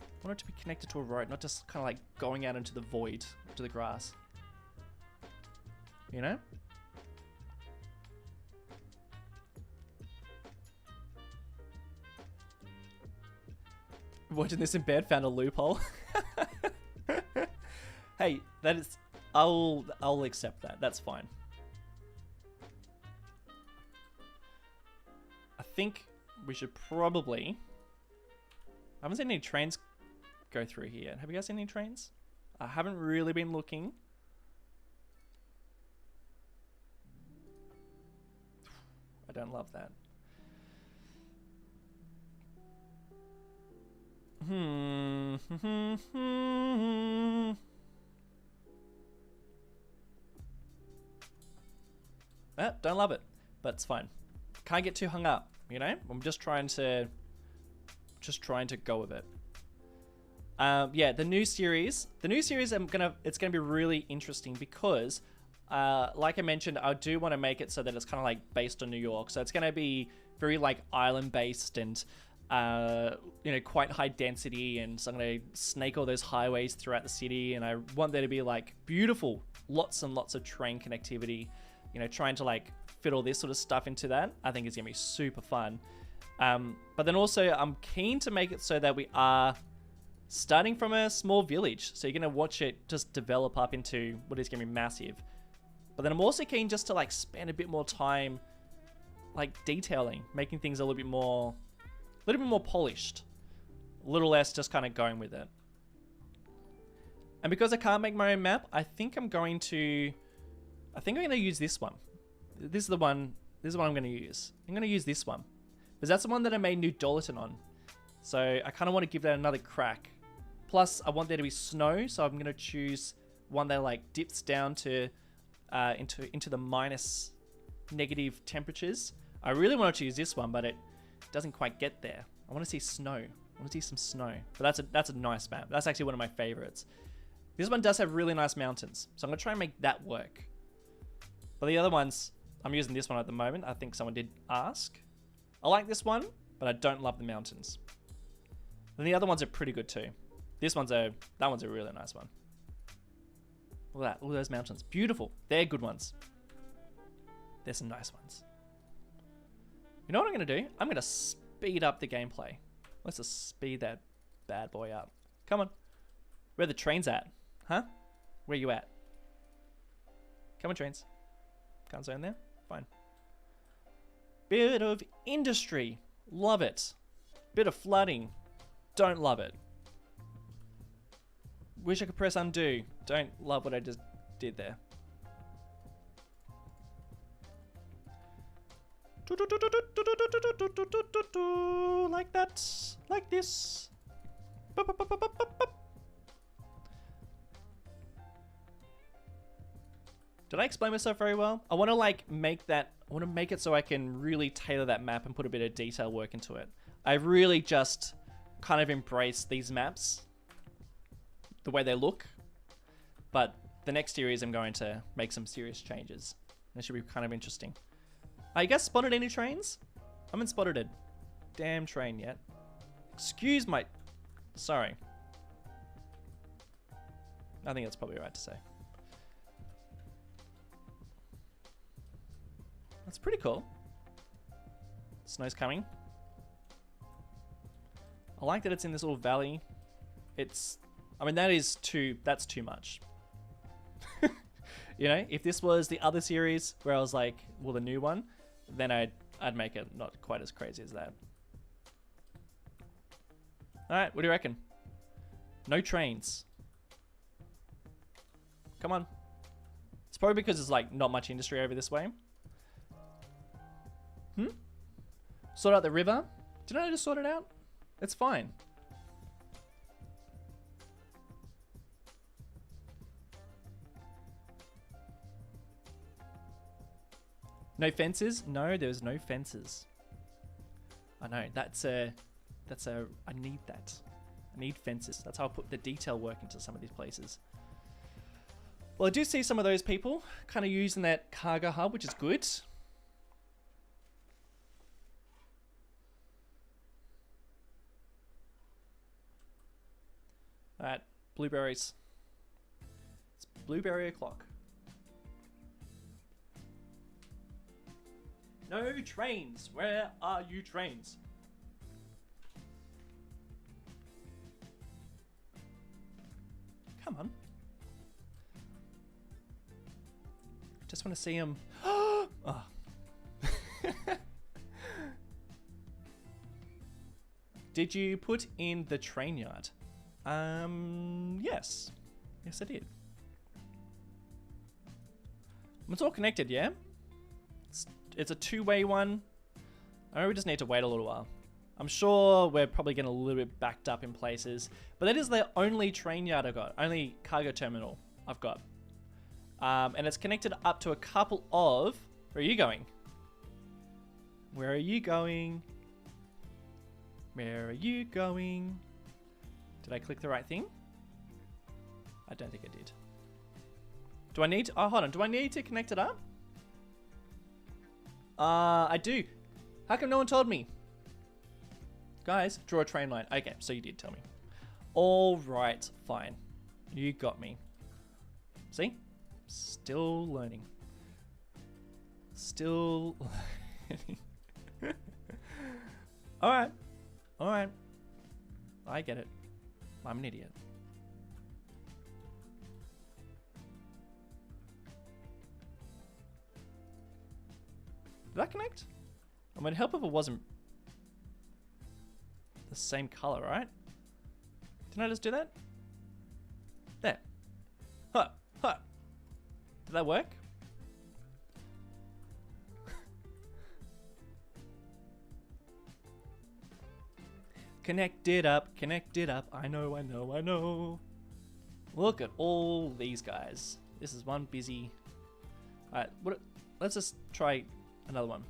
I want it to be connected to a road, not just kind of like going out into the void, to the grass. You know? Watching this in bed, found a loophole. Hey, that is, I'll accept that. That's fine. I think we should probably. I haven't seen any trains go through here yet. Have you guys seen any trains? I haven't really been looking. I don't love that. Don't love it, but it's fine. Can't get too hung up, you know? I'm just trying to go with it. Yeah, the new series it's gonna be really interesting because like I mentioned, I do want to make it so that it's kind of like based on New York. So it's gonna be very like island based and you know, quite high density, and so I'm gonna snake all those highways throughout the city, and I want there to be like beautiful, lots and lots of train connectivity, you know, trying to like fit all this sort of stuff into that. I think it's gonna be super fun. But then also I'm keen to make it so that we are starting from a small village, so you're gonna watch it just develop up into what is gonna be massive. But then I'm also keen just to like spend a bit more time like detailing, making things a little bit more polished, a little less just kind of going with it. And because I can't make my own map, I think I'm going to use this one. This is the one I'm going to use. I'm going to use this one because that's the one that I made New Dollarton on. So I kind of want to give that another crack. Plus I want there to be snow, so I'm going to choose one that like dips down to into the minus negative temperatures. I really want to choose this one, but it doesn't quite get there. I want to see snow. I want to see some snow. But that's a nice map. That's actually one of my favorites. This one does have really nice mountains, so I'm going to try and make that work. But the other ones, I'm using this one at the moment. I think someone did ask. I like this one, but I don't love the mountains. And the other ones are pretty good too. That one's a really nice one. Look at that. Look at those mountains. Beautiful. They're good ones. There's some nice ones. You know what I'm going to do? I'm going to speed up the gameplay. Let's just speed that bad boy up. Come on. Where are the trains at? Huh? Where you at? Come on, trains. Can't zone there? Fine. Bit of industry. Love it. Bit of flooding. Don't love it. Wish I could press undo. Don't love what I just did there. Like that. Like this. Did I explain myself very well? I want to like make that, I want to make it so I can really tailor that map and put a bit of detail work into it. I really just kind of embrace these maps, the way they look, but the next series I'm going to make some serious changes. It should be kind of interesting. I guess spotted any trains? I haven't spotted a damn train yet. Excuse my... Sorry. I think that's probably right to say. That's pretty cool. Snow's coming. I like that it's in this little valley. It's... I mean, that's too much. You know, if this was the other series where I was like, well, the new one, then I'd make it not quite as crazy as that. Alright, what do you reckon? No trains. Come on. It's probably because there's like not much industry over this way. Sort out the river? Didn't I just sort it out? It's fine. No fences? No, there's no fences. I know, I need that. I need fences. That's how I put the detail work into some of these places. Well, I do see some of those people kind of using that cargo hub, which is good. Alright, blueberries. It's blueberry o'clock. No trains. Where are you trains? Come on. Just want to see him. Oh. Did you put in the train yard? Yes. Yes, I did. It's all connected, yeah? It's a two-way one. I know we just need to wait a little while. I'm sure we're probably getting a little bit backed up in places, but that is the only train yard I've got, only cargo terminal I've got. And it's connected up to a couple of... Where are you going? Where are you going? Where are you going? Did I click the right thing? I don't think I did. Do I need to... Oh, hold on. Do I need to connect it up? I do. How come no one told me? Guys, draw a train line. Okay, so you did tell me. All right, fine. You got me. See? Still learning. Still learning. All right. All right. I get it. I'm an idiot. Did that connect? I mean, help if it wasn't the same color, right? Didn't I just do that? There. Huh. Huh. Did that work? Connect it up, connect it up. I know, I know, I know. Look at all these guys. This is one busy... Alright, let's just try another one.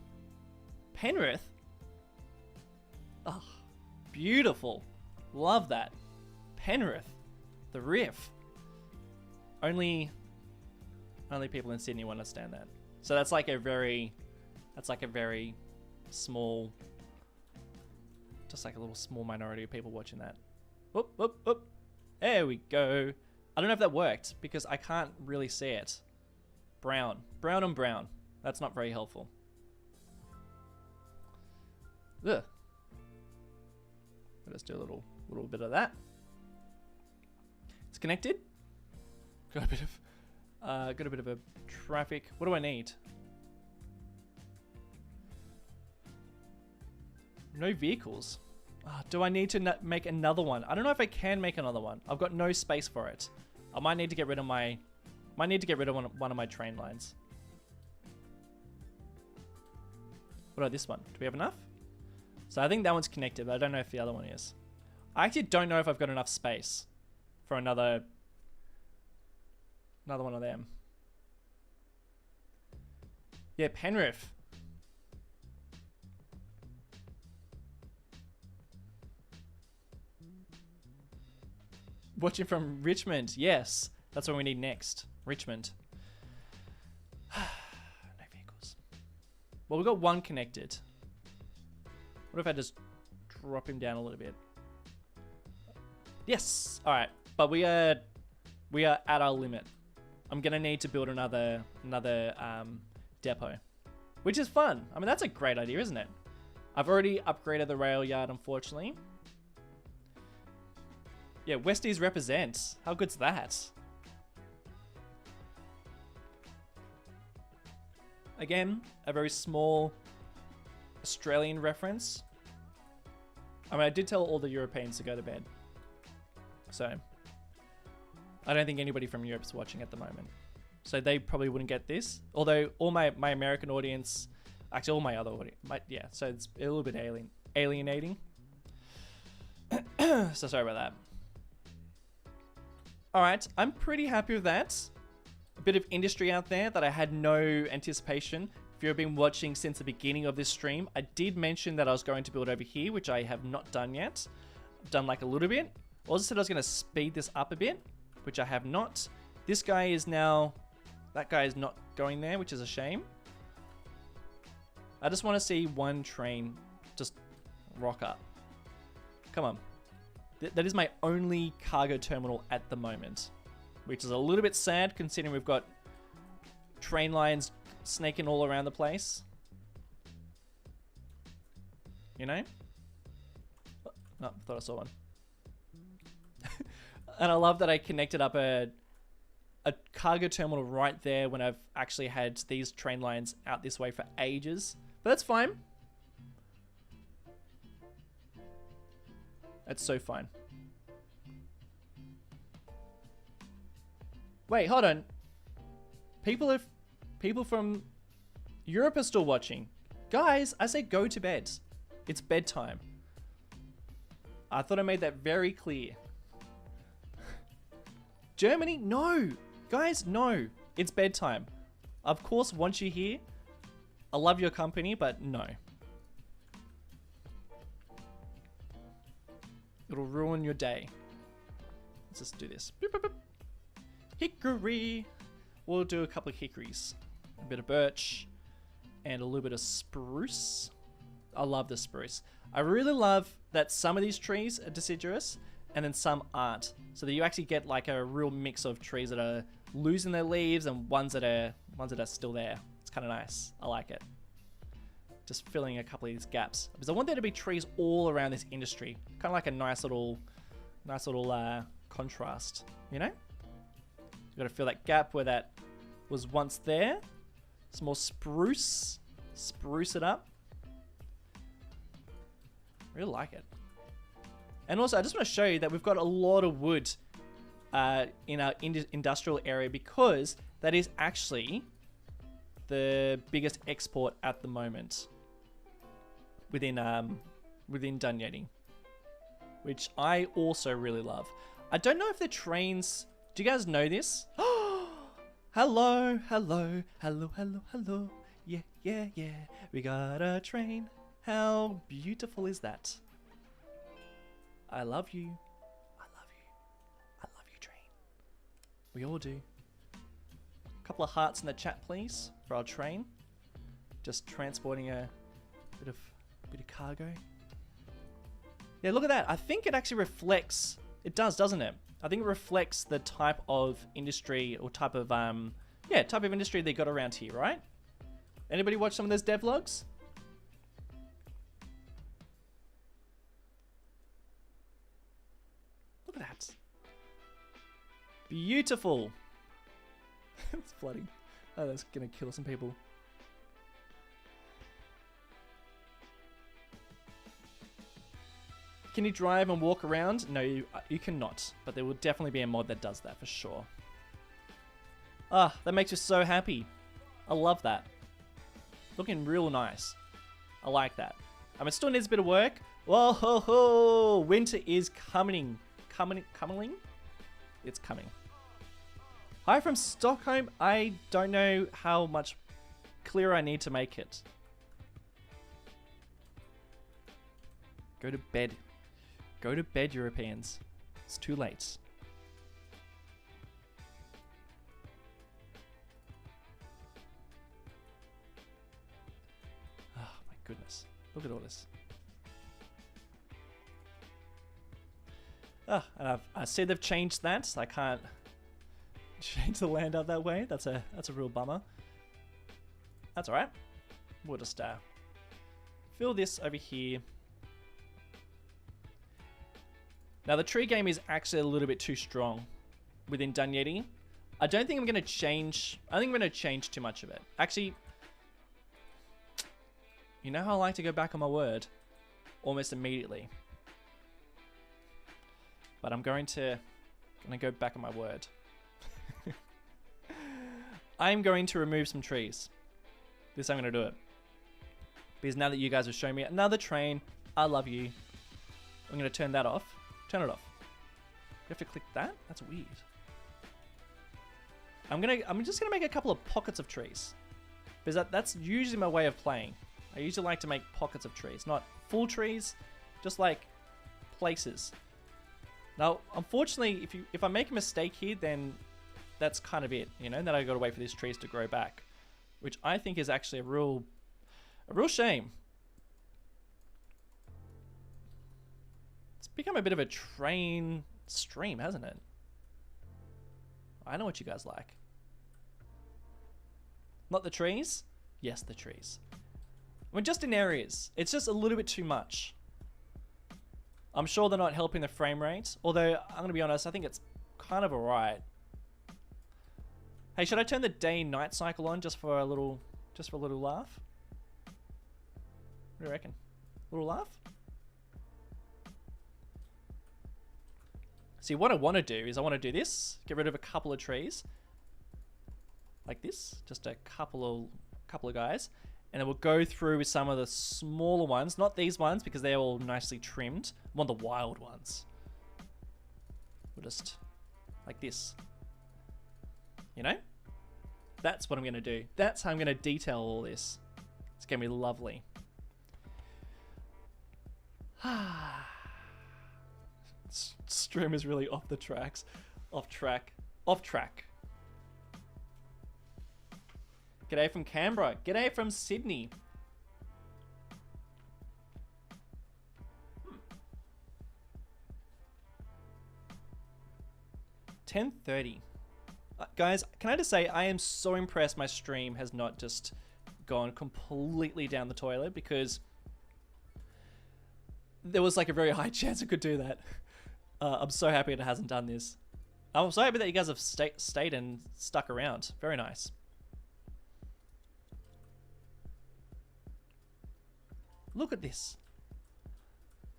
Penrith? Oh, beautiful. Love that. Penrith. The Riff. Only people in Sydney will understand that. So that's like a very small, just like a little small minority of people watching that. Whoop, whoop, whoop. There we go. I don't know if that worked because I can't really see it. Brown. Brown and brown. That's not very helpful. Ugh. Let's do a little bit of that. It's connected. Got a bit of a traffic. What do I need? No vehicles. Oh, do I need to make another one? I don't know if I can make another one. I've got no space for it. I might need to get rid of my. Might need to get rid of one of my train lines. What about this one? Do we have enough? So I think that one's connected, but I don't know if the other one is. I actually don't know if I've got enough space for another one of them. Yeah, Penrith. Watching from Richmond. Yes, that's what we need next. Richmond. No vehicles. Well, we've got one connected. What if I just drop him down a little bit? Yes. All right, but we are at our limit. I'm gonna need to build another depot, which is fun. I mean, that's a great idea, isn't it? I've already upgraded the rail yard, unfortunately. Yeah, Westies represents. How good's that? Again, a very small Australian reference. I mean, I did tell all the Europeans to go to bed. So, I don't think anybody from Europe's watching at the moment. So they probably wouldn't get this. Although all my American audience, actually all my other audience, yeah, so it's a little bit alienating. So sorry about that. All right, I'm pretty happy with that. A bit of industry out there that I had no anticipation. you've been watching since the beginning of this stream, I did mention that I was going to build over here, which I have not done yet. I've done like a little bit. I also said I was going to speed this up a bit, which I have not. This guy is now... That guy is not going there, which is a shame. I just want to see one train just rock up. Come on. That is my only cargo terminal at the moment, which is a little bit sad considering we've got train lines snaking all around the place. You know? Oh, I thought I saw one. And I love that I connected up a cargo terminal right there when I've actually had these train lines out this way for ages. But that's fine. That's so fine. Wait, hold on. People from Europe are still watching. Guys, I say go to bed. It's bedtime. I thought I made that very clear. Germany? No. Guys, no. It's bedtime. Of course, once you're here, I love your company, but no. It'll ruin your day. Let's just do this. Boop, boop, boop. Hickory. We'll do a couple of hickories. A bit of birch. And a little bit of spruce. I love the spruce. I really love that some of these trees are deciduous and then some aren't. So that you actually get like a real mix of trees that are losing their leaves and ones that are still there. It's kind of nice. I like it. Just filling a couple of these gaps because I want there to be trees all around this industry. Kind of like a nice little contrast, you know? You got to fill that gap where that was once there. Some more spruce. Spruce it up. Really like it. And also, I just want to show you that we've got a lot of wood in our industrial area because that is actually the biggest export at the moment within Dunyating, which I also really love. I don't know if the trains... Do you guys know this? Hello, hello, hello, hello, hello. Yeah, yeah, yeah. We got a train. How beautiful is that? I love you. I love you. I love you, train. We all do. A couple of hearts in the chat, please, for our train. Just transporting a bit of cargo. Yeah, look at that. I think it actually reflects... It does, doesn't it? I think it reflects the type of industry or type of industry they got around here, right? Anybody watch some of those devlogs? Look at that. Beautiful. It's flooding. Oh, that's gonna kill some people. Can you drive and walk around? No, you cannot. But there will definitely be a mod that does that for sure. Ah, that makes you so happy. I love that. Looking real nice. I like that. It still needs a bit of work. Whoa, ho, ho. Winter is coming. Coming? It's coming. Hi from Stockholm. I don't know how much clearer I need to make it. Go to bed. Go to bed, Europeans. It's too late. Oh my goodness. Look at all this. Ah, and I see they've changed that. So I can't change the land out that way. That's a real bummer. That's alright. We'll just fill this over here. Now, the tree game is actually a little bit too strong within Dunyating. I don't think I'm going to change... I think I'm going to change too much of it. Actually, you know how I like to go back on my word? Almost immediately. But I'm going to go back on my word. I'm going to remove some trees. This I'm going to do it. Because now that you guys have shown me another train, I love you. I'm going to turn that off. Turn it off. You have to click that? That's weird. I'm just gonna make a couple of pockets of trees. Because that's usually my way of playing. I usually like to make pockets of trees, not full trees, just like places. Now, unfortunately, if I make a mistake here, then that's kind of it, you know. Then I got to wait for these trees to grow back, which I think is actually a real shame. It's become a bit of a train stream, hasn't it? I know what you guys like. Not the trees? Yes, the trees. I mean, just in areas. It's just a little bit too much. I'm sure they're not helping the frame rate. Although, I'm going to be honest, I think it's kind of alright. Hey, should I turn the day and night cycle on just for a little laugh? What do you reckon? A little laugh? See, what I want to do is I want to do this. Get rid of a couple of trees. Like this. Just a couple of guys. And then we'll go through with some of the smaller ones. Not these ones, because they're all nicely trimmed. I want the wild ones. We'll just... like this. You know? That's what I'm going to do. That's how I'm going to detail all this. It's going to be lovely. Stream is really off the tracks. Off track. Off track. G'day from Canberra. G'day from Sydney. 10:30. Guys, can I just say, I am so impressed my stream has not just gone completely down the toilet, because there was like a very high chance it could do that. I'm so happy it hasn't done this. I'm so happy that you guys have stayed and stuck around. Very nice. Look at this.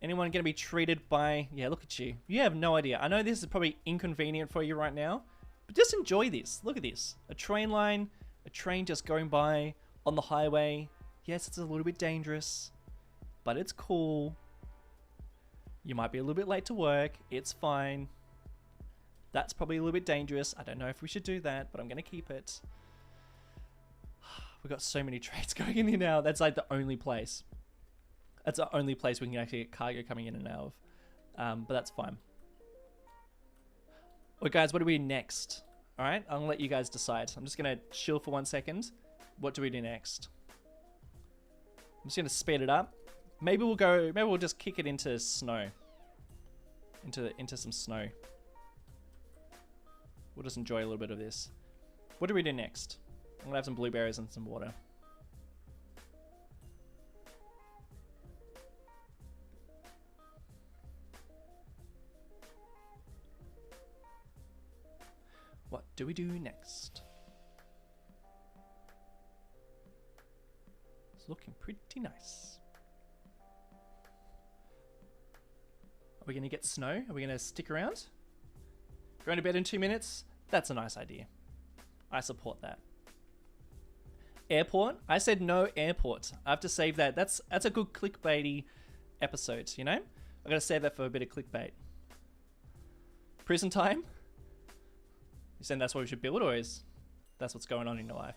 Anyone going to be treated by... yeah, look at you. You have no idea. I know this is probably inconvenient for you right now, but just enjoy this. Look at this. A train line, a train just going by on the highway. Yes, it's a little bit dangerous, but it's cool. You might be a little bit late to work. It's fine. That's probably a little bit dangerous. I don't know if we should do that, but I'm going to keep it. We've got so many trains going in here now. That's like the only place. That's the only place we can actually get cargo coming in and out of. But that's fine. Well, guys, what do we do next? All right, I'm going to let you guys decide. I'm just going to chill for 1 second. What do we do next? I'm just going to speed it up. Maybe we'll just kick it into snow. Into some snow. We'll just enjoy a little bit of this. What do we do next? I'm going to have some blueberries and some water. What do we do next? It's looking pretty nice. Are we going to get snow? Are we going to stick around? Going to bed in 2 minutes? That's a nice idea. I support that. Airport? I said no airport. I have to save that. That's a good clickbaity episode, you know? I gotta save that for a bit of clickbait. Prison time? You saying that's what we should build, or is that's what's going on in your life?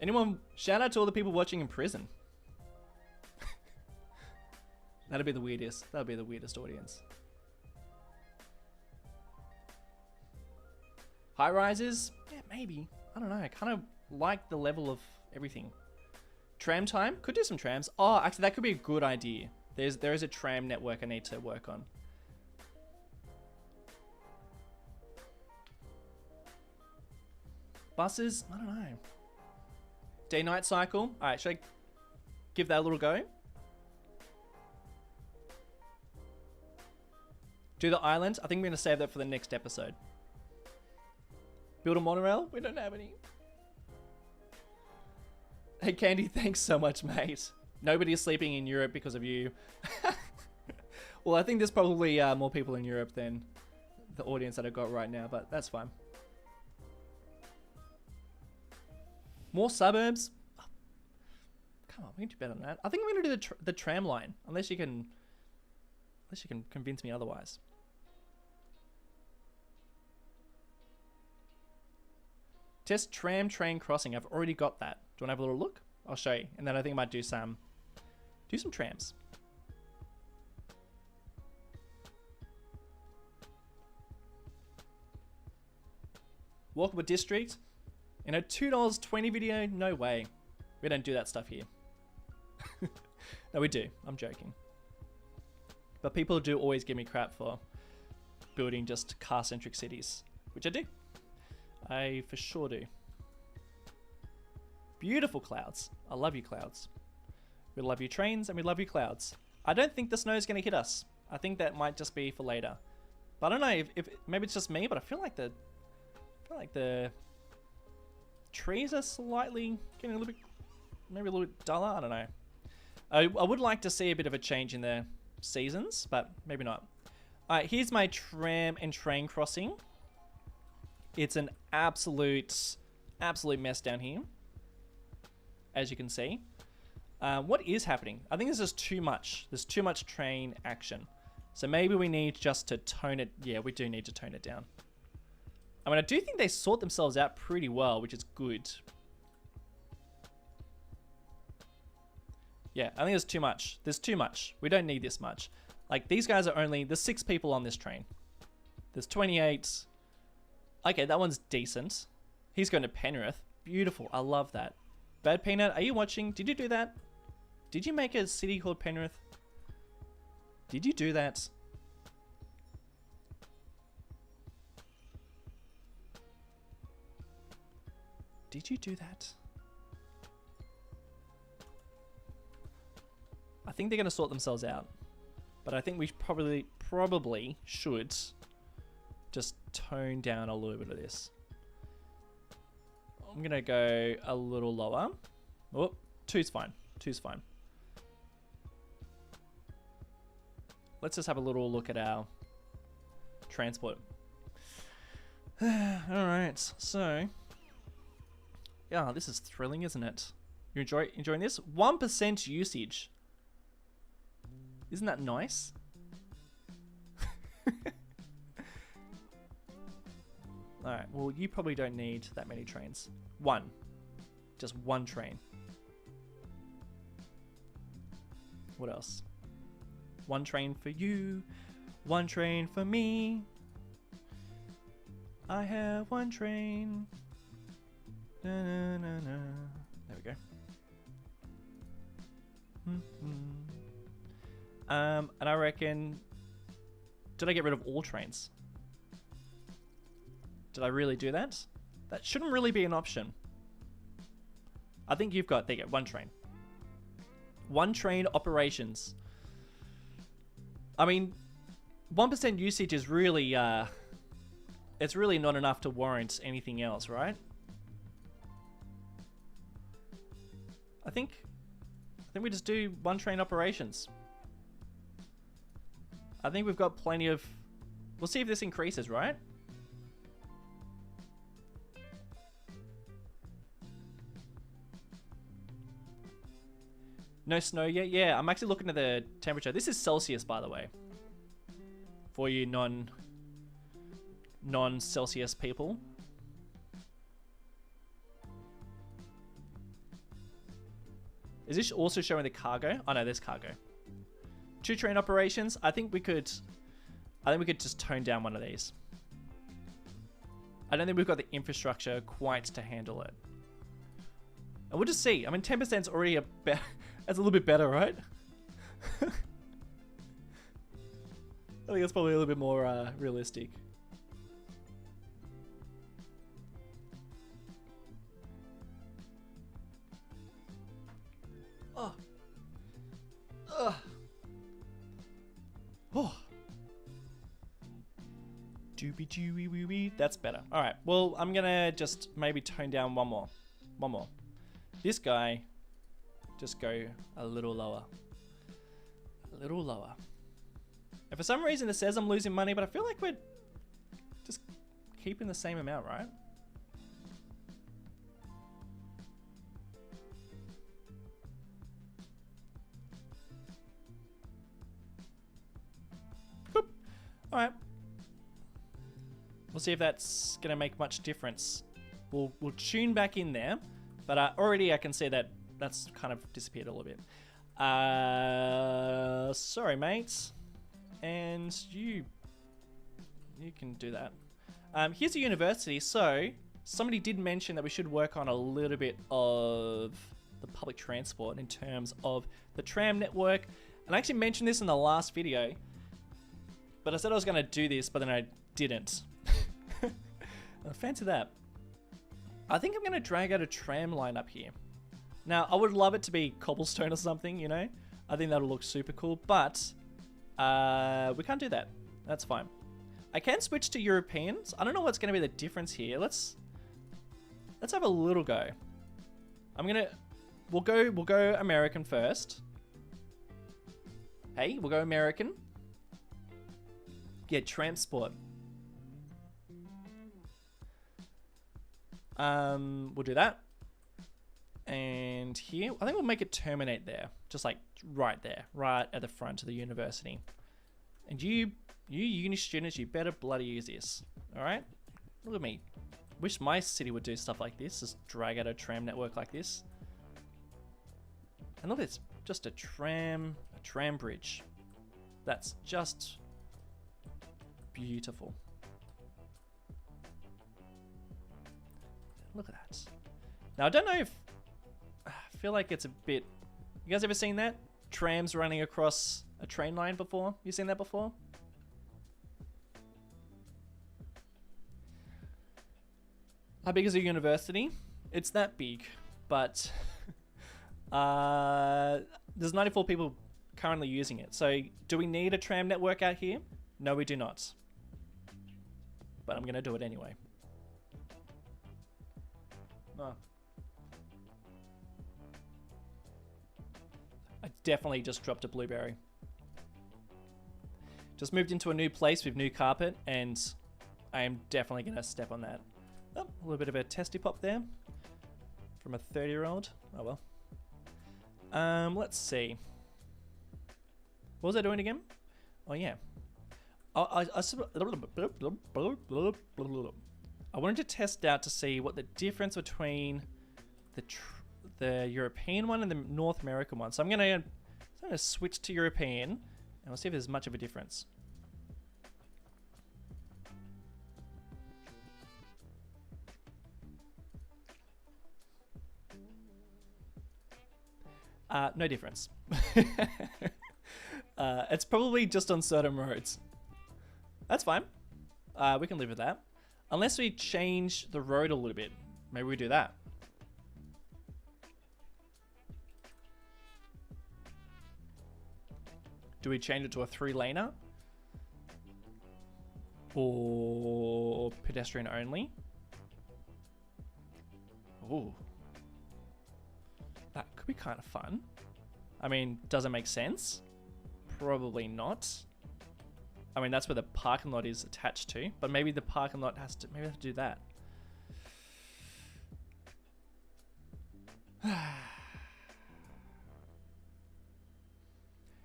Anyone? Shout out to all the people watching in prison. That'd be the weirdest. That'd be the weirdest audience. High rises? Yeah, maybe. I don't know. I kind of like the level of everything. Tram time? Could do some trams. Oh, actually, that could be a good idea. There is a tram network I need to work on. Buses? I don't know. Day-night cycle? Alright, should I give that a little go? Do the island? I think we're going to save that for the next episode. Build a monorail? We don't have any. Hey, Candy, thanks so much, mate. Nobody is sleeping in Europe because of you. Well, I think there's probably more people in Europe than the audience that I've got right now, but that's fine. More suburbs? Oh, come on, we can do better than that. I think I'm going to do the tram line, unless you can convince me otherwise. Test tram train crossing. I've already got that. Do you want to have a little look? I'll show you. And then I think I might do some trams. Walkable district. In a $2.20 video? No way. We don't do that stuff here. No, we do. I'm joking. But people do always give me crap for building just car-centric cities, which I do. I for sure do. Beautiful clouds. I love you, clouds. We love you, trains, and we love you, clouds. I don't think the snow is going to hit us. I think that might just be for later. But I don't know if maybe it's just me, but I feel like the trees are slightly getting a little bit, maybe a little bit duller. I don't know. I would like to see a bit of a change in the seasons, but maybe not. All right, here's my tram and train crossing. It's an absolute mess down here, as you can see. What is happening? I think there's just too much. There's too much train action. So maybe we need just to tone it. Yeah, we do need to tone it down. I mean, I do think they sort themselves out pretty well, which is good. Yeah, I think there's too much. There's too much. We don't need this much. Like, these guys are only... There's 6 people on this train. There's 28. Okay, that one's decent. He's going to Penrith. Beautiful. I love that. Bad Peanut, are you watching? Did you do that? Did you make a city called Penrith? Did you do that? Did you do that? I think they're going to sort themselves out. But I think we probably should just tone down a little bit of this. I'm going to go a little lower. Oh, 2's fine. 2's fine. Let's just have a little look at our transport. Alright, so... Yeah, this is thrilling, isn't it? You enjoying this? 1% usage. Isn't that nice? Alright, well, you probably don't need that many trains. 1. Just 1 train. What else? 1 train for you. 1 train for me. I have 1 train. Na, na, na, na. There we go. And I reckon... Did I get rid of all trains? Did I really do that? That shouldn't really be an option. I think you've got... There you go, 1 train. 1 train operations. I mean, 1% usage is really... it's really not enough to warrant anything else, right? I think we just do 1 train operations. I think we've got plenty of... We'll see if this increases, right? No snow yet? Yeah, I'm actually looking at the temperature. This is Celsius, by the way. For you non-Celsius people. Is this also showing the cargo? Oh no, there's cargo. 2 train operations. I think we could just tone down one of these. I don't think we've got the infrastructure quite to handle it. And we'll just see. I mean, 10% is already that's a little bit better, right? I think that's probably a little bit more realistic. Oh. Ugh. Oh. Doobie dooey wee wee. That's better. All right. Well, I'm gonna just maybe tone down one more. This guy, just go a little lower. A little lower. And for some reason it says I'm losing money, but I feel like we're just keeping the same amount, right? Alright. We'll see if that's going to make much difference we'll tune back in there. But already I can see that that's kind of disappeared a little bit. Sorry, mates. And you can do that. Here's a university. So somebody did mention that we should work on a little bit of the public transport in terms of the tram network. And I actually mentioned this in the last video, but I said I was going to do this, but then I didn't. I fancy that. I think I'm going to drag out a tram line up here. Now, I would love it to be cobblestone or something, you know? I think that'll look super cool, but we can't do that. That's fine. I can switch to Europeans. I don't know what's going to be the difference here. Let's have a little go. We'll go American first. Hey, we'll go American. Yeah, transport. We'll do that. And here, I think we'll make it terminate there. Just like right there, right at the front of the university. And you uni students, you better bloody use this. All right? Look at me. Wish my city would do stuff like this. Just drag out a tram network like this. And look at this. Just a tram bridge. That's just beautiful. Look at that. Now, I don't know if... I feel like it's a bit... You guys ever seen that? Trams running across a train line before? You seen that before? How big is a university? It's that big, but there's 94 people currently using it. So do we need a tram network out here? No, we do not. But I'm going to do it anyway. Oh. I definitely just dropped a blueberry. Just moved into a new place with new carpet, and I am definitely going to step on that. Oh, a little bit of a testy pop there from a 30-year-old. Oh well. Let's see. What was I doing again? Oh yeah. I wanted to test out to see what the difference between the European one and the North American one. So I'm gonna switch to European, and we'll see if there's much of a difference. No difference. It's probably just on certain roads. That's fine. We can live with that. Unless we change the road a little bit. Maybe we do that. Do we change it to a 3-laner? Or pedestrian only? Ooh. That could be kind of fun. I mean, does it make sense? Probably not. I mean, that's where the parking lot is attached to, but maybe the parking lot has to, maybe I have to do that.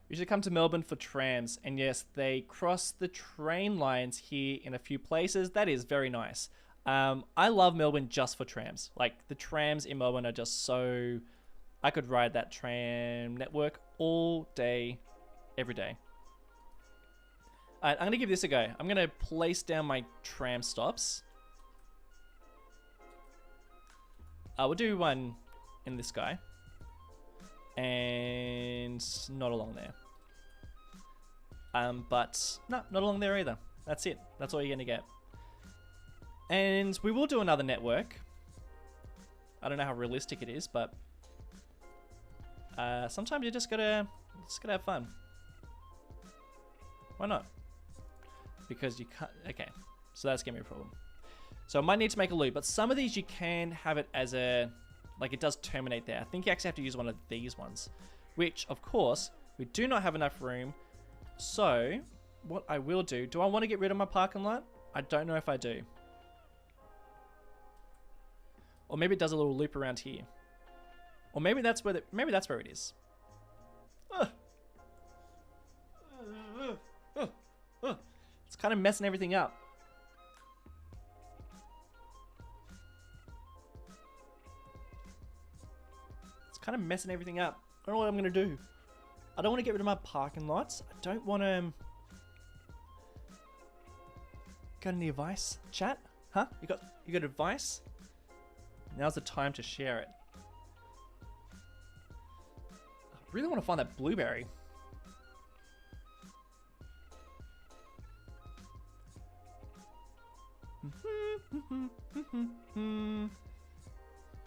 You should come to Melbourne for trams, and yes, they cross the train lines here in a few places. That is very nice. I love Melbourne just for trams. Like, the trams in Melbourne are just so... I could ride that tram network all day, every day. Alright, I'm going to give this a go. I'm going to place down my tram stops. We'll do one in this guy. And not along there. But no, not along there either. That's it. That's all you're going to get. And we will do another network. I don't know how realistic it is, but sometimes you just gotta have fun. Why not? Because you can't. Okay, so that's gonna be a problem. So I might need to make a loop, but some of these you can have it as a, like, it does terminate there. I think you actually have to use one of these ones, which of course we do not have enough room. So what I will do I want to get rid of my parking lot? I don't know if I do. Or maybe it does a little loop around here. Or maybe that's where it is. It's kind of messing everything up. kind of messing everything up. I don't know what I'm going to do. I don't want to get rid of my parking lots. I don't want to... Got any advice, chat? Huh? You got advice? Now's the time to share it. I really want to find that blueberry.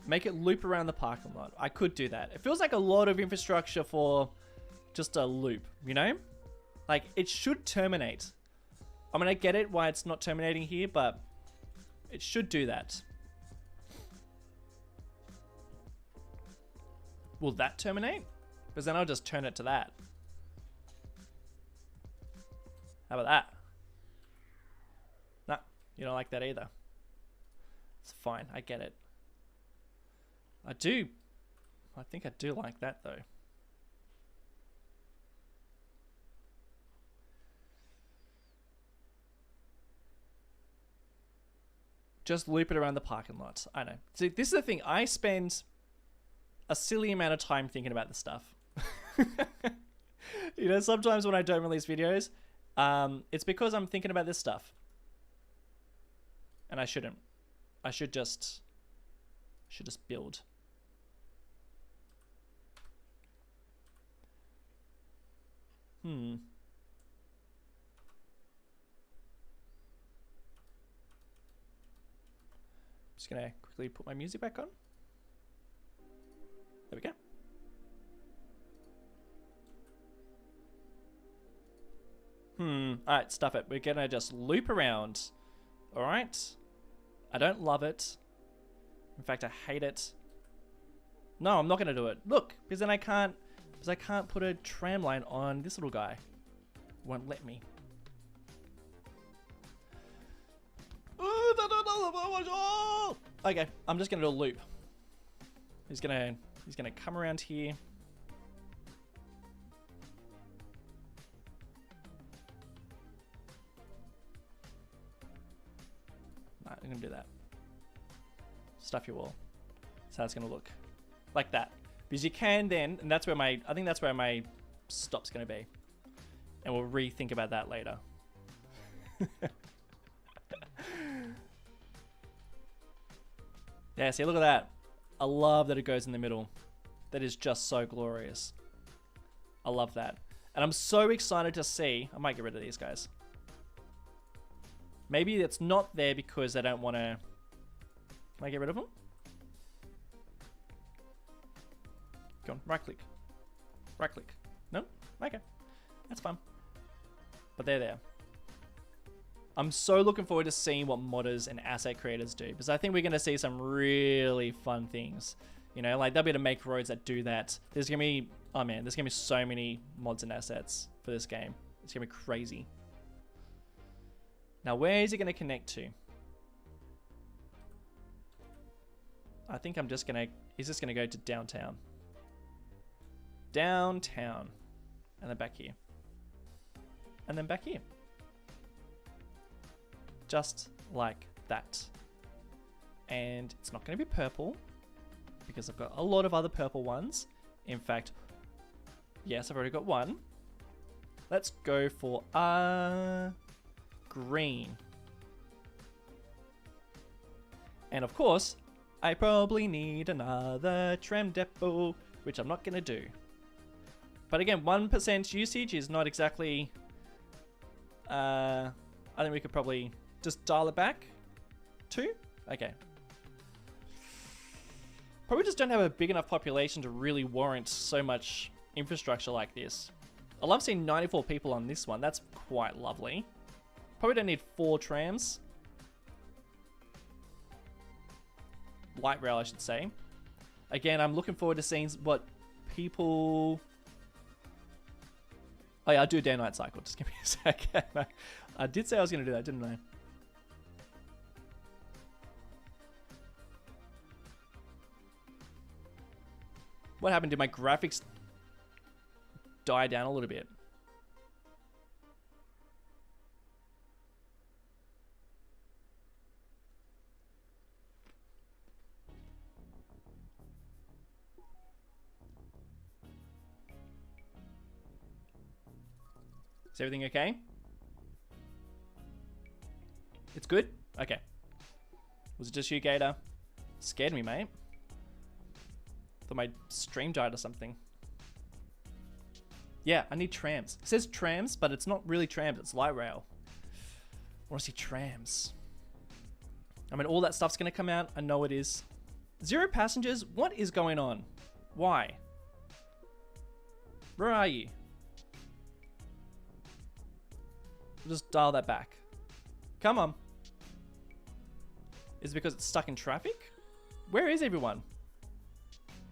Make it loop around the parking lot. I could do that. It feels like a lot of infrastructure for just a loop, you know? Like, it should terminate. I mean, I get it why it's not terminating here, but it should do that. Will that terminate? Because then I'll just turn it to that. How about that? Nah, you don't like that either. It's fine, I get it. I think I do like that though. Just loop it around the parking lot. I know. See, this is the thing. I spend a silly amount of time thinking about this stuff. You know, sometimes when I don't release videos, it's because I'm thinking about this stuff. And I shouldn't. I should just build. Just gonna quickly put my music back on. There we go. Alright, stuff it. We're gonna just loop around. Alright. I don't love it. In fact, I hate it. No, I'm not gonna do it. Look, because then I can't put a tram line on this little guy. Won't let me. Okay, I'm just gonna do a loop. He's gonna come around here. Nah, I'm gonna do that. Stuff your wall. That's how it's gonna look. Like that. Because you can then, and that's where I think that's where my stop's gonna be. And we'll rethink about that later. Yeah, see, look at that. I love that it goes in the middle. That is just so glorious. I love that. And I'm so excited to see... I might get rid of these guys. Maybe it's not there because they don't want to... Can I get rid of them? Go on, right click. Right click. No? Okay. That's fine. But they're there. I'm so looking forward to seeing what modders and asset creators do, because I think we're going to see some really fun things. You know, like they'll be able to make roads that do that. There's going to be, oh man, there's going to be so many mods and assets for this game. It's going to be crazy. Now, where is it going to connect to? I think I'm just going to, he's just going to go to downtown. Downtown. And then back here. And then back here. Just like that. And it's not going to be purple because I've got a lot of other purple ones. In fact, yes, I've already got one. Let's go for green. And of course, I probably need another tram depot, which I'm not going to do. But again, 1% usage is not exactly... I think we could probably just dial it back. 2? Okay. Probably just don't have a big enough population to really warrant so much infrastructure like this. I love seeing 94 people on this one. That's quite lovely. Probably don't need 4 trams. Light rail, I should say. Again, I'm looking forward to seeing what people... Oh yeah, I'll do a day-night cycle. Just give me a second. I did say I was going to do that, didn't I? What happened? Did my graphics die down a little bit? Is everything okay? It's good? Okay. Was it just you, Gator? Scared me, mate. Thought my stream died or something. Yeah, I need trams. It says trams, but it's not really trams. It's light rail. I want to see trams. I mean, all that stuff's going to come out. I know it is. 0 passengers? What is going on? Why? Where are you? We'll just dial that back. Come on. Is it because it's stuck in traffic? Where is everyone?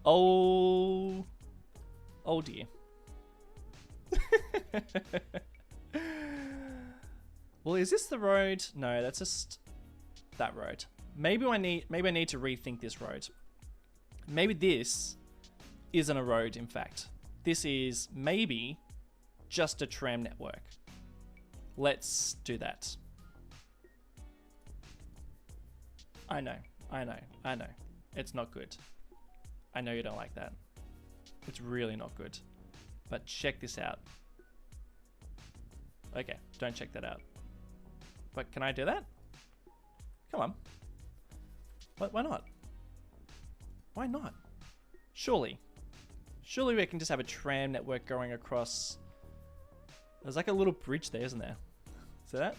Oh. Oh dear. Well, is this the road? No, that's just that road. Maybe I need to rethink this road. Maybe this isn't a road, in fact. This is maybe just a tram network. Let's do that. I know. It's not good. I know you don't like that. It's really not good. But check this out. Okay, don't check that out. But can I do that? Come on. Why not? Why not? Surely we can just have a tram network going across. There's like a little bridge there, isn't there? See that?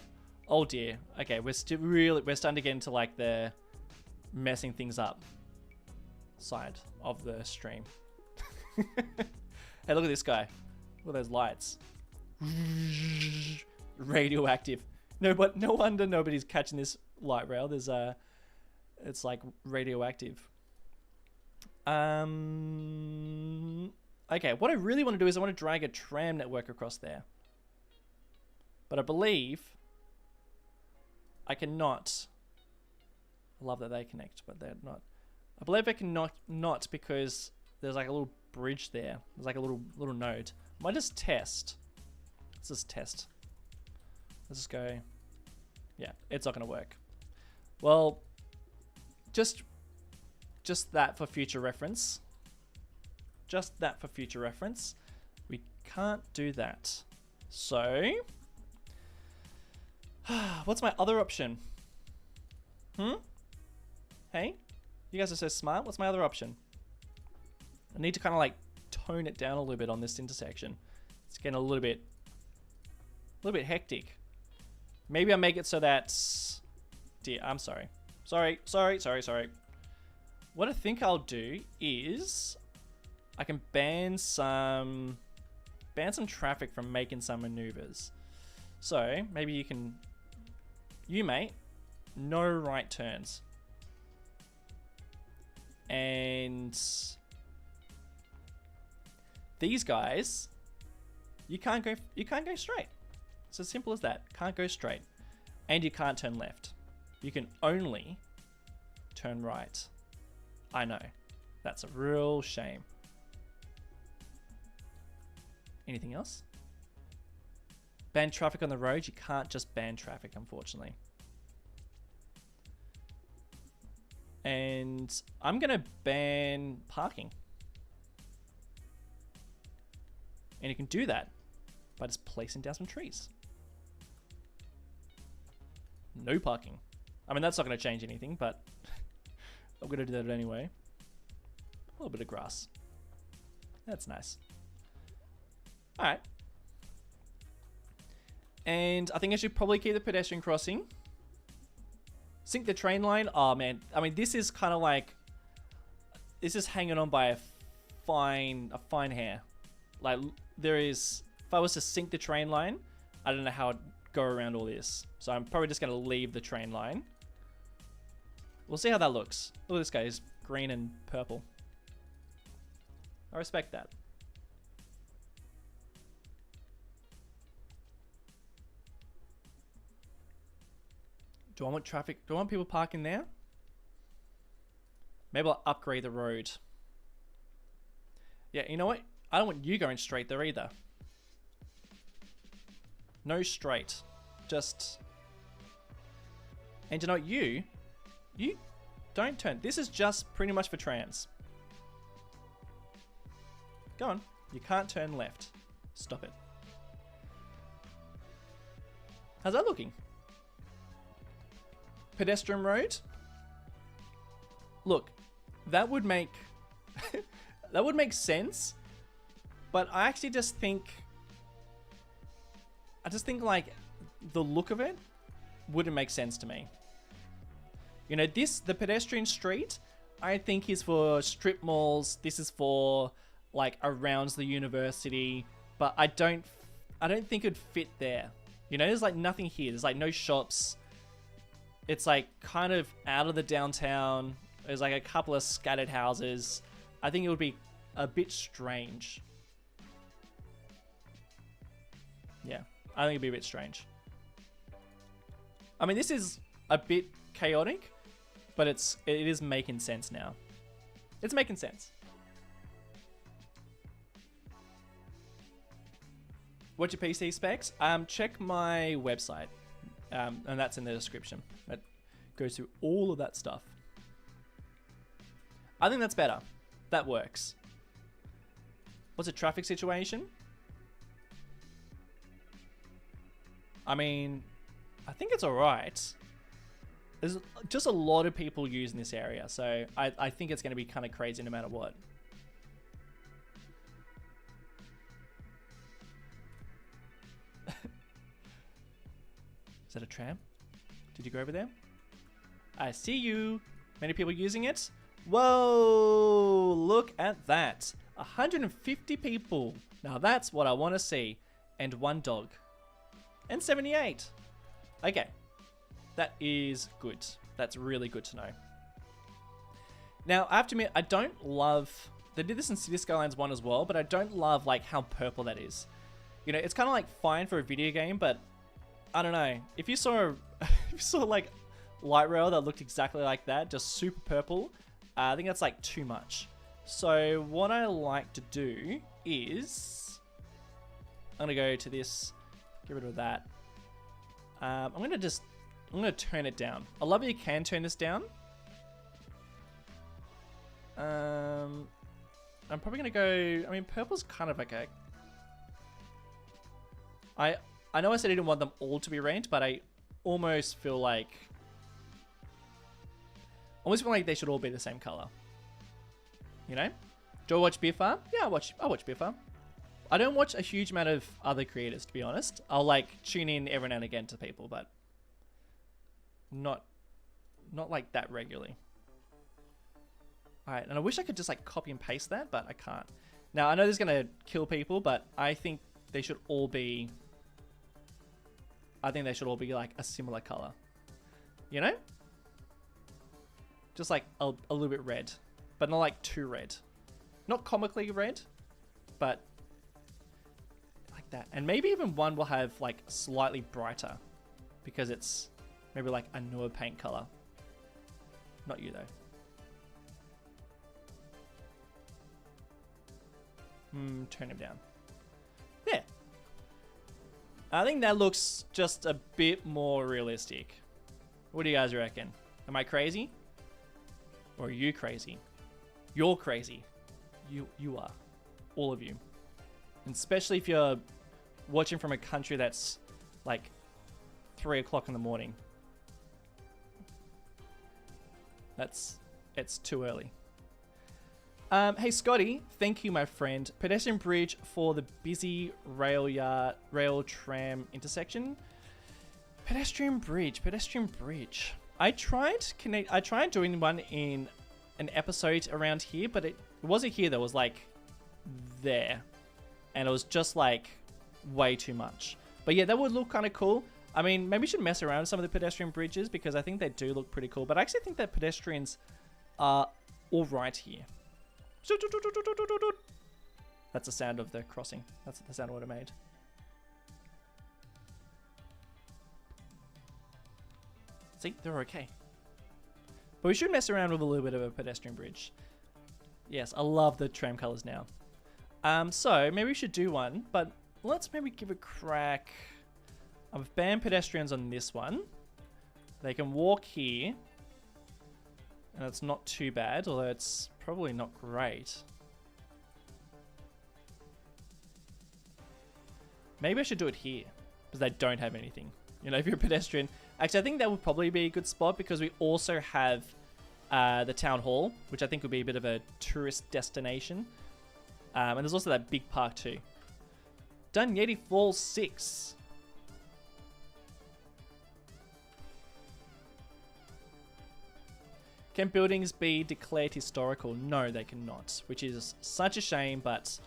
Oh dear. Okay, we're starting to get into like the messing things up side of the stream. Hey, look at this guy. Look at those lights. Radioactive. No, but no wonder nobody's catching this light rail. There's it's like radioactive. Okay, what I really want to do is I want to drag a tram network across there. But I believe I cannot. I love that they connect, but they're not. I believe I can not because there's like a little bridge there. There's like a little node. I might just test. Let's just test. Let's just go. Yeah, it's not going to work. Well, just that for future reference. Just that for future reference. We can't do that. So, what's my other option? Hey, you guys are so smart. What's my other option? I need to kind of like tone it down a little bit on this intersection. It's getting a little bit hectic. Maybe I make it so that, dear, I'm sorry. Sorry. What I think I'll do is I can ban some traffic from making some maneuvers. So maybe you mate, no right turns. And these guys, you can't go straight. It's as simple as that. Can't go straight. And you can't turn left. You can only turn right. I know. That's a real shame. Anything else? Ban traffic on the road. You can't just ban traffic, unfortunately. And I'm going to ban parking. And you can do that by just placing down some trees. No parking. I mean, that's not going to change anything, but I'm going to do that anyway. A little bit of grass. That's nice. All right. And I think I should probably keep the pedestrian crossing. Sync the train line. Oh, man. I mean, this is kind of like... This is hanging on by a fine hair. Like, there is... If I was to sync the train line, I don't know how I'd go around all this. So I'm probably just going to leave the train line. We'll see how that looks. Look at this guy. He's green and purple. I respect that. Do I want traffic? Do I want people parking there? Maybe I'll upgrade the road. Yeah, you know what? I don't want you going straight there either. No straight. Just... And you know what? You don't turn. This is just pretty much for trams. Go on. You can't turn left. Stop it. How's that looking? Pedestrian road. Look, that would make that would make sense, but I actually just think like the look of it wouldn't make sense to me. You know, the pedestrian street, I think is for strip malls. This is for like around the university, but I don't think it'd fit there. You know, there's like nothing here. There's like no shops. It's like kind of out of the downtown. There's like a couple of scattered houses. I think it would be a bit strange. Yeah, I think it'd be a bit strange. I mean, this is a bit chaotic, but it is making sense now. It's making sense. What's your PC specs? Check my website, and that's in the description. That goes through all of that stuff. I think that's better. That works. What's a traffic situation? I mean, I think it's alright. There's just a lot of people using this area, so I think it's going to be kind of crazy no matter what. Is that a tram? Did you go over there? I see you. Many people using it. Whoa, look at that. 150 people. Now that's what I want to see. And one dog. And 78. Okay. That is good. That's really good to know. Now, I have to admit, I don't love... They did this in City Skylines 1 as well, but I don't love like how purple that is. You know, it's kind of like fine for a video game, but I don't know. If you saw like light rail that looked exactly like that, just super purple, I think that's like too much. So what I like to do is... I'm going to go to this, get rid of that. I'm going to turn it down. I love that you can turn this down. I'm probably going to go... I mean, purple's kind of like a... I know I said I didn't want them all to be ranked, but I almost feel like... they should all be the same color. You know? Do I watch Beer Farm? Yeah, I watch Beer Farm. I don't watch a huge amount of other creators, to be honest. I'll like tune in every now and again to people, but not like that regularly. Alright, and I wish I could just like copy and paste that, but I can't. Now, I know this is going to kill people, but I think they should all be... like a similar color. You know? Just like a little bit red, but not like too red. Not comically red, but like that. And maybe even one will have like slightly brighter because it's maybe like a newer paint color. Not you though. Turn him down. There. I think that looks just a bit more realistic. What do you guys reckon? Am I crazy? Or are you crazy? You're crazy. You are. All of you. And especially if you're watching from a country that's like 3 o'clock in the morning. It's too early. Hey Scotty, thank you my friend. Pedestrian bridge for the busy rail tram intersection. Pedestrian bridge. I tried doing one in an episode around here, but it wasn't here though. It was like there. And it was just like way too much. But yeah, that would look kind of cool. I mean, maybe we should mess around with some of the pedestrian bridges because I think they do look pretty cool. But I actually think that pedestrians are all right here. That's the sound of the crossing. That's the sound of what it made. See, they're okay. But we should mess around with a little bit of a pedestrian bridge. Yes, I love the tram colors now. So maybe we should do one, but let's maybe give a crack. I've banned pedestrians on this one. They can walk here. And it's not too bad, although it's probably not great. Maybe I should do it here, because they don't have anything. You know, if you're a pedestrian. Actually, I think that would probably be a good spot because we also have the town hall, which I think would be a bit of a tourist destination. And there's also that big park too. Done Yeti Falls 6. Can buildings be declared historical? No, they cannot, which is such a shame, but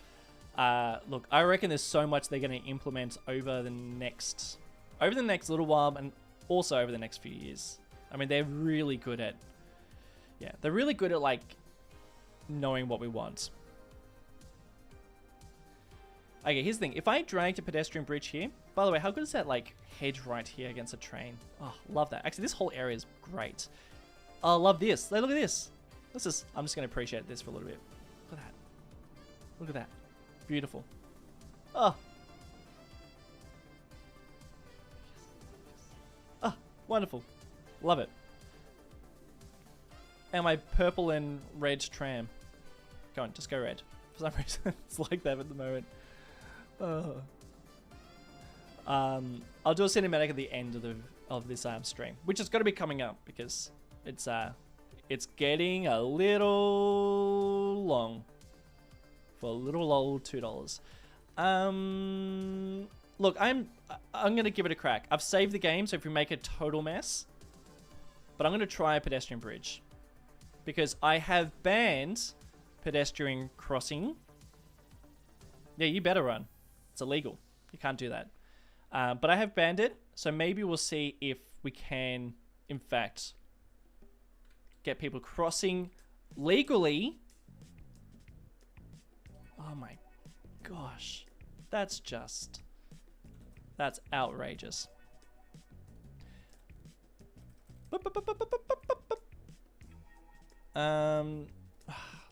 look, I reckon there's so much they're going to implement over the next little while and also over the next few years. I mean, they're really good at, they're really good at like knowing what we want. Okay, here's the thing. If I dragged a pedestrian bridge here, by the way, how good is that like hedge right here against a train? Oh, love that. Actually, this whole area is great. Oh, love this. Look at this. I'm just going to appreciate this for a little bit. Look at that. Look at that. Beautiful. Oh. Oh, wonderful. Love it. And my purple and red tram. Go on, just go red. For some reason, it's like that at the moment. I'll do a cinematic at the end of this stream, which is going to be coming up because it's getting a little long for a little old $2. Look, I'm gonna give it a crack. I've saved the game, so if we make a total mess, but I'm gonna try a pedestrian bridge because I have banned pedestrian crossing. Yeah, you better run. It's illegal. You can't do that. But I have banned it, so maybe we'll see if we can, in fact, get people crossing legally. Oh my gosh. That's outrageous.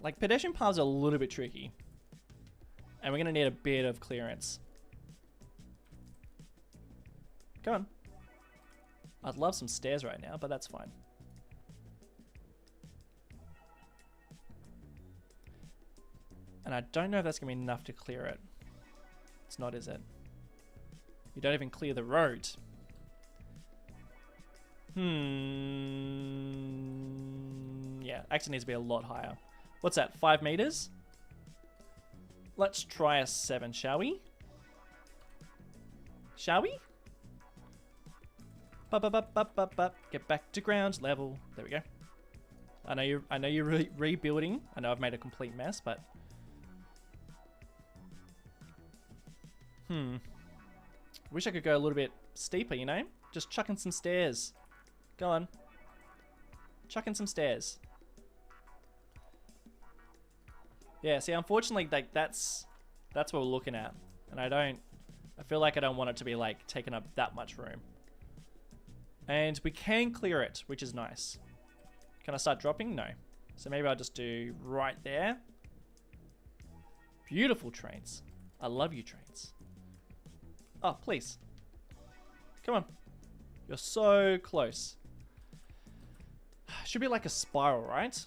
Like pedestrian paths are a little bit tricky. And we're going to need a bit of clearance. Come on. I'd love some stairs right now, but that's fine. And I don't know if that's going to be enough to clear it. It's not, is it? You don't even clear the road. Yeah, actually needs to be a lot higher. What's that, 5 meters? Let's try a 7, shall we? Shall we? Get back to ground level. There we go. I know you're rebuilding. I know I've made a complete mess, but wish I could go a little bit steeper, you know? Just chucking some stairs. Go on. Chucking some stairs. Yeah, see, unfortunately, like that's what we're looking at. And I feel like I don't want it to be like taking up that much room. And we can clear it, which is nice. Can I start dropping? No. So maybe I'll just do right there. Beautiful trains. I love you, trains. Oh, please. Come on. You're so close. Should be like a spiral, right?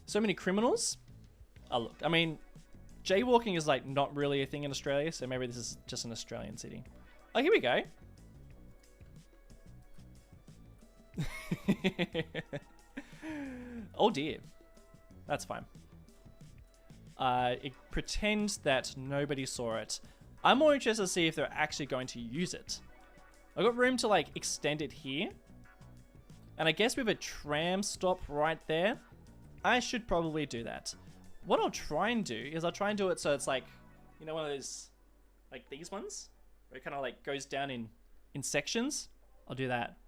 So many criminals. Oh, look. I mean, jaywalking is like not really a thing in Australia, so maybe this is just an Australian city. Oh, here we go. Oh dear. That's fine. It pretends that nobody saw it. I'm more interested to see if they're actually going to use it. I've got room to like extend it here. And I guess with a tram stop right there, I should probably do that. What I'll try and do is I'll try and do it so it's like, you know, one of those, like these ones, where it kind of like goes down in sections. I'll do that.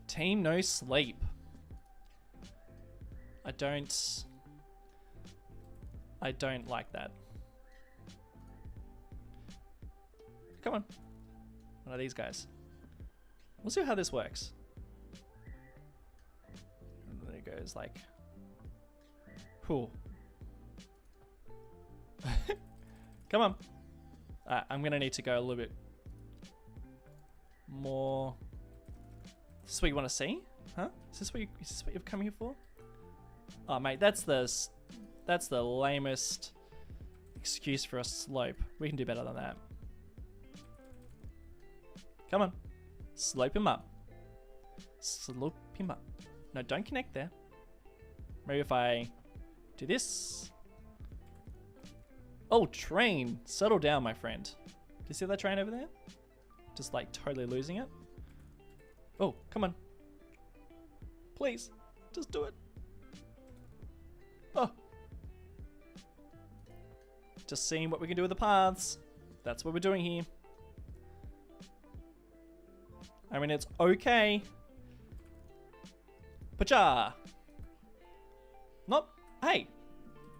Team no sleep. I don't like that. Come on. One of these guys. We'll see how this works. And there it goes, like. Cool. Come on. I'm gonna need to go a little bit more. Is this what you want to see? Huh? Is this what you've come here for? Oh, mate, that's the lamest excuse for a slope. We can do better than that. Come on. Slope him up. Slope him up. No, don't connect there. Maybe if I do this. Oh, train. Settle down, my friend. Do you see that train over there? Just like totally losing it. Oh, come on. Please. Just do it. Oh. Just seeing what we can do with the paths. That's what we're doing here. I mean, it's okay. Pacha. Not. Hey.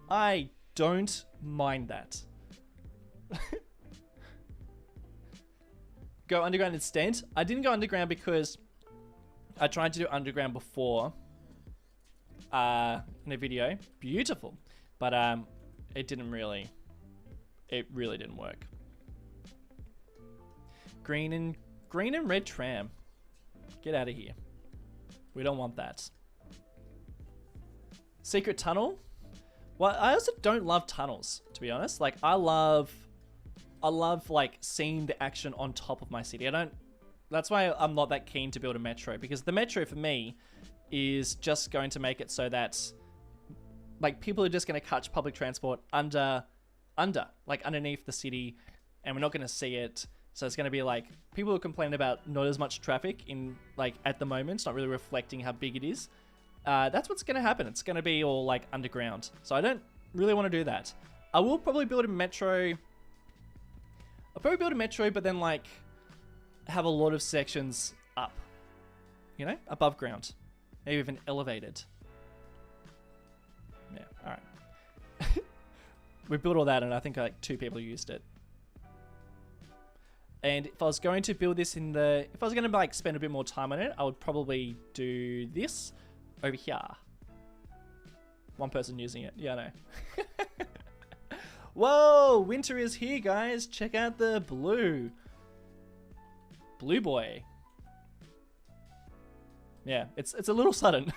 I don't mind that. Go underground instead. I didn't go underground because I tried to do underground before in a video. Beautiful. But it really didn't work. Green and red tram. Get out of here. We don't want that. Secret tunnel? Well, I also don't love tunnels, to be honest. Like, I love like seeing the action on top of my city. That's why I'm not that keen to build a metro, because the metro for me is just going to make it so that like people are just going to catch public transport underneath the city, and we're not going to see it. So it's going to be like people are complaining about not as much traffic in like at the moment. It's not really reflecting how big it is. That's what's going to happen. It's going to be all like underground. So I don't really want to do that. I will probably build a metro. I'll probably build a metro, but then like have a lot of sections up, you know, above ground, maybe even elevated. Yeah. All right. We built all that, and I think like 2 people used it. And if I was going to build this if I was going to like spend a bit more time on it, I would probably do this over here. 1 person using it. Yeah, I know. Whoa, winter is here, guys. Check out the blue boy. Yeah, it's a little sudden.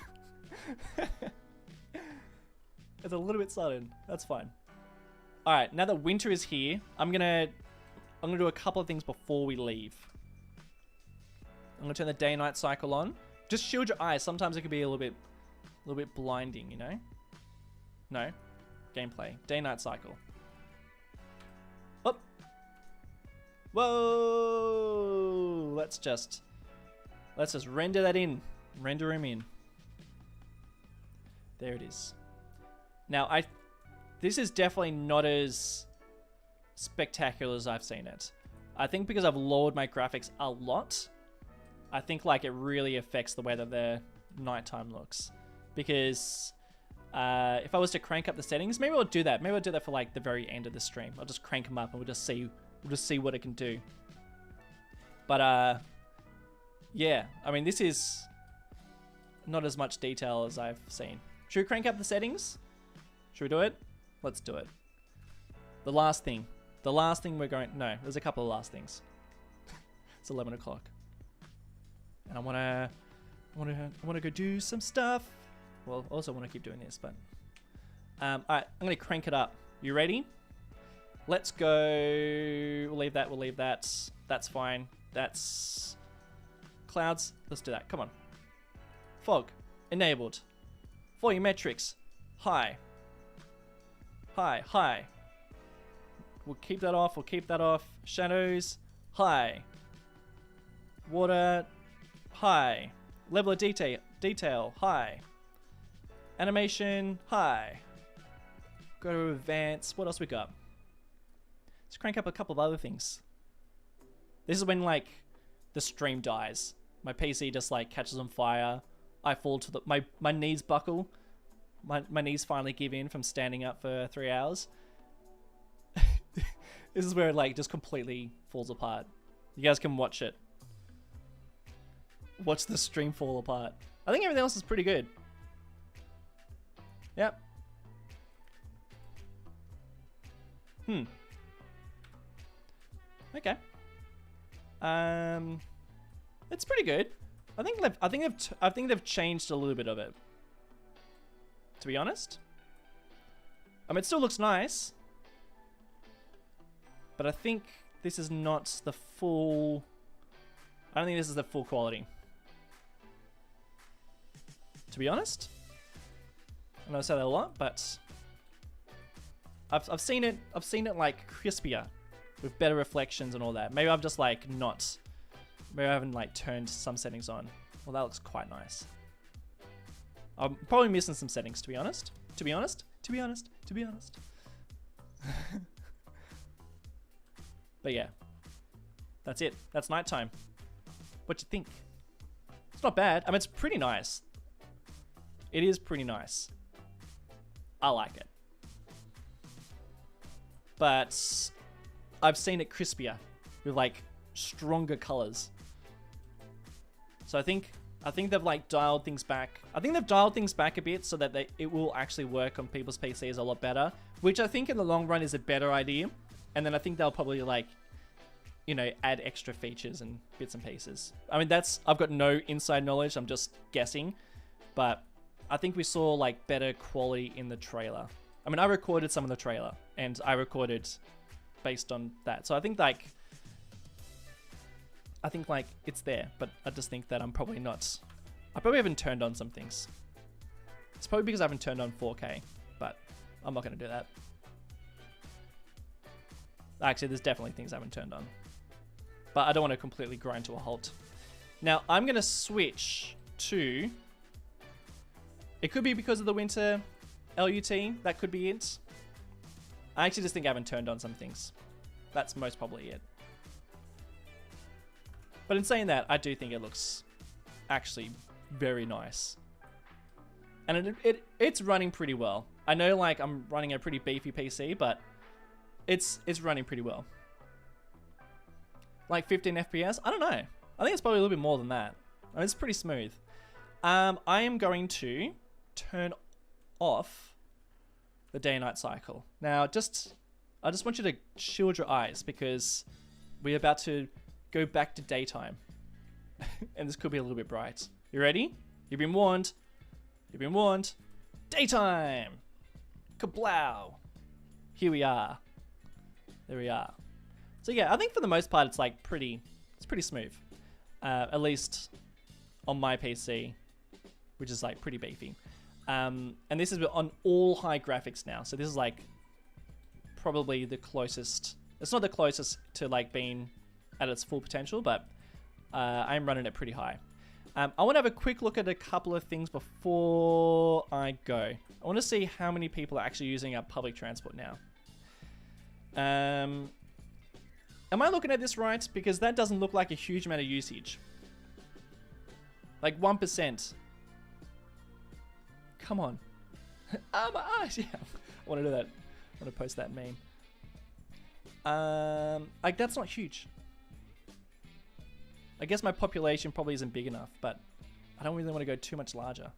It's a little bit sudden. That's fine. All right, now that winter is here, I'm gonna do a couple of things before we leave. I'm gonna turn the day-night cycle on. Just shield your eyes. Sometimes it can be a little bit blinding, you know? No. Gameplay. Day-night cycle. Up. Whoa! Let's just render that in. Render him in. There it is. Now, this is definitely not as spectacular as I've seen it. I think because I've lowered my graphics a lot, I think like it really affects the way that the nighttime looks. Because if I was to crank up the settings, maybe I'll do that. Maybe I'll do that for like the very end of the stream. I'll just crank them up and we'll just see what it can do. But yeah, I mean, this is not as much detail as I've seen. Should we crank up the settings? Should we do it? Let's do it. The last thing we're going... No, there's a couple of last things. It's 11 o'clock. And I want to go do some stuff. Well, also want to keep doing this, but... Alright, I'm going to crank it up. You ready? Let's go... We'll leave that. That's fine. That's... Clouds. Let's do that. Come on. Fog. Enabled. Volumetrics. High. High. We'll keep that off. Shadows. High. Water. High. Level of detail. High. Animation. High. Go to advance. What else we got? Let's crank up a couple of other things. This is when like the stream dies. My PC just like catches on fire. I fall to my knees buckle. My knees finally give in from standing up for 3 hours. This is where it like just completely falls apart. You guys can watch it. Watch the stream fall apart. I think everything else is pretty good. Yep. Okay. It's pretty good. I think they've changed a little bit of it. To be honest. I mean, it still looks nice. But I think this is not the full... I don't think this is the full quality. To be honest. I know I say that a lot, but... I've seen it like crispier. With better reflections and all that. Maybe I'm just like not... Maybe I haven't like turned some settings on. Well, that looks quite nice. I'm probably missing some settings, to be honest. To be honest. But yeah. That's it. That's nighttime. What you think? It's not bad. I mean, it's pretty nice. It is pretty nice. I like it. But I've seen it crispier with like stronger colors. So I think they've like dialed things back. I think they've dialed things back a bit so that it will actually work on people's PCs a lot better, which I think in the long run is a better idea. And then I think they'll probably like, you know, add extra features and bits and pieces. I mean, I've got no inside knowledge. I'm just guessing, but I think we saw like better quality in the trailer. I mean, I recorded some of the trailer and I recorded based on that. So I think like it's there, but I just think that I probably haven't turned on some things. It's probably because I haven't turned on 4K, but I'm not going to do that. Actually, there's definitely things I haven't turned on, but I don't want to completely grind to a halt. Now I'm going to switch to, it could be because of the winter LUT, that could be it. I actually just think I haven't turned on some things. That's most probably it. But in saying that, I do think it looks actually very nice. And it's running pretty well. I know like I'm running a pretty beefy PC, but it's running pretty well. Like 15 FPS? I don't know. I think it's probably a little bit more than that. I mean, it's pretty smooth. I am going to turn off the day and night cycle. Now, I just want you to shield your eyes because we're about to go back to daytime. And this could be a little bit bright. You ready? You've been warned. You've been warned. Daytime! Kablow! Here we are. There we are. So yeah, I think for the most part it's like pretty smooth. At least on my PC, which is like pretty beefy. And this is on all high graphics now. So this is like probably the closest. It's not the closest to like being at its full potential, but I'm running it pretty high. I want to have a quick look at a couple of things before I go. I want to see how many people are actually using our public transport now. Am I looking at this right? Because that doesn't look like a huge amount of usage. Like 1%. Come on. Oh my eyes, yeah. I want to do that. I want to post that meme. Like that's not huge. I guess my population probably isn't big enough, but I don't really want to go too much larger.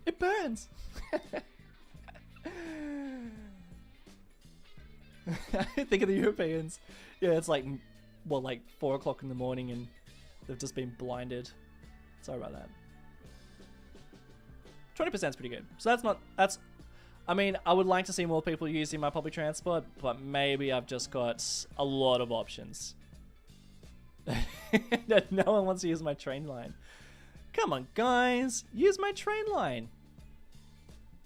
It burns! Think of the Europeans. Yeah, it's like, well, like 4 o'clock in the morning and they've just been blinded. Sorry about that. 20% is pretty good. So I mean, I would like to see more people using my public transport, but maybe I've just got a lot of options. No one wants to use my train line. Come on, guys. Use my train line.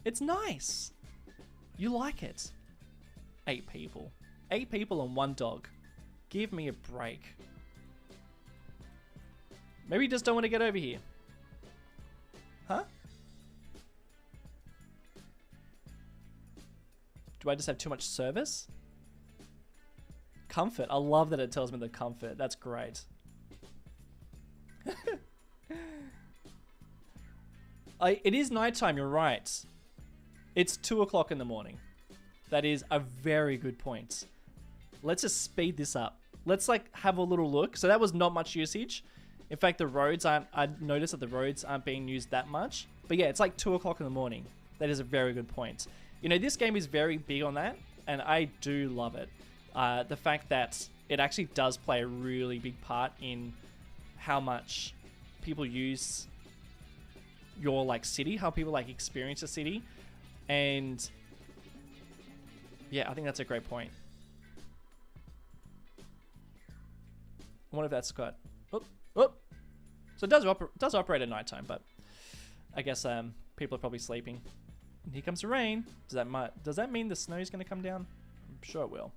It's nice. You like it. 8 people. 8 people and 1 dog. Give me a break. Maybe you just don't want to get over here. Huh? Do I just have too much service? Comfort. I love that it tells me the comfort. That's great. It is nighttime, you're right. It's 2 o'clock in the morning. That is a very good point. Let's just speed this up. Let's like have a little look. So that was not much usage. In fact, the roads I noticed that the roads aren't being used that much. But yeah, it's like 2 o'clock in the morning. That is a very good point. You know, this game is very big on that, and I do love it. The fact that it actually does play a really big part in how much people use your like city, how people like experience a city. And yeah, I think that's a great point. I wonder if that's got so it does operate at nighttime, but I guess people are probably sleeping. And here comes the rain. Does that mean the snow is going to come down? I'm sure it will.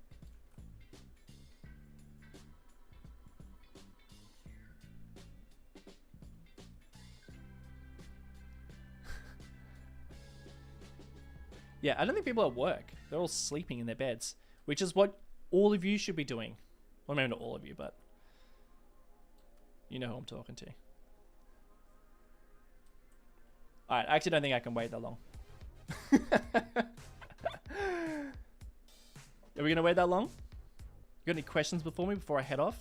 Yeah, I don't think people are at work. They're all sleeping in their beds, which is what all of you should be doing. Well, maybe not all of you, but you know who I'm talking to. Alright, I actually don't think I can wait that long. Are we going to wait that long? You got any questions before I head off?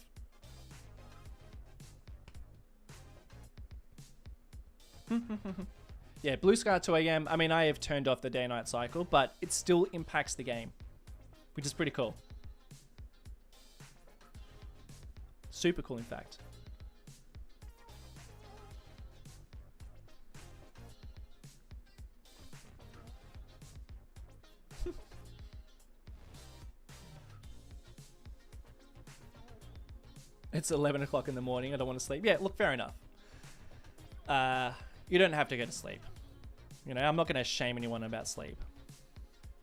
Yeah, blue sky at 2 a.m. I mean, I have turned off the day-night cycle, but it still impacts the game, which is pretty cool. Super cool, in fact. It's 11 o'clock in the morning. I don't want to sleep. Yeah, look, fair enough. You don't have to go to sleep. You know, I'm not going to shame anyone about sleep.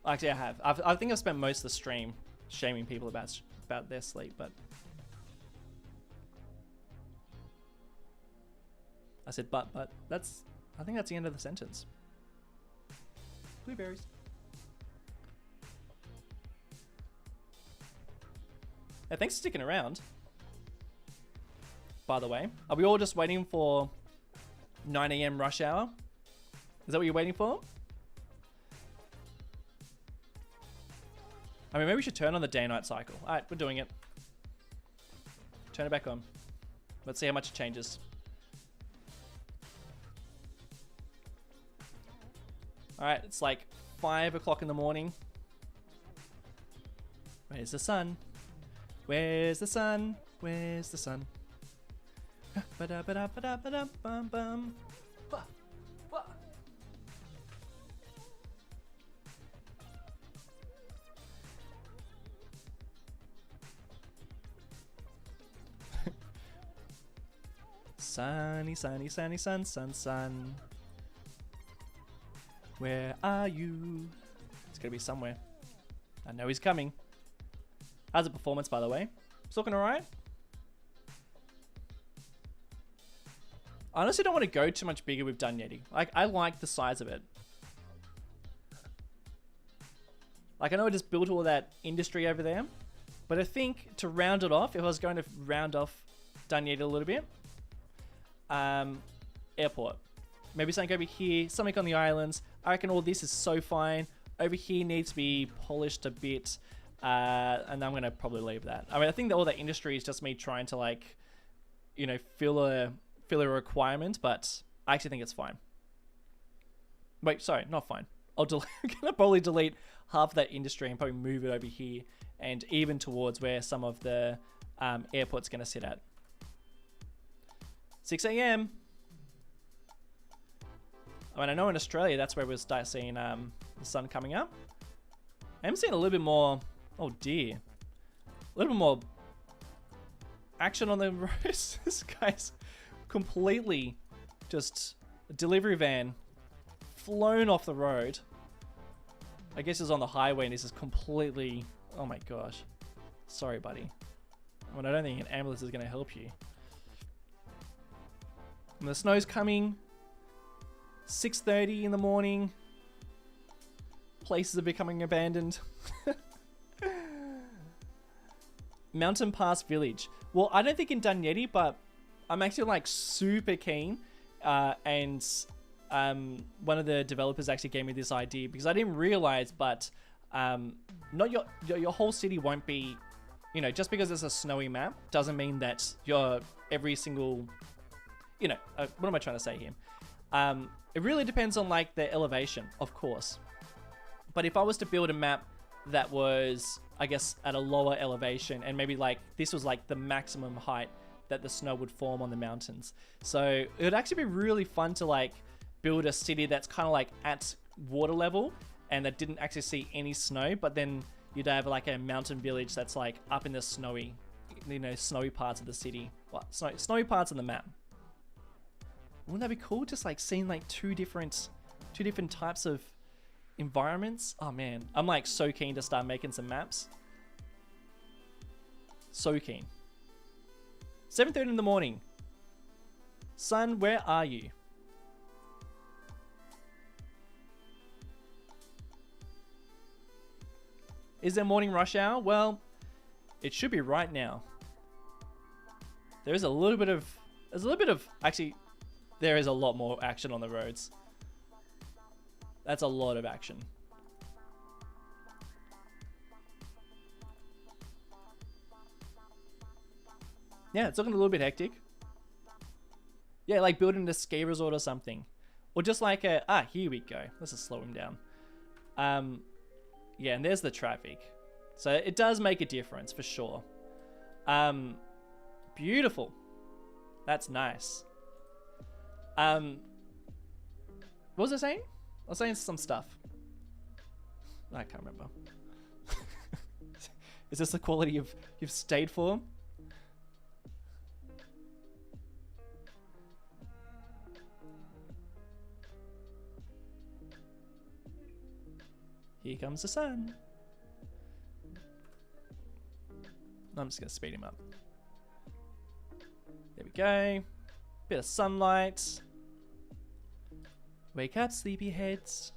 Actually, I have. I think I've spent most of the stream shaming people about their sleep, but I said but that's, I think that's the end of the sentence. Blueberries. Hey, thanks for sticking around. By the way, are we all just waiting for 9 a.m. rush hour? Is that what you're waiting for? I mean, maybe we should turn on the day-night cycle. Alright, we're doing it. Turn it back on. Let's see how much it changes. Alright, it's like 5 o'clock in the morning. Where's the sun? Where's the sun? Where's the sun? Ba-da-ba-da-ba-da-ba-da-bum-bum. Sunny, sunny, sunny, sun, sun, sun. Where are you? It's gonna be somewhere. I know he's coming. How's the performance, by the way? It's looking alright. I honestly don't want to go too much bigger with Dunyeti. Like, I like the size of it. Like, I know I just built all that industry over there, but I think to round it off, if I was going to round off Dunyeti a little bit, airport. Maybe something over here, something on the islands. I reckon all this is so fine. Over here needs to be polished a bit, and I'm going to probably leave that. I mean, I think that all that industry is just me trying to, like, you know, fill a requirement, but I actually think it's fine. Wait, sorry, not fine. I'm gonna probably delete half of that industry and probably move it over here and even towards where some of the airport's gonna sit at. 6 a.m. I mean, I know in Australia that's where we'll start seeing the sun coming up. I'm seeing a little bit more, oh dear, a little bit more action on the roads. This guy's completely just a delivery van flown off the road. I guess it's on the highway and this is completely, oh my gosh. Sorry, buddy. I mean, I don't think an ambulance is going to help you. And the snow's coming. 6:30 in the morning. Places are becoming abandoned. Mountain Pass Village. Well, I don't think in Dunyeti, but I'm actually like super keen, and one of the developers actually gave me this idea because I didn't realize, but not your whole city won't be, you know, just because it's a snowy map doesn't mean that your every single, you know, what am I trying to say here? It really depends on like the elevation, of course. But if I was to build a map that was I guess, at a lower elevation, and maybe like this was like the maximum height that the snow would form on the mountains. So it would actually be really fun to like build a city that's kind of like at water level and that didn't actually see any snow, but then you'd have like a mountain village that's like up in the snowy, snowy parts of the city. Well, snowy parts on the map. Wouldn't that be cool? Just like seeing like two different types of environments. Oh man, I'm like so keen to start making some maps. So keen. 7:30 in the morning. Sun, where are you? Is there morning rush hour? Well, it should be right now. There's a little bit of, actually, there is a lot more action on the roads. That's a lot of action. Yeah, it's looking a little bit hectic. Yeah, like building a ski resort or something. Or just like here we go. Let's just slow him down. Yeah, and there's the traffic. So it does make a difference for sure. Beautiful. That's nice. What was I saying? I was saying some stuff. I can't remember. Is this the quality you've stayed for? Here comes the sun. I'm just gonna speed him up. There we go. Bit of sunlight. Wake up, sleepyheads.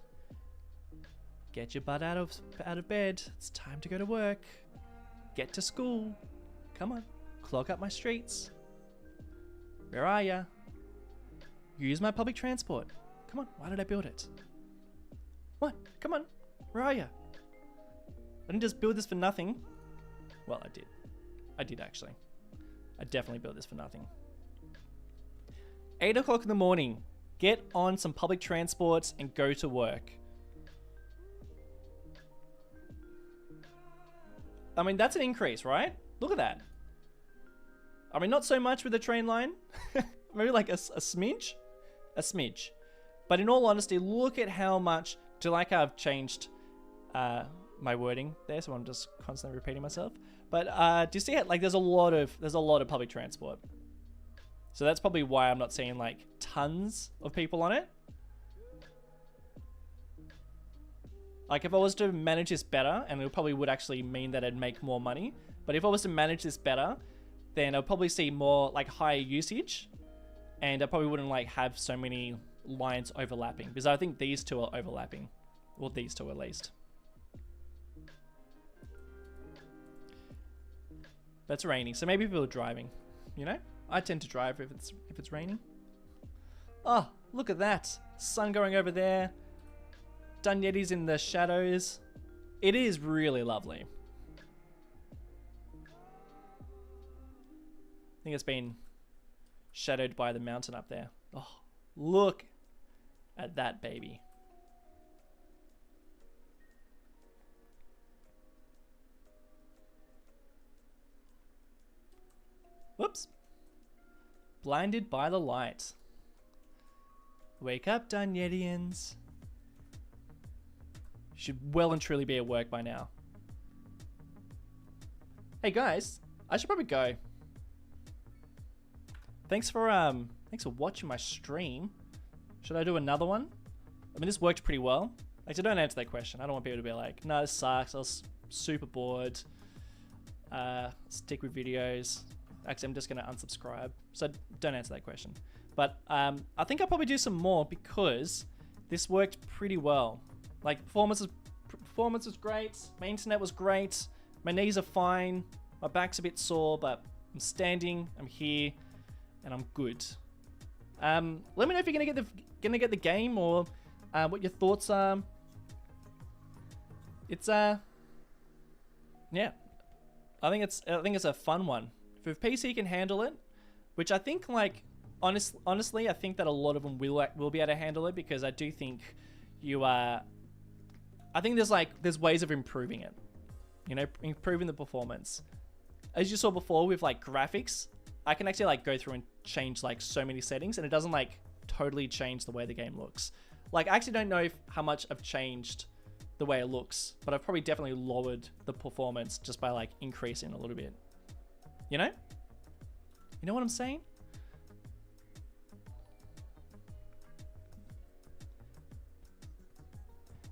Get your butt out of bed. It's time to go to work. Get to school. Come on, clog up my streets. Where are ya? Use my public transport. Come on, why did I build it? What? Come on, where are ya? I didn't just build this for nothing. Well, I did. I did actually. I definitely built this for nothing. 8 o'clock in the morning. Get on some public transports and go to work. I mean, that's an increase, right? Look at that. I mean, not so much with the train line. Maybe like a smidge. A smidge. But in all honesty, look at how much... Do you like how I've changed my wording there? So I'm just constantly repeating myself. But do you see it? Like there's a lot of public transport. So that's probably why I'm not seeing like tons of people on it. Like if I was to manage this better, and it probably would actually mean that I'd make more money. But if I was to manage this better, then I'll probably see more like higher usage. And I probably wouldn't like have so many lines overlapping. Because I think these two are overlapping. Well, these two at least. But it's raining, so maybe people are driving, you know? I tend to drive if it's raining. Oh, look at that. Sun going over there. Dunyeti's in the shadows. It is really lovely. I think it's been shadowed by the mountain up there. Oh, look at that baby. Whoops. Blinded by the light. Wake up, Dunyetians. Should well and truly be at work by now. Hey guys, I should probably go. Thanks for watching my stream. Should I do another one? I mean, this worked pretty well. Actually, don't answer that question. I don't want people to be like, no, this sucks. I was super bored. Stick with videos. Actually, I'm just going to unsubscribe. So don't answer that question. But I think I'll probably do some more because this worked pretty well. Like performance was great. My internet was great. My knees are fine. My back's a bit sore, but I'm standing. I'm here, and I'm good. Let me know if you're gonna get the game or what your thoughts are. It's yeah. I think it's a fun one. If PC can handle it, which I think like honestly, I think that a lot of them will be able to handle it because I do think I think there's ways of improving it. you know, improving the performance. As you saw before with like graphics, I can actually like go through and change like so many settings, and it doesn't like totally change the way the game looks. Like, I actually don't know how much I've changed the way it looks, but I've probably definitely lowered the performance just by like increasing a little bit. You know? You know what I'm saying?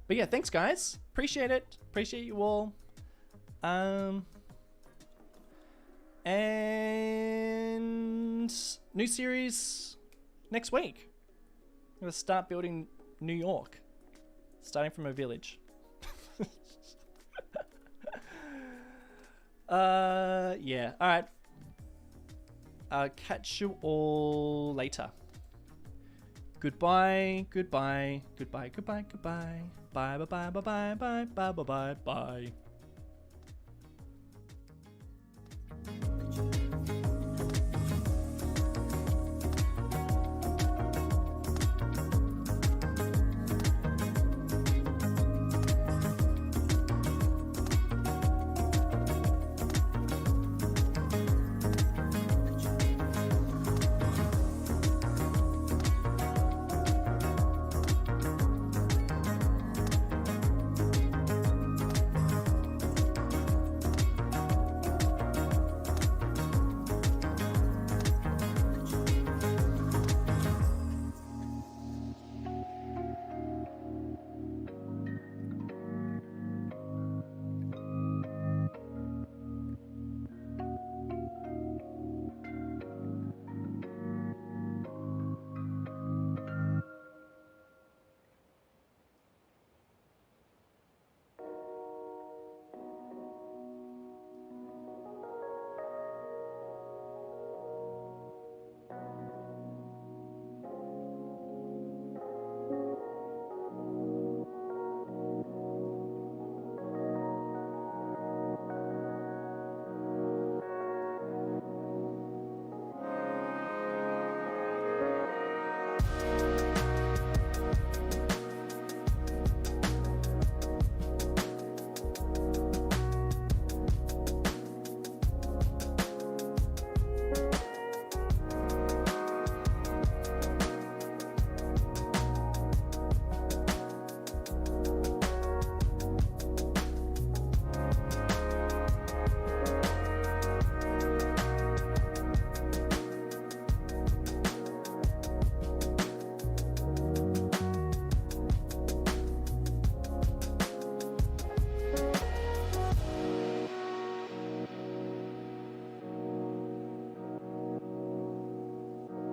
But yeah, thanks guys. Appreciate it. Appreciate you all. And new series next week. I'm gonna start building New York, starting from a village. Yeah. All right. I'll catch you all later. Goodbye. Goodbye. Goodbye. Goodbye. Goodbye. Bye. Bye. Bye. Bye. Bye. Bye. Bye. Bye. Bye. Bye.